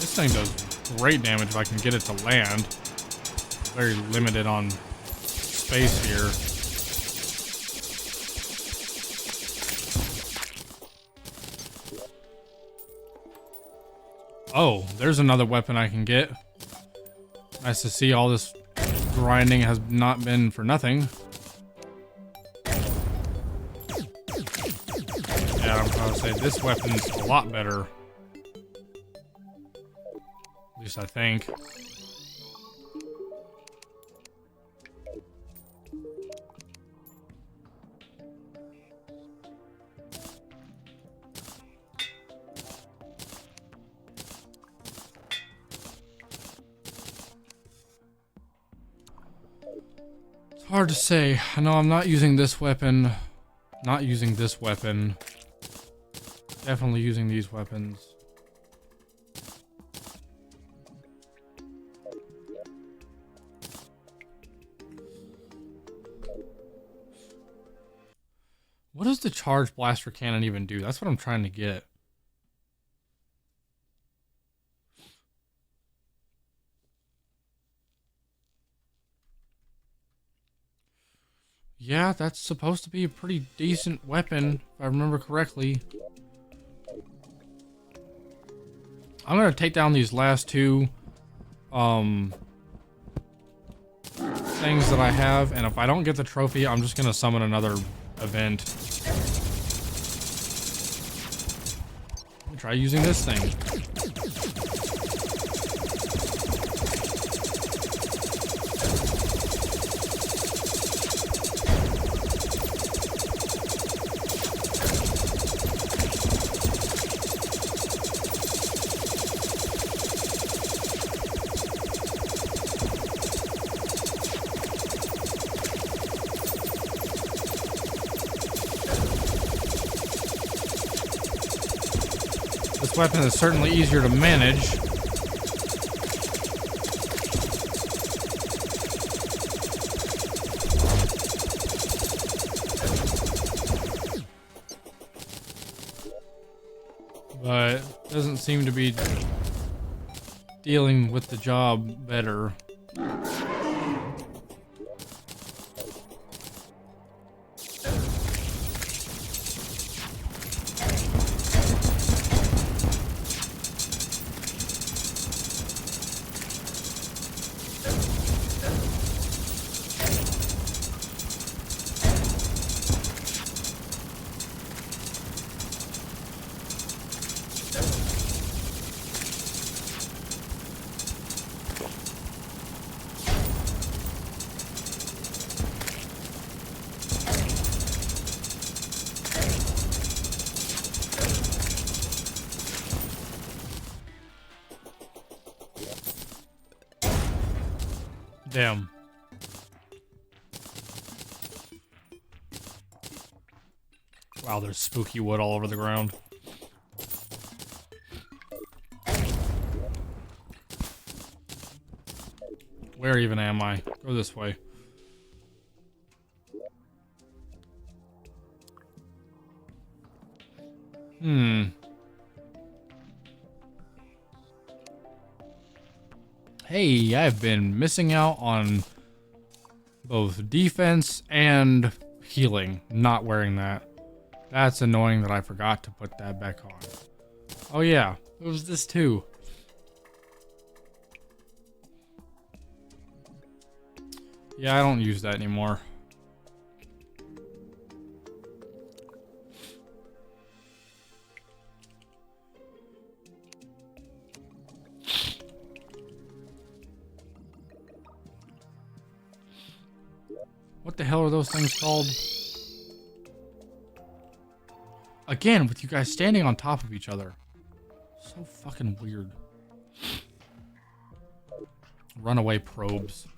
This thing does great damage if I can get it to land. Very limited on space here. Oh, there's another weapon I can get. Nice to see all this grinding has not been for nothing. Yeah, I'm gonna say this weapon's a lot better. At least I think. It's hard to say. I know I'm not using this weapon. Not using this weapon. Definitely using these weapons. What does the charge blaster cannon even do? That's what I'm trying to get. Yeah, that's supposed to be a pretty decent weapon, if I remember correctly. I'm gonna take down these last two things that I have, and if I don't get the trophy, I'm just gonna summon another event. Try using this thing. This weapon is certainly easier to manage. But doesn't seem to be dealing with the job better. Damn. Wow, there's spooky wood all over the ground. Where even am I? Go this way. Hey, I've been missing out on both defense and healing. Not wearing that. That's annoying that I forgot to put that back on. Oh yeah, it was this too. Yeah, I don't use that anymore. What the hell are those things called? Again, with you guys standing on top of each other. So fucking weird. Runaway probes.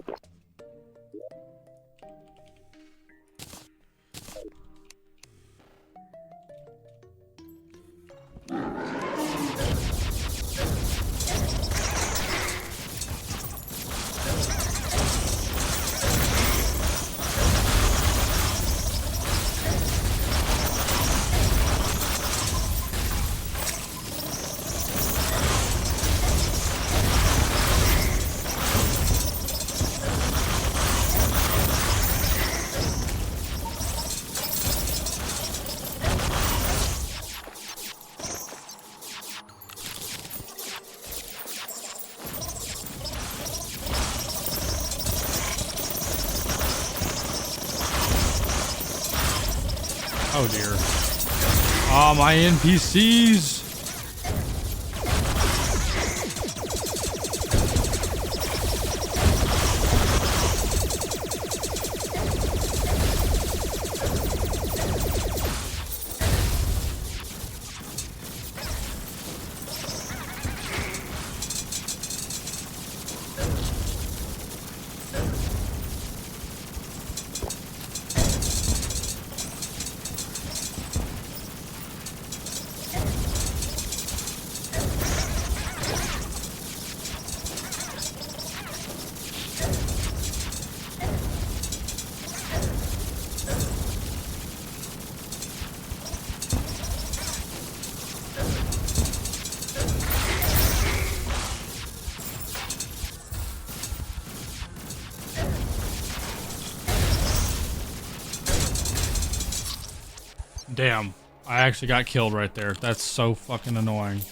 Oh dear. Oh, my NPCs! Damn, I actually got killed right there. That's so fucking annoying.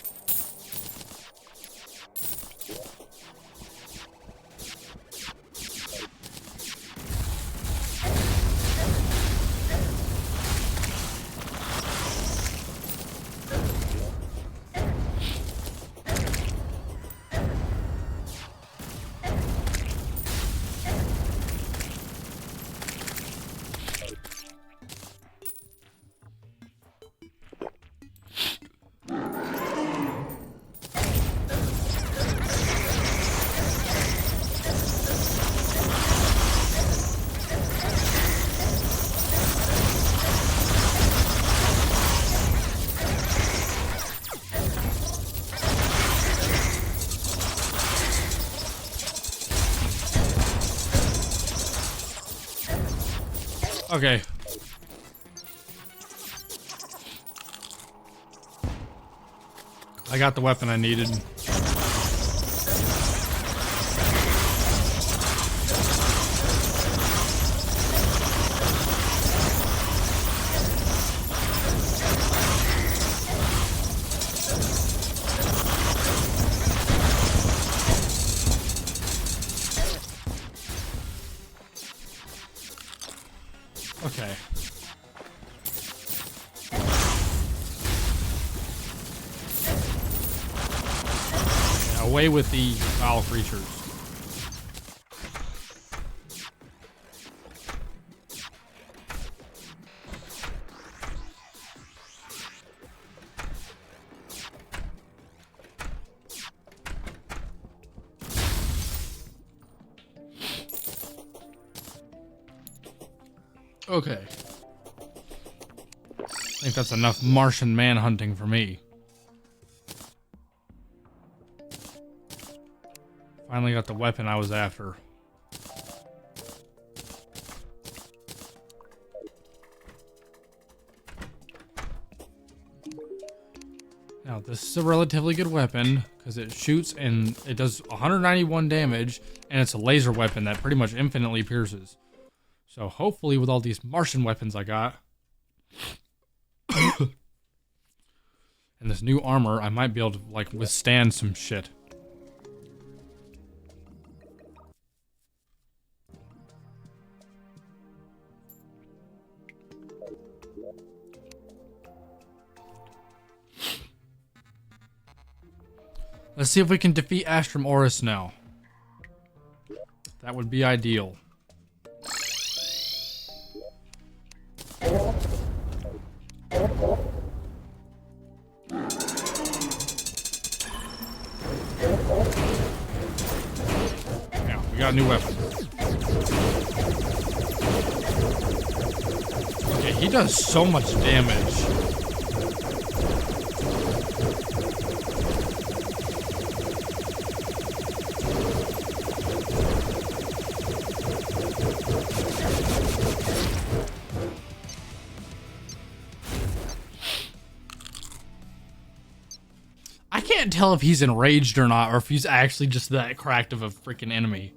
Okay. I got the weapon I needed. Okay. Yeah, away with the foul creatures. Okay. I think that's enough Martian manhunting for me. Finally got the weapon I was after. Now, this is a relatively good weapon because it shoots and it does 191 damage, and it's a laser weapon that pretty much infinitely pierces. So hopefully with all these Martian weapons I got and this new armor, I might be able to like withstand some shit. Let's see if we can defeat Astrum Oris now. That would be ideal. Yeah, we got a new weapon. Okay, he does so much damage. I can't tell if he's enraged or not, or if he's actually just that cracked of a freaking enemy.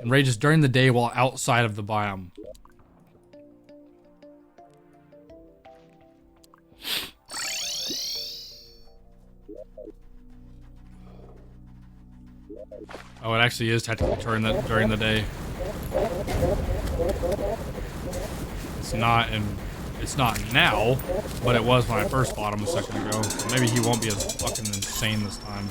Enrages during the day while outside of the biome. Oh, it actually is technically during the day. It's not now, but it was when I first fought him a second ago. So maybe he won't be as fucking insane this time.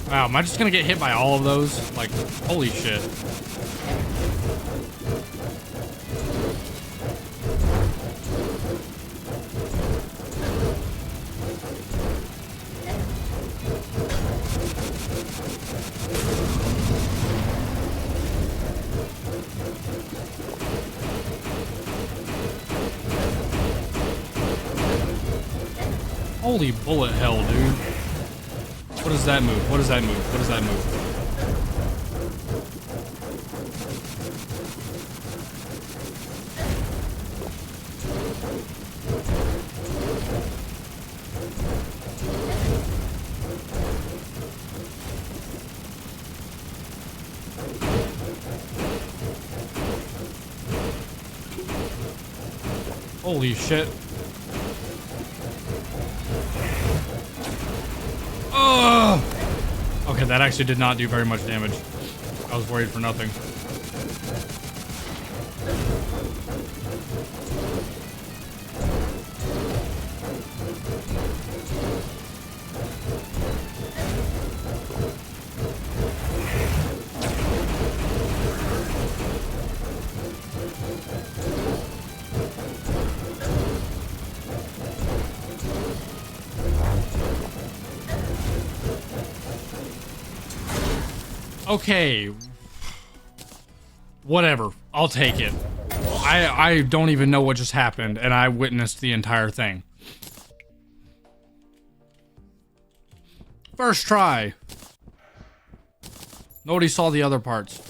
Wow, am I just gonna get hit by all of those? Like, holy shit. Holy bullet hell, dude. What does that move? What does that move? What does that move? Holy shit. Oh! Okay, that actually did not do very much damage. I was worried for nothing. Okay. Whatever. I'll take it. I don't even know what just happened, and I witnessed the entire thing. First try. Nobody saw the other parts.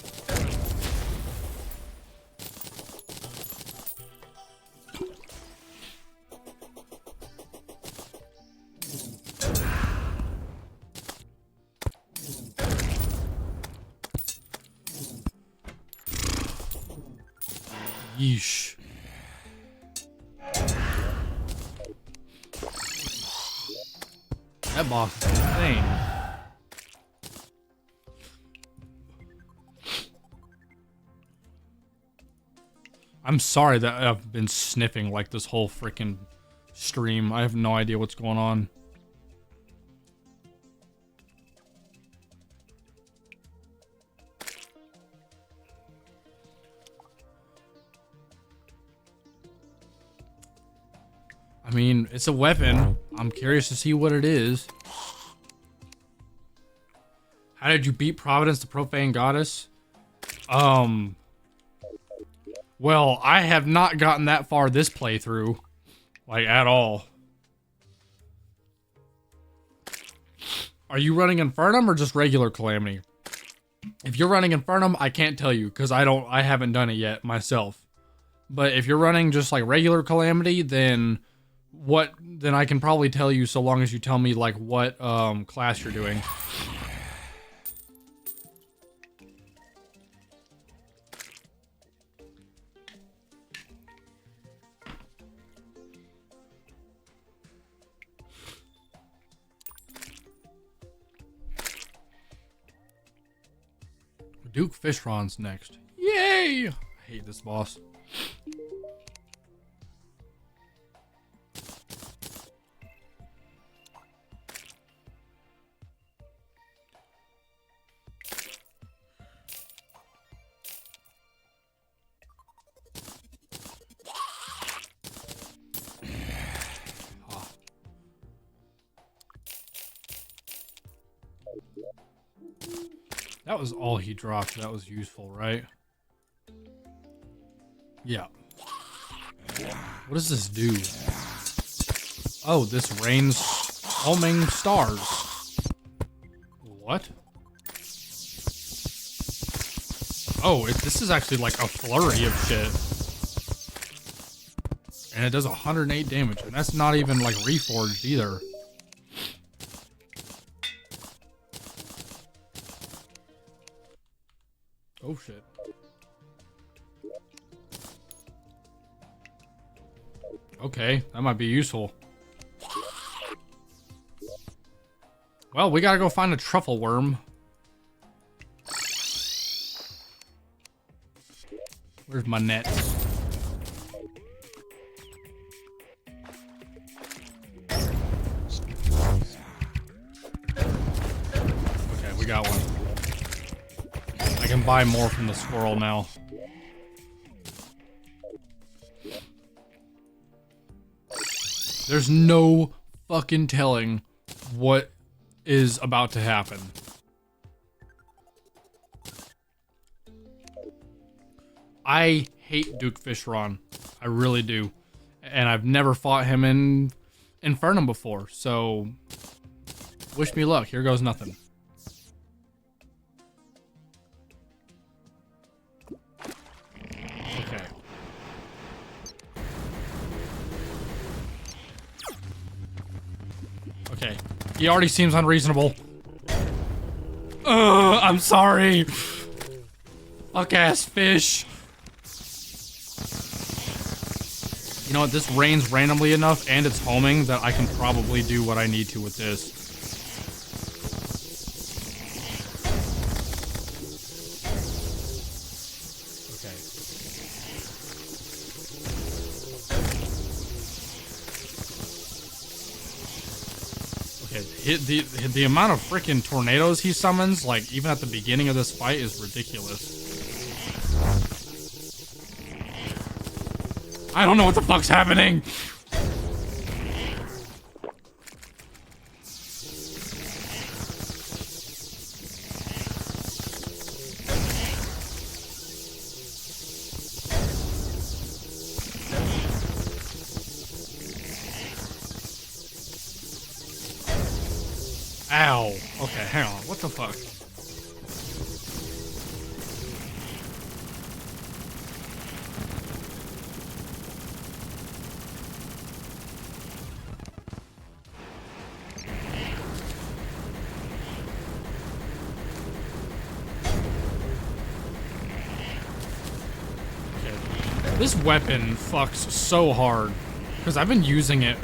Yeesh. That boss is insane. I'm sorry that I've been sniffing like this whole freaking stream. I have no idea what's going on. I mean, it's a weapon. I'm curious to see what it is. How did you beat Providence, the Profane Goddess? Well, I have not gotten that far this playthrough. Like, at all. Are you running Infernum or just regular Calamity? If you're running Infernum, I can't tell you, because I haven't done it yet myself. But if you're running just like regular Calamity, then I can probably tell you, so long as you tell me like what class you're doing. Duke Fishron's next. Yay! I hate this boss. That was all he dropped. That was useful, right? Yeah. What does this do? Oh, this rains homing stars. What? Oh, this is actually like a flurry of shit. And it does 108 damage. And that's not even like reforged either. Oh shit. Okay, that might be useful. Well, we gotta go find a truffle worm. Where's my net? Okay, we got one. I can buy more from the squirrel now. There's no fucking telling what is about to happen. I hate Duke Fishron. I really do. And I've never fought him in Infernum before, so wish me luck. Here goes nothing. Okay. Okay. He already seems unreasonable. I'm sorry. Fuck ass fish. You know what? This rains randomly enough and it's homing that I can probably do what I need to with this. The amount of freaking tornadoes he summons, like, even at the beginning of this fight, is ridiculous. I don't know what the fuck's happening! Ow. Okay, hang on. What the fuck? This weapon fucks so hard, because I've been using it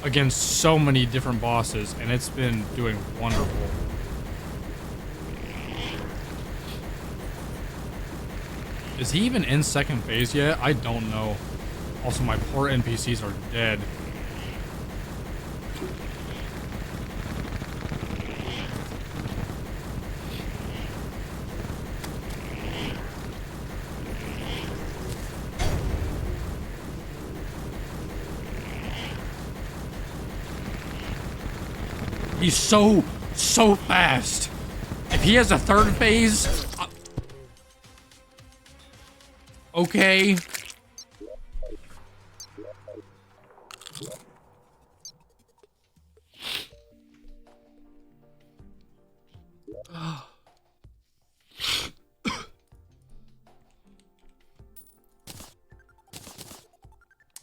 against so many different bosses, and it's been doing wonderful. Is he even in second phase yet? I don't know. Also, my poor NPCs are dead. He's so fast. If he has a third phase, okay.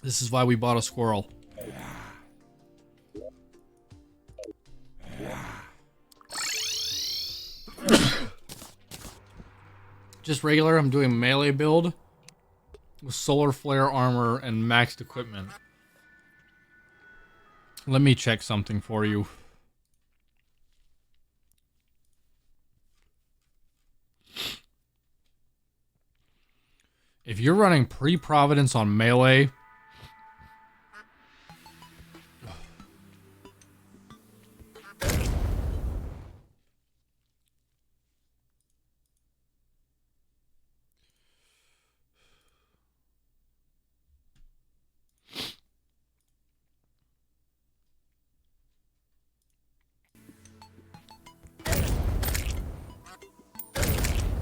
This is why we bought a squirrel. Just regular, I'm doing melee build with solar flare armor and maxed equipment. Let me check something for you. If you're running pre-Providence on melee,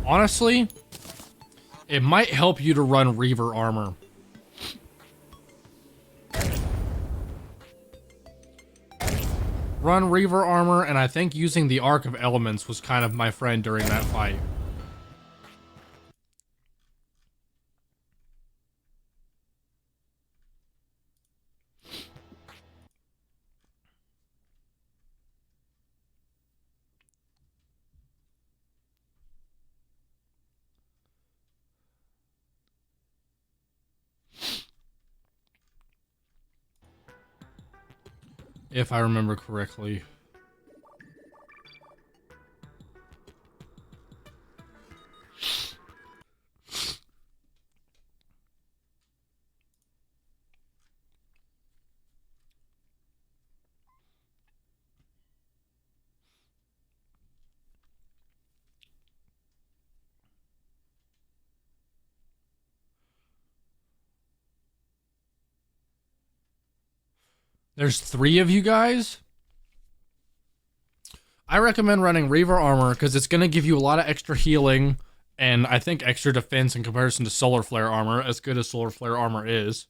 honestly, it might help you to run Reaver armor. Run Reaver armor, and I think using the Arc of Elements was kind of my friend during that fight. If I remember correctly. There's 3 of you guys? I recommend running Reaver armor because it's going to give you a lot of extra healing and I think extra defense in comparison to solar flare armor, as good as solar flare armor is.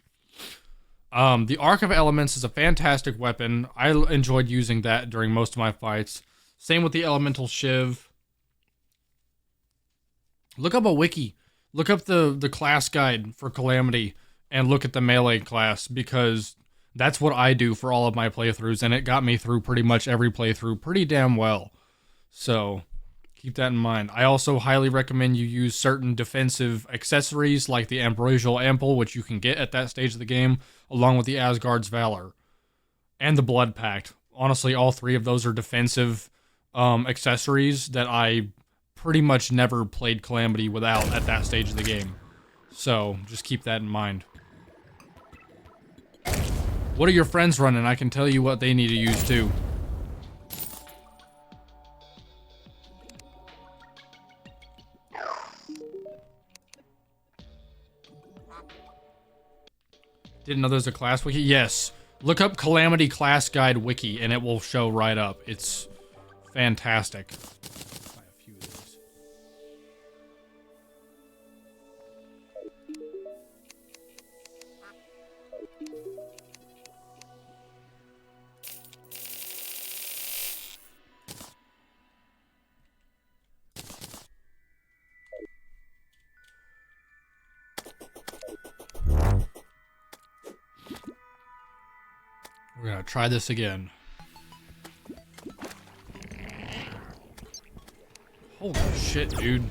The Arc of Elements is a fantastic weapon. I enjoyed using that during most of my fights. Same with the Elemental Shiv. Look up a wiki. Look up the class guide for Calamity and look at the melee class, because that's what I do for all of my playthroughs, and it got me through pretty much every playthrough pretty damn well. So, keep that in mind. I also highly recommend you use certain defensive accessories like the Ambrosial Ample, which you can get at that stage of the game, along with the Asgard's Valor. And the Blood Pact. Honestly, all 3 of those are defensive accessories that I pretty much never played Calamity without at that stage of the game. So, just keep that in mind. What are your friends running? I can tell you what they need to use too. Didn't know there's a class wiki? Yes. Look up Calamity Class Guide Wiki and it will show right up. It's fantastic. Buy a few of these. We're gonna try this again. Holy shit, dude.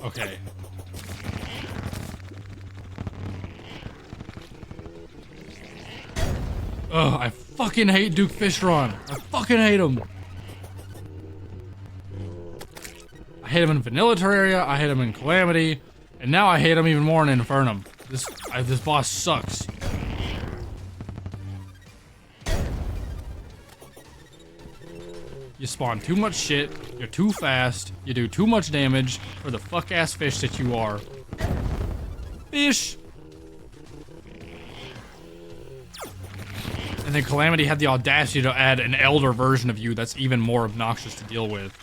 Okay. Ugh, I fucking hate Duke Fishron. I fucking hate him. I hate him in Vanilla Terraria, I hate him in Calamity, and now I hate him even more in Infernum. This boss sucks. You spawn too much shit, you're too fast, you do too much damage for the fuck-ass fish that you are. Fish! And then Calamity had the audacity to add an elder version of you that's even more obnoxious to deal with.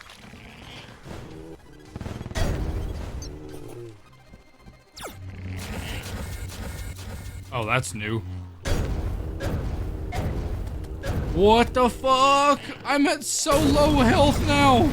Oh, that's new. What the fuck? I'm at so low health now.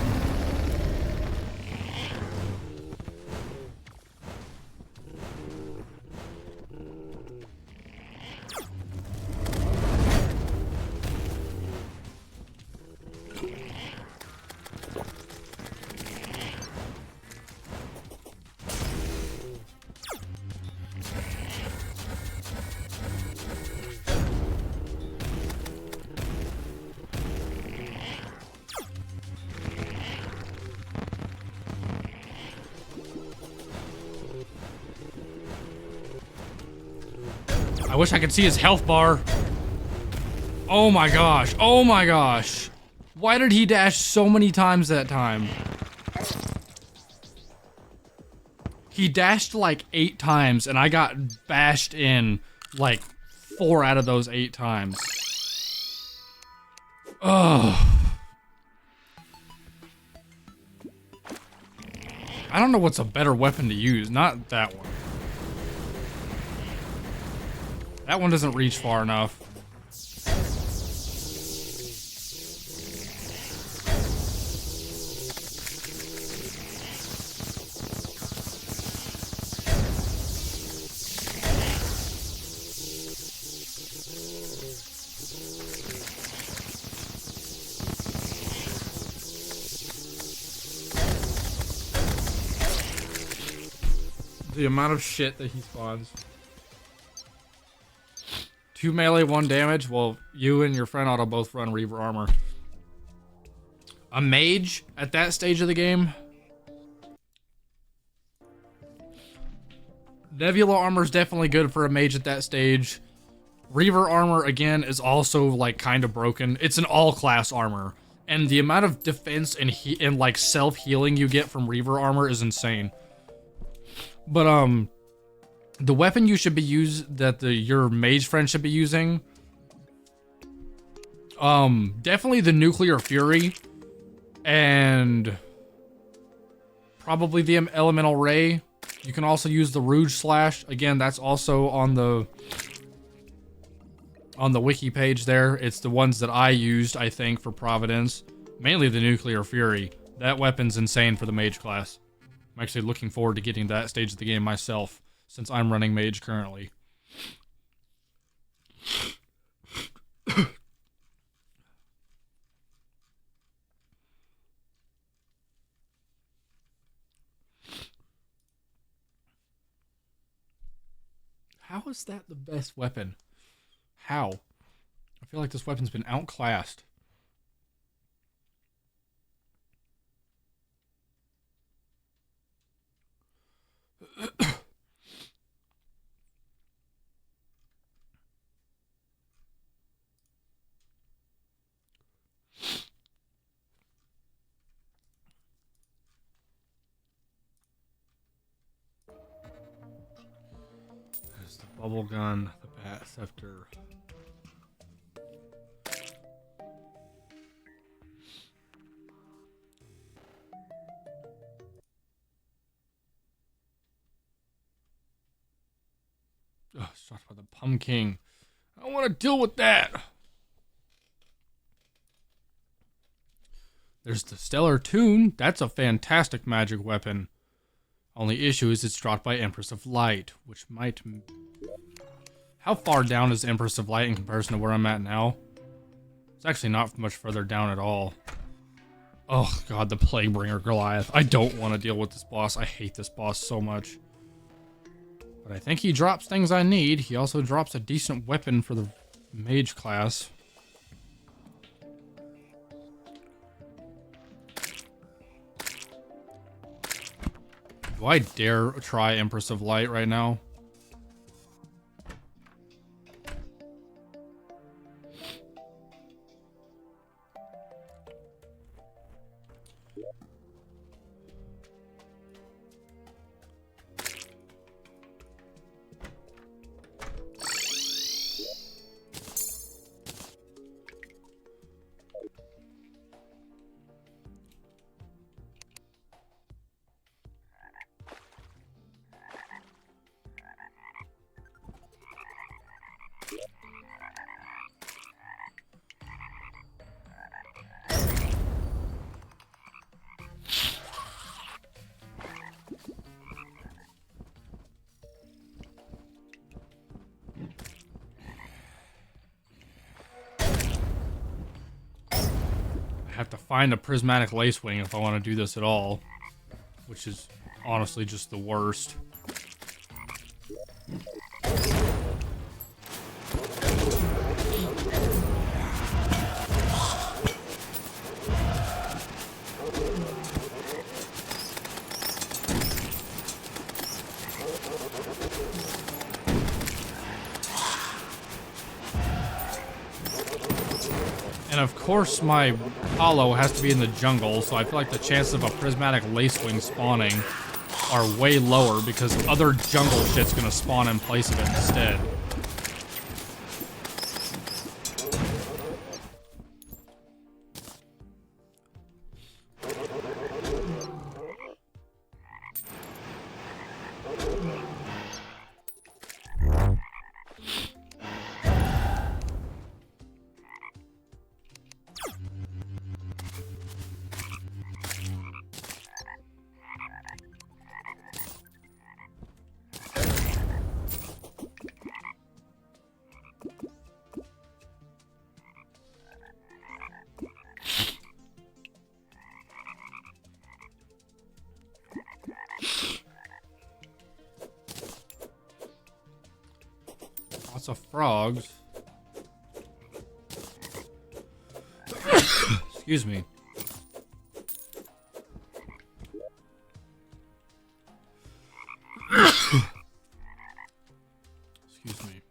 I wish I could see his health bar. Oh my gosh. Oh my gosh. Why did he dash so many times that time? He dashed like 8 times and I got bashed in like 4 out of those 8 times. Ugh. I don't know what's a better weapon to use. Not that one. That one doesn't reach far enough. The amount of shit that he spawns. 2 melee, 1 damage. Well, you and your friend ought to both run Reaver armor. A mage at that stage of the game. Nebula armor is definitely good for a mage at that stage. Reaver armor, again, is also, like, kind of broken. It's an all-class armor. And the amount of defense and like, self-healing you get from Reaver armor is insane. But, the weapon you should be your mage friend should be using, definitely the Nuclear Fury, and probably the Elemental Ray. You can also use the Rouge Slash. Again, that's also on the wiki page there. It's the ones that I used, I think, for Providence. Mainly the Nuclear Fury. That weapon's insane for the mage class. I'm actually looking forward to getting to that stage of the game myself, since I'm running mage currently. How is that the best weapon? How? I feel like this weapon's been outclassed. bubble gun, the bat scepter. Ugh, shot by the pumpkin. I don't want to deal with that. There's the Stellar Tune. That's a fantastic magic weapon. Only issue is it's dropped by Empress of Light, which might... How far down is Empress of Light in comparison to where I'm at now? It's actually not much further down at all. Oh god, the Plaguebringer Goliath. I don't want to deal with this boss. I hate this boss so much. But I think he drops things I need. He also drops a decent weapon for the mage class. Do I dare try Empress of Light right now? I have to find a prismatic lacewing if I want to do this at all, which is honestly just the worst. And of course my hollow has to be in the jungle, so I feel like the chances of a prismatic lacewing spawning are way lower because other jungle shit's gonna spawn in place of it instead. Lots of frogs. Excuse me. Excuse me.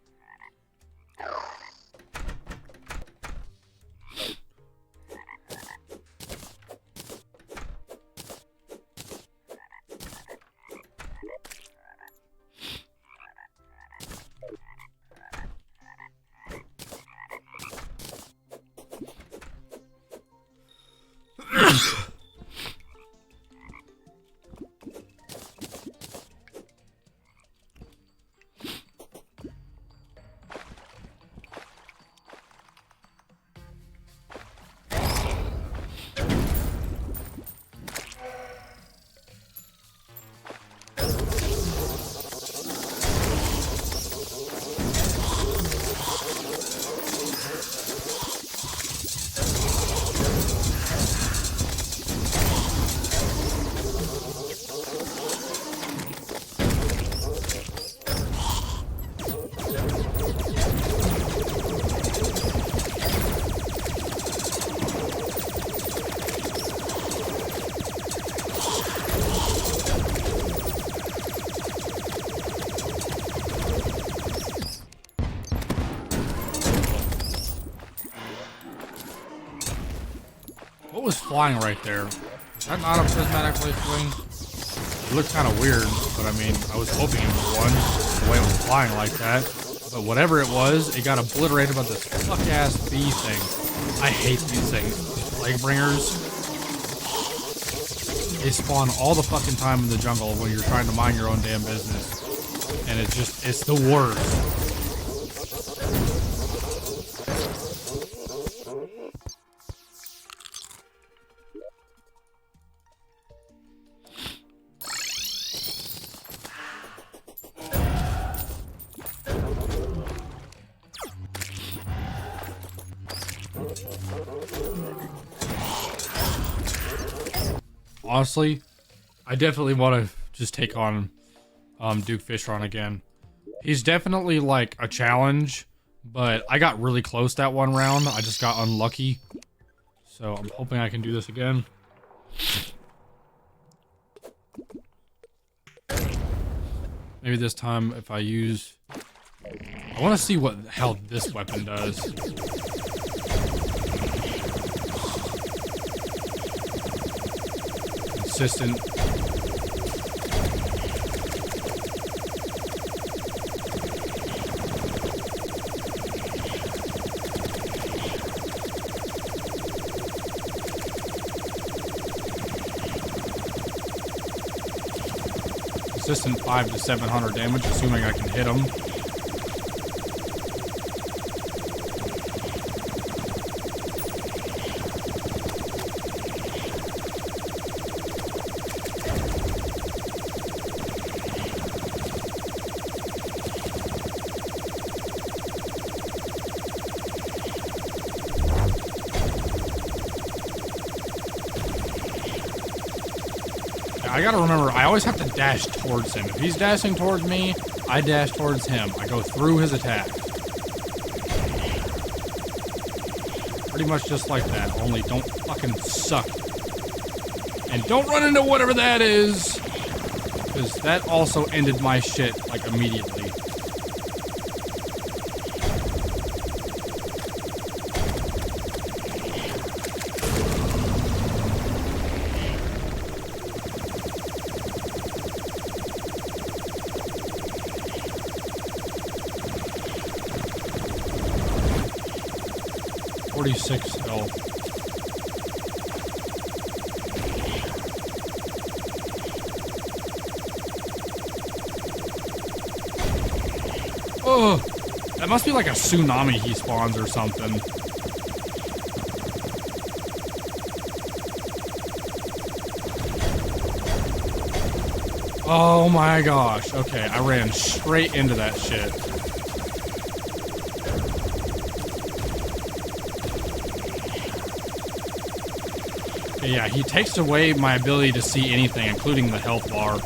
What was flying right there? Is that not a prismatic lacewing? It looked kind of weird, but I mean, I was hoping it was one, the way it was flying like that. But whatever it was, it got obliterated by this fuck-ass bee thing. I hate these things. Plague bringers. They spawn all the fucking time in the jungle when you're trying to mind your own damn business. And it's the worst. Honestly, I definitely want to just take on Duke Fishron again. He's definitely like a challenge, but I got really close that one round. I just got unlucky. So I'm hoping I can do this again. Maybe this time if I use... I want to see what the hell this weapon does. Consistent. Consistent 500 to 700 damage, assuming I can hit him. I gotta remember, I always have to dash towards him. If he's dashing towards me, I dash towards him. I go through his attack. Pretty much just like that, only don't fucking suck. And don't run into whatever that is! Because that also ended my shit, like, immediately. .46 health. Oh, that must be like a tsunami he spawns or something. Oh my gosh. Okay, I ran straight into that shit. Yeah, he takes away my ability to see anything, including the health bar.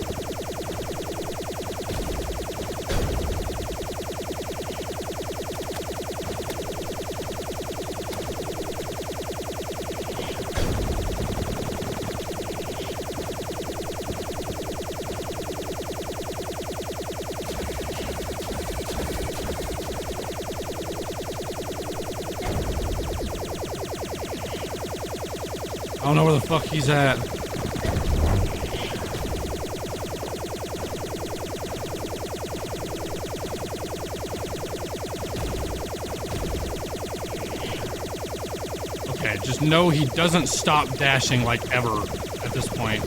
I don't know where the fuck he's at. Okay, just know he doesn't stop dashing like ever at this point.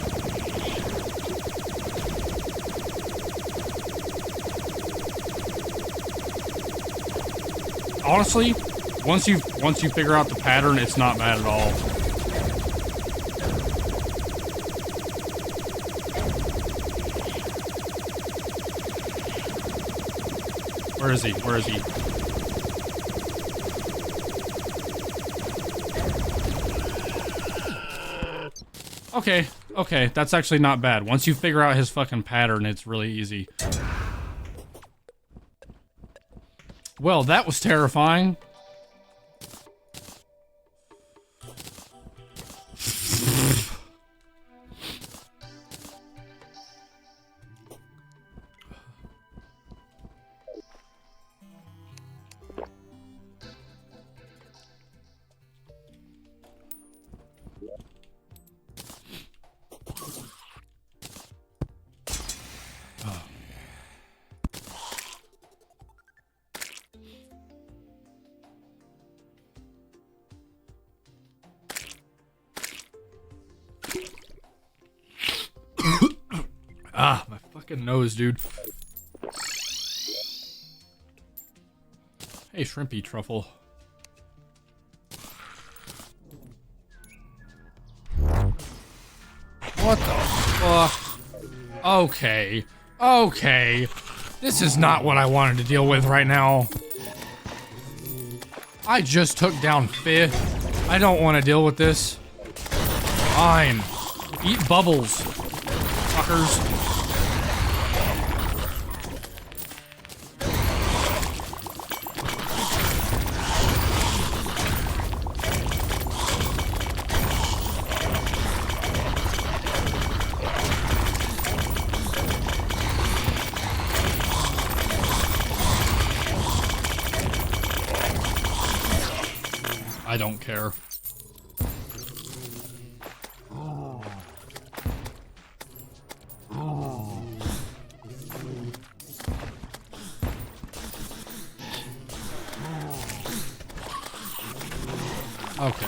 Honestly, once you figure out the pattern, it's not bad at all. Where is he? Where is he? Okay, okay, that's actually not bad. Once you figure out his fucking pattern, it's really easy. Well, that was terrifying. fucking nose, dude. Hey, shrimpy truffle. What the fuck? Okay. Okay. This is not what I wanted to deal with right now. I just took down Fifth. I don't want to deal with this. Fine. Eat bubbles, fuckers. I don't care. Okay.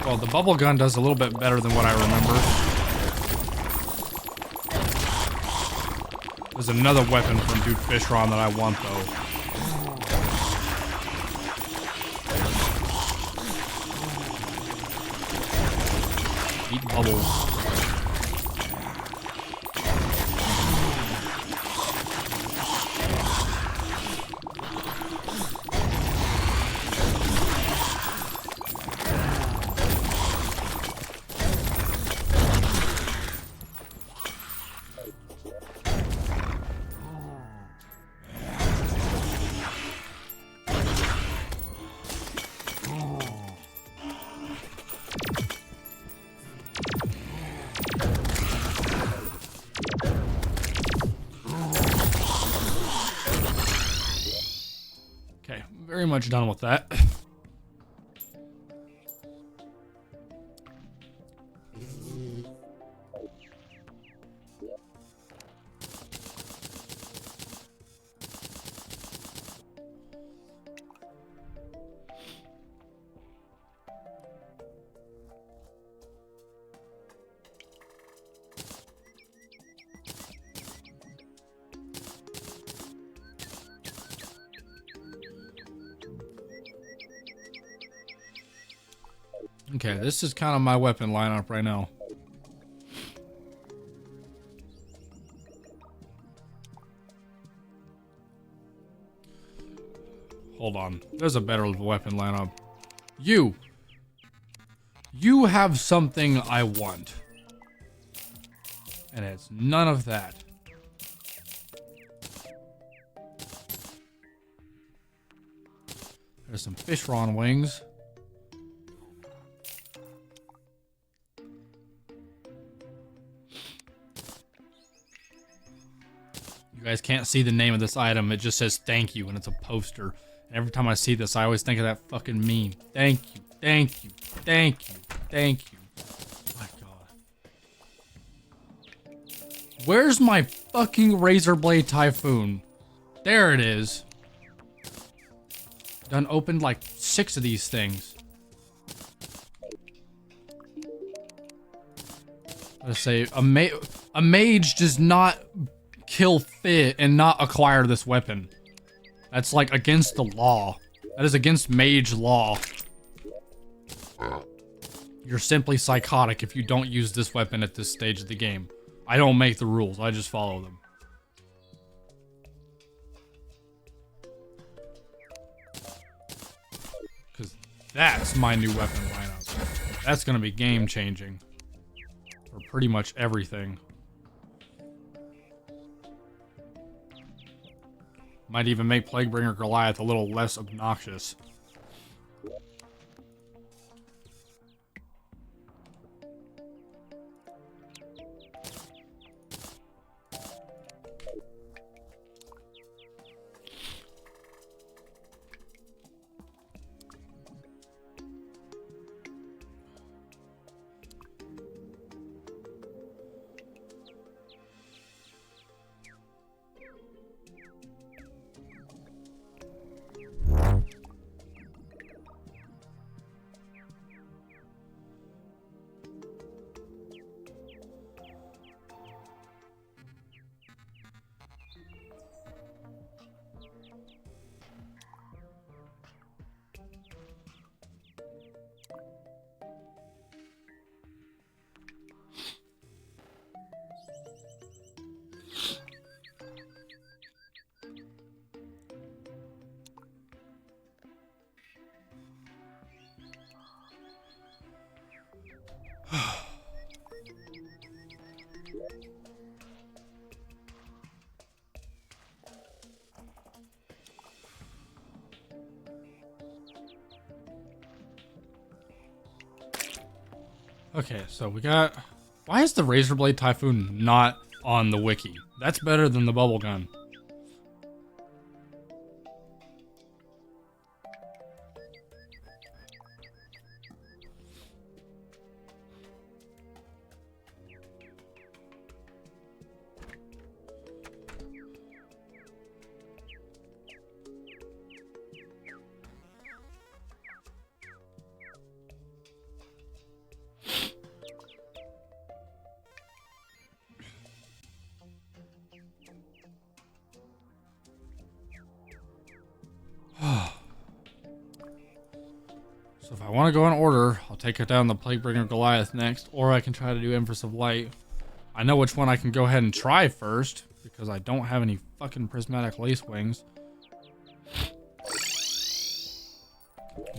Well, the bubble gun does a little bit better than what I remember. There's another weapon from Dude Fishron that I want, though. Eat bubbles. Okay, very much done with that. Okay, this is kind of my weapon lineup right now. Hold on. There's a better weapon lineup. You have something I want. And it's none of that. There's some Fishron wings. You guys can't see the name of this item. It just says thank you and it's a poster. And every time I see this, I always think of that fucking meme. Thank you, thank you, thank you, thank you. Oh my god. Where's my fucking Razor Blade Typhoon? There it is. Done opened like 6 of these things. Let's say a mage does not kill Fit and not acquire this weapon. That's like against the law. That is against mage law. You're simply psychotic if you don't use this weapon at this stage of the game. I don't make the rules, I just follow them. Because that's my new weapon lineup. That's gonna be game changing. For pretty much everything. Might even make Plaguebringer Goliath a little less obnoxious. Okay, so we got... Why is the Razor Blade Typhoon not on the wiki? That's better than the bubble gun. So if I want to go in order, I'll take it down the Plaguebringer Goliath next, or I can try to do Empress of Light. I know which one I can go ahead and try first, because I don't have any fucking prismatic lace wings.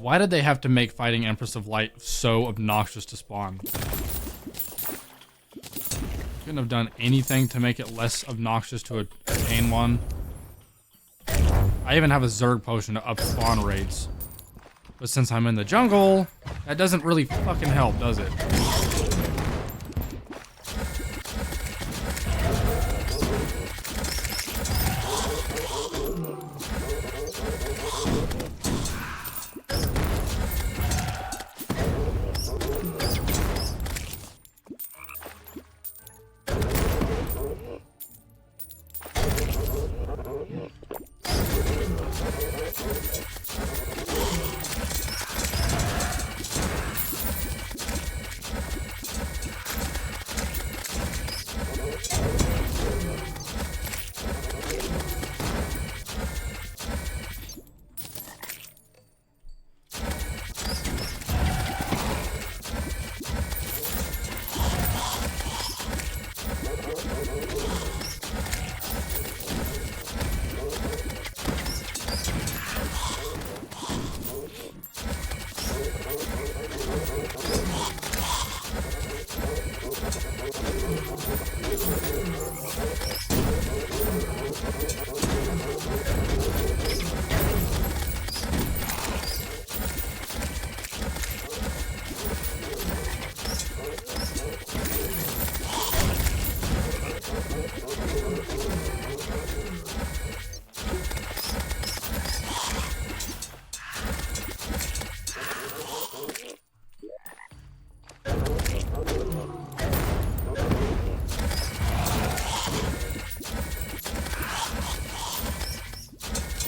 Why did they have to make fighting Empress of Light so obnoxious to spawn? Couldn't have done anything to make it less obnoxious to attain one. I even have a Zerg potion to up spawn rates. But since I'm in the jungle, that doesn't really fucking help, does it?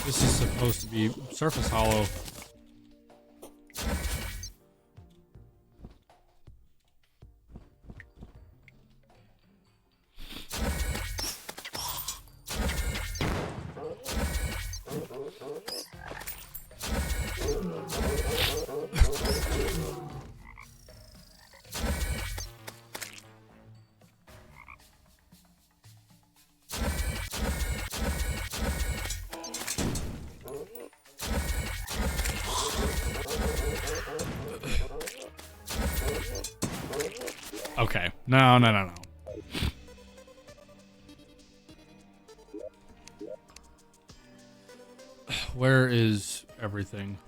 This is supposed to be surface hollow. Okay. No. Where is everything?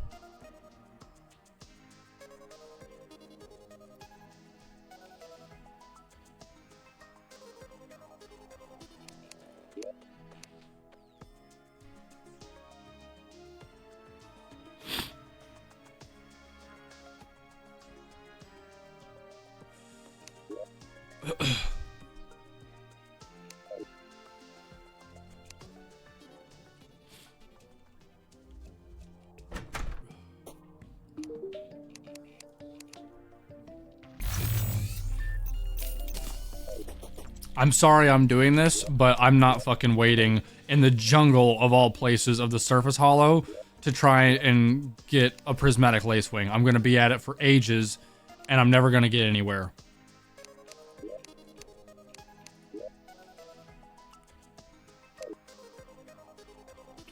I'm sorry I'm doing this, but I'm not fucking waiting in the jungle of all places of the surface hollow to try and get a prismatic lacewing. I'm gonna be at it for ages, and I'm never gonna get anywhere.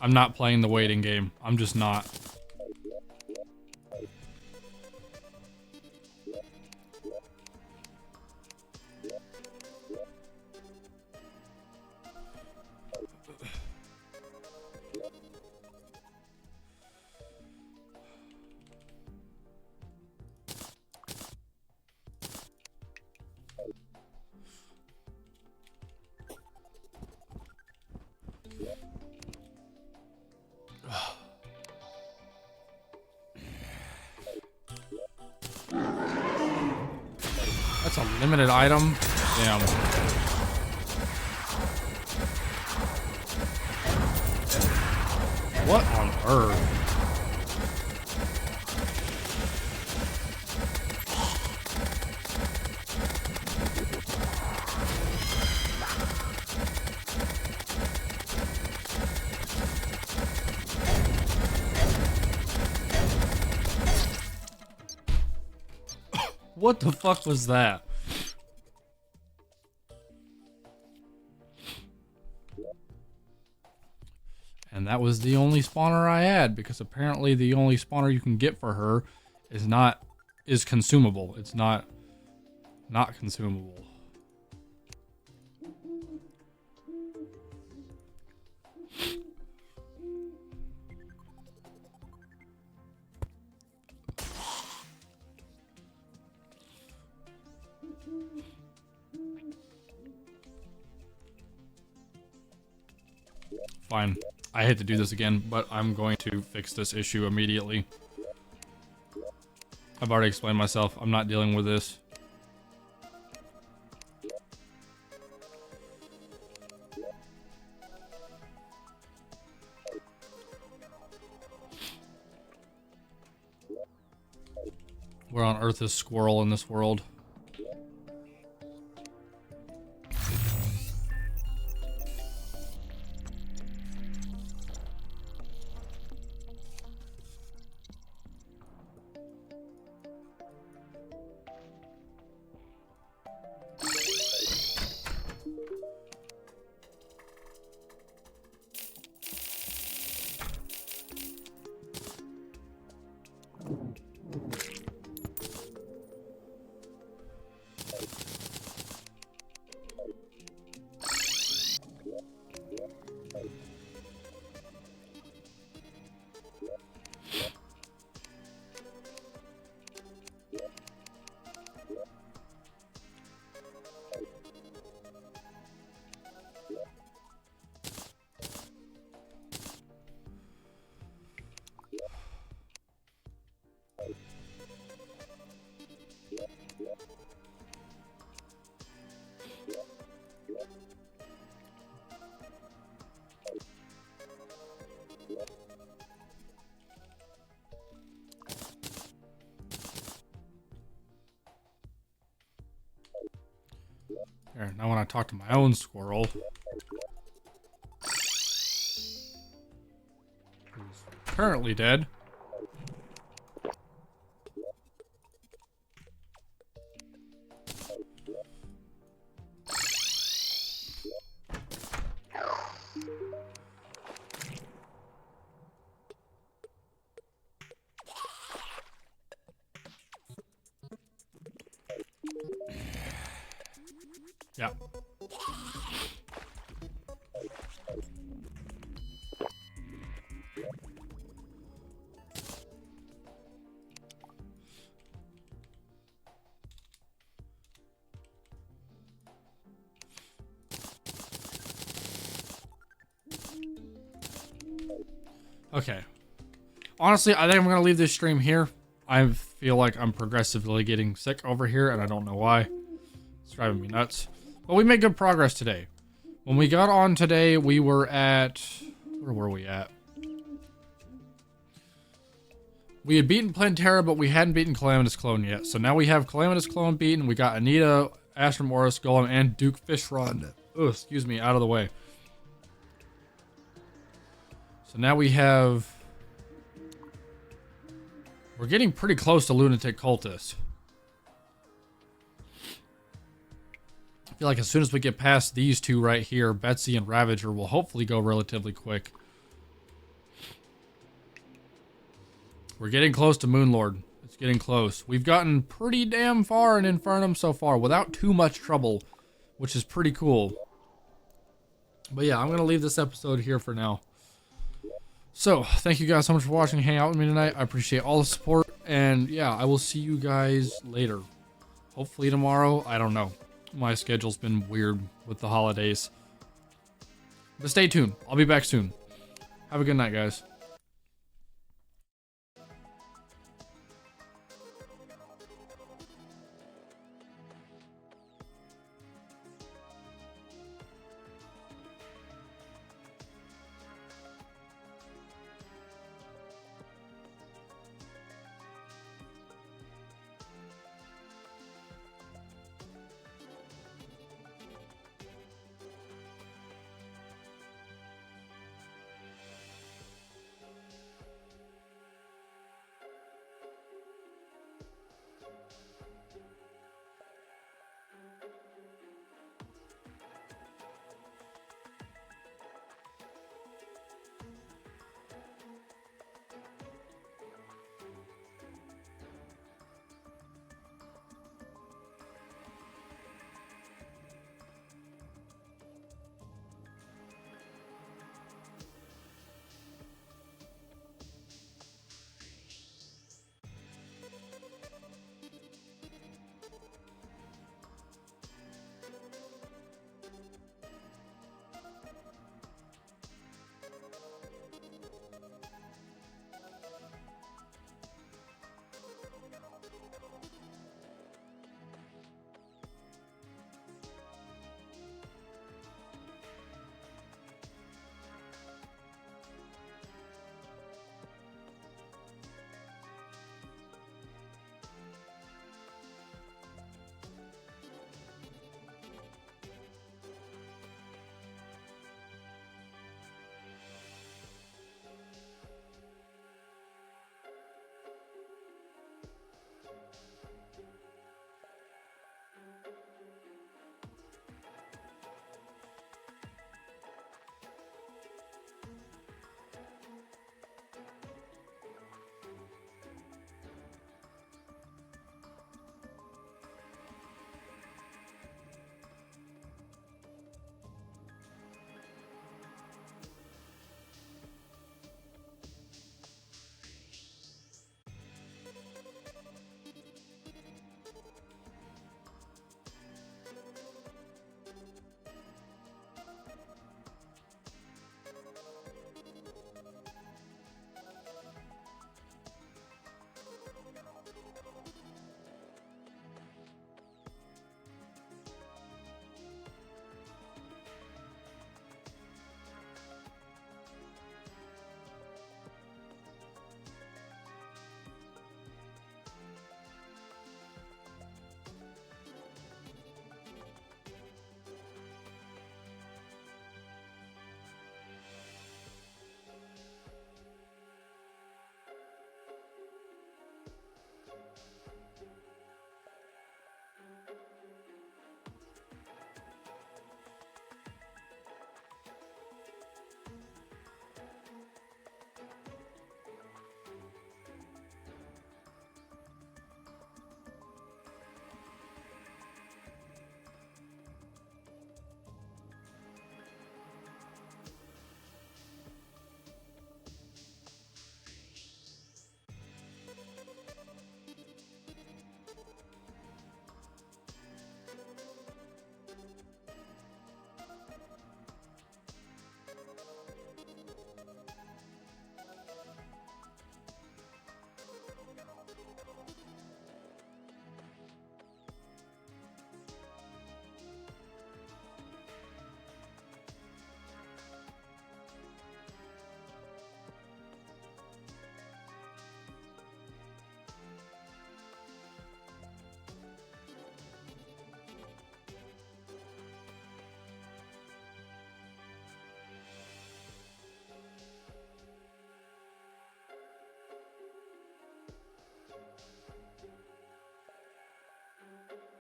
I'm not playing the waiting game. I'm just not. It's a limited item. Damn. What on earth? What the fuck was that? And that was the only spawner I had, because apparently the only spawner you can get for her is consumable. It's not consumable. Fine. I hate to do this again, but I'm going to fix this issue immediately. I've already explained myself. I'm not dealing with this. Where on earth is Squirrel in this world? There, now when I talk to my own squirrel, who's currently dead. Yeah. Okay. Honestly, I think I'm going to leave this stream here. I feel like I'm progressively getting sick over here, and I don't know why. It's driving me nuts. But we made good progress today. When we got on today, we were at... Where were we at? We had beaten Plantera, but we hadn't beaten Calamitous Clone yet. So now we have Calamitous Clone beaten. We got Anita, Astromoris, Golem, and Duke Fishrod. Oh, excuse me, out of the way. So now we have... We're getting pretty close to Lunatic Cultist. I feel like as soon as we get past these two right here, Betsy and Ravager will hopefully go relatively quick. We're getting close to Moonlord. It's getting close. We've gotten pretty damn far in Infernum so far without too much trouble, which is pretty cool. But yeah, I'm going to leave this episode here for now. So, thank you guys so much for watching and hanging out with me tonight. I appreciate all the support. And yeah, I will see you guys later. Hopefully tomorrow. I don't know. My schedule's been weird with the holidays. But stay tuned. I'll be back soon. Have a good night, guys.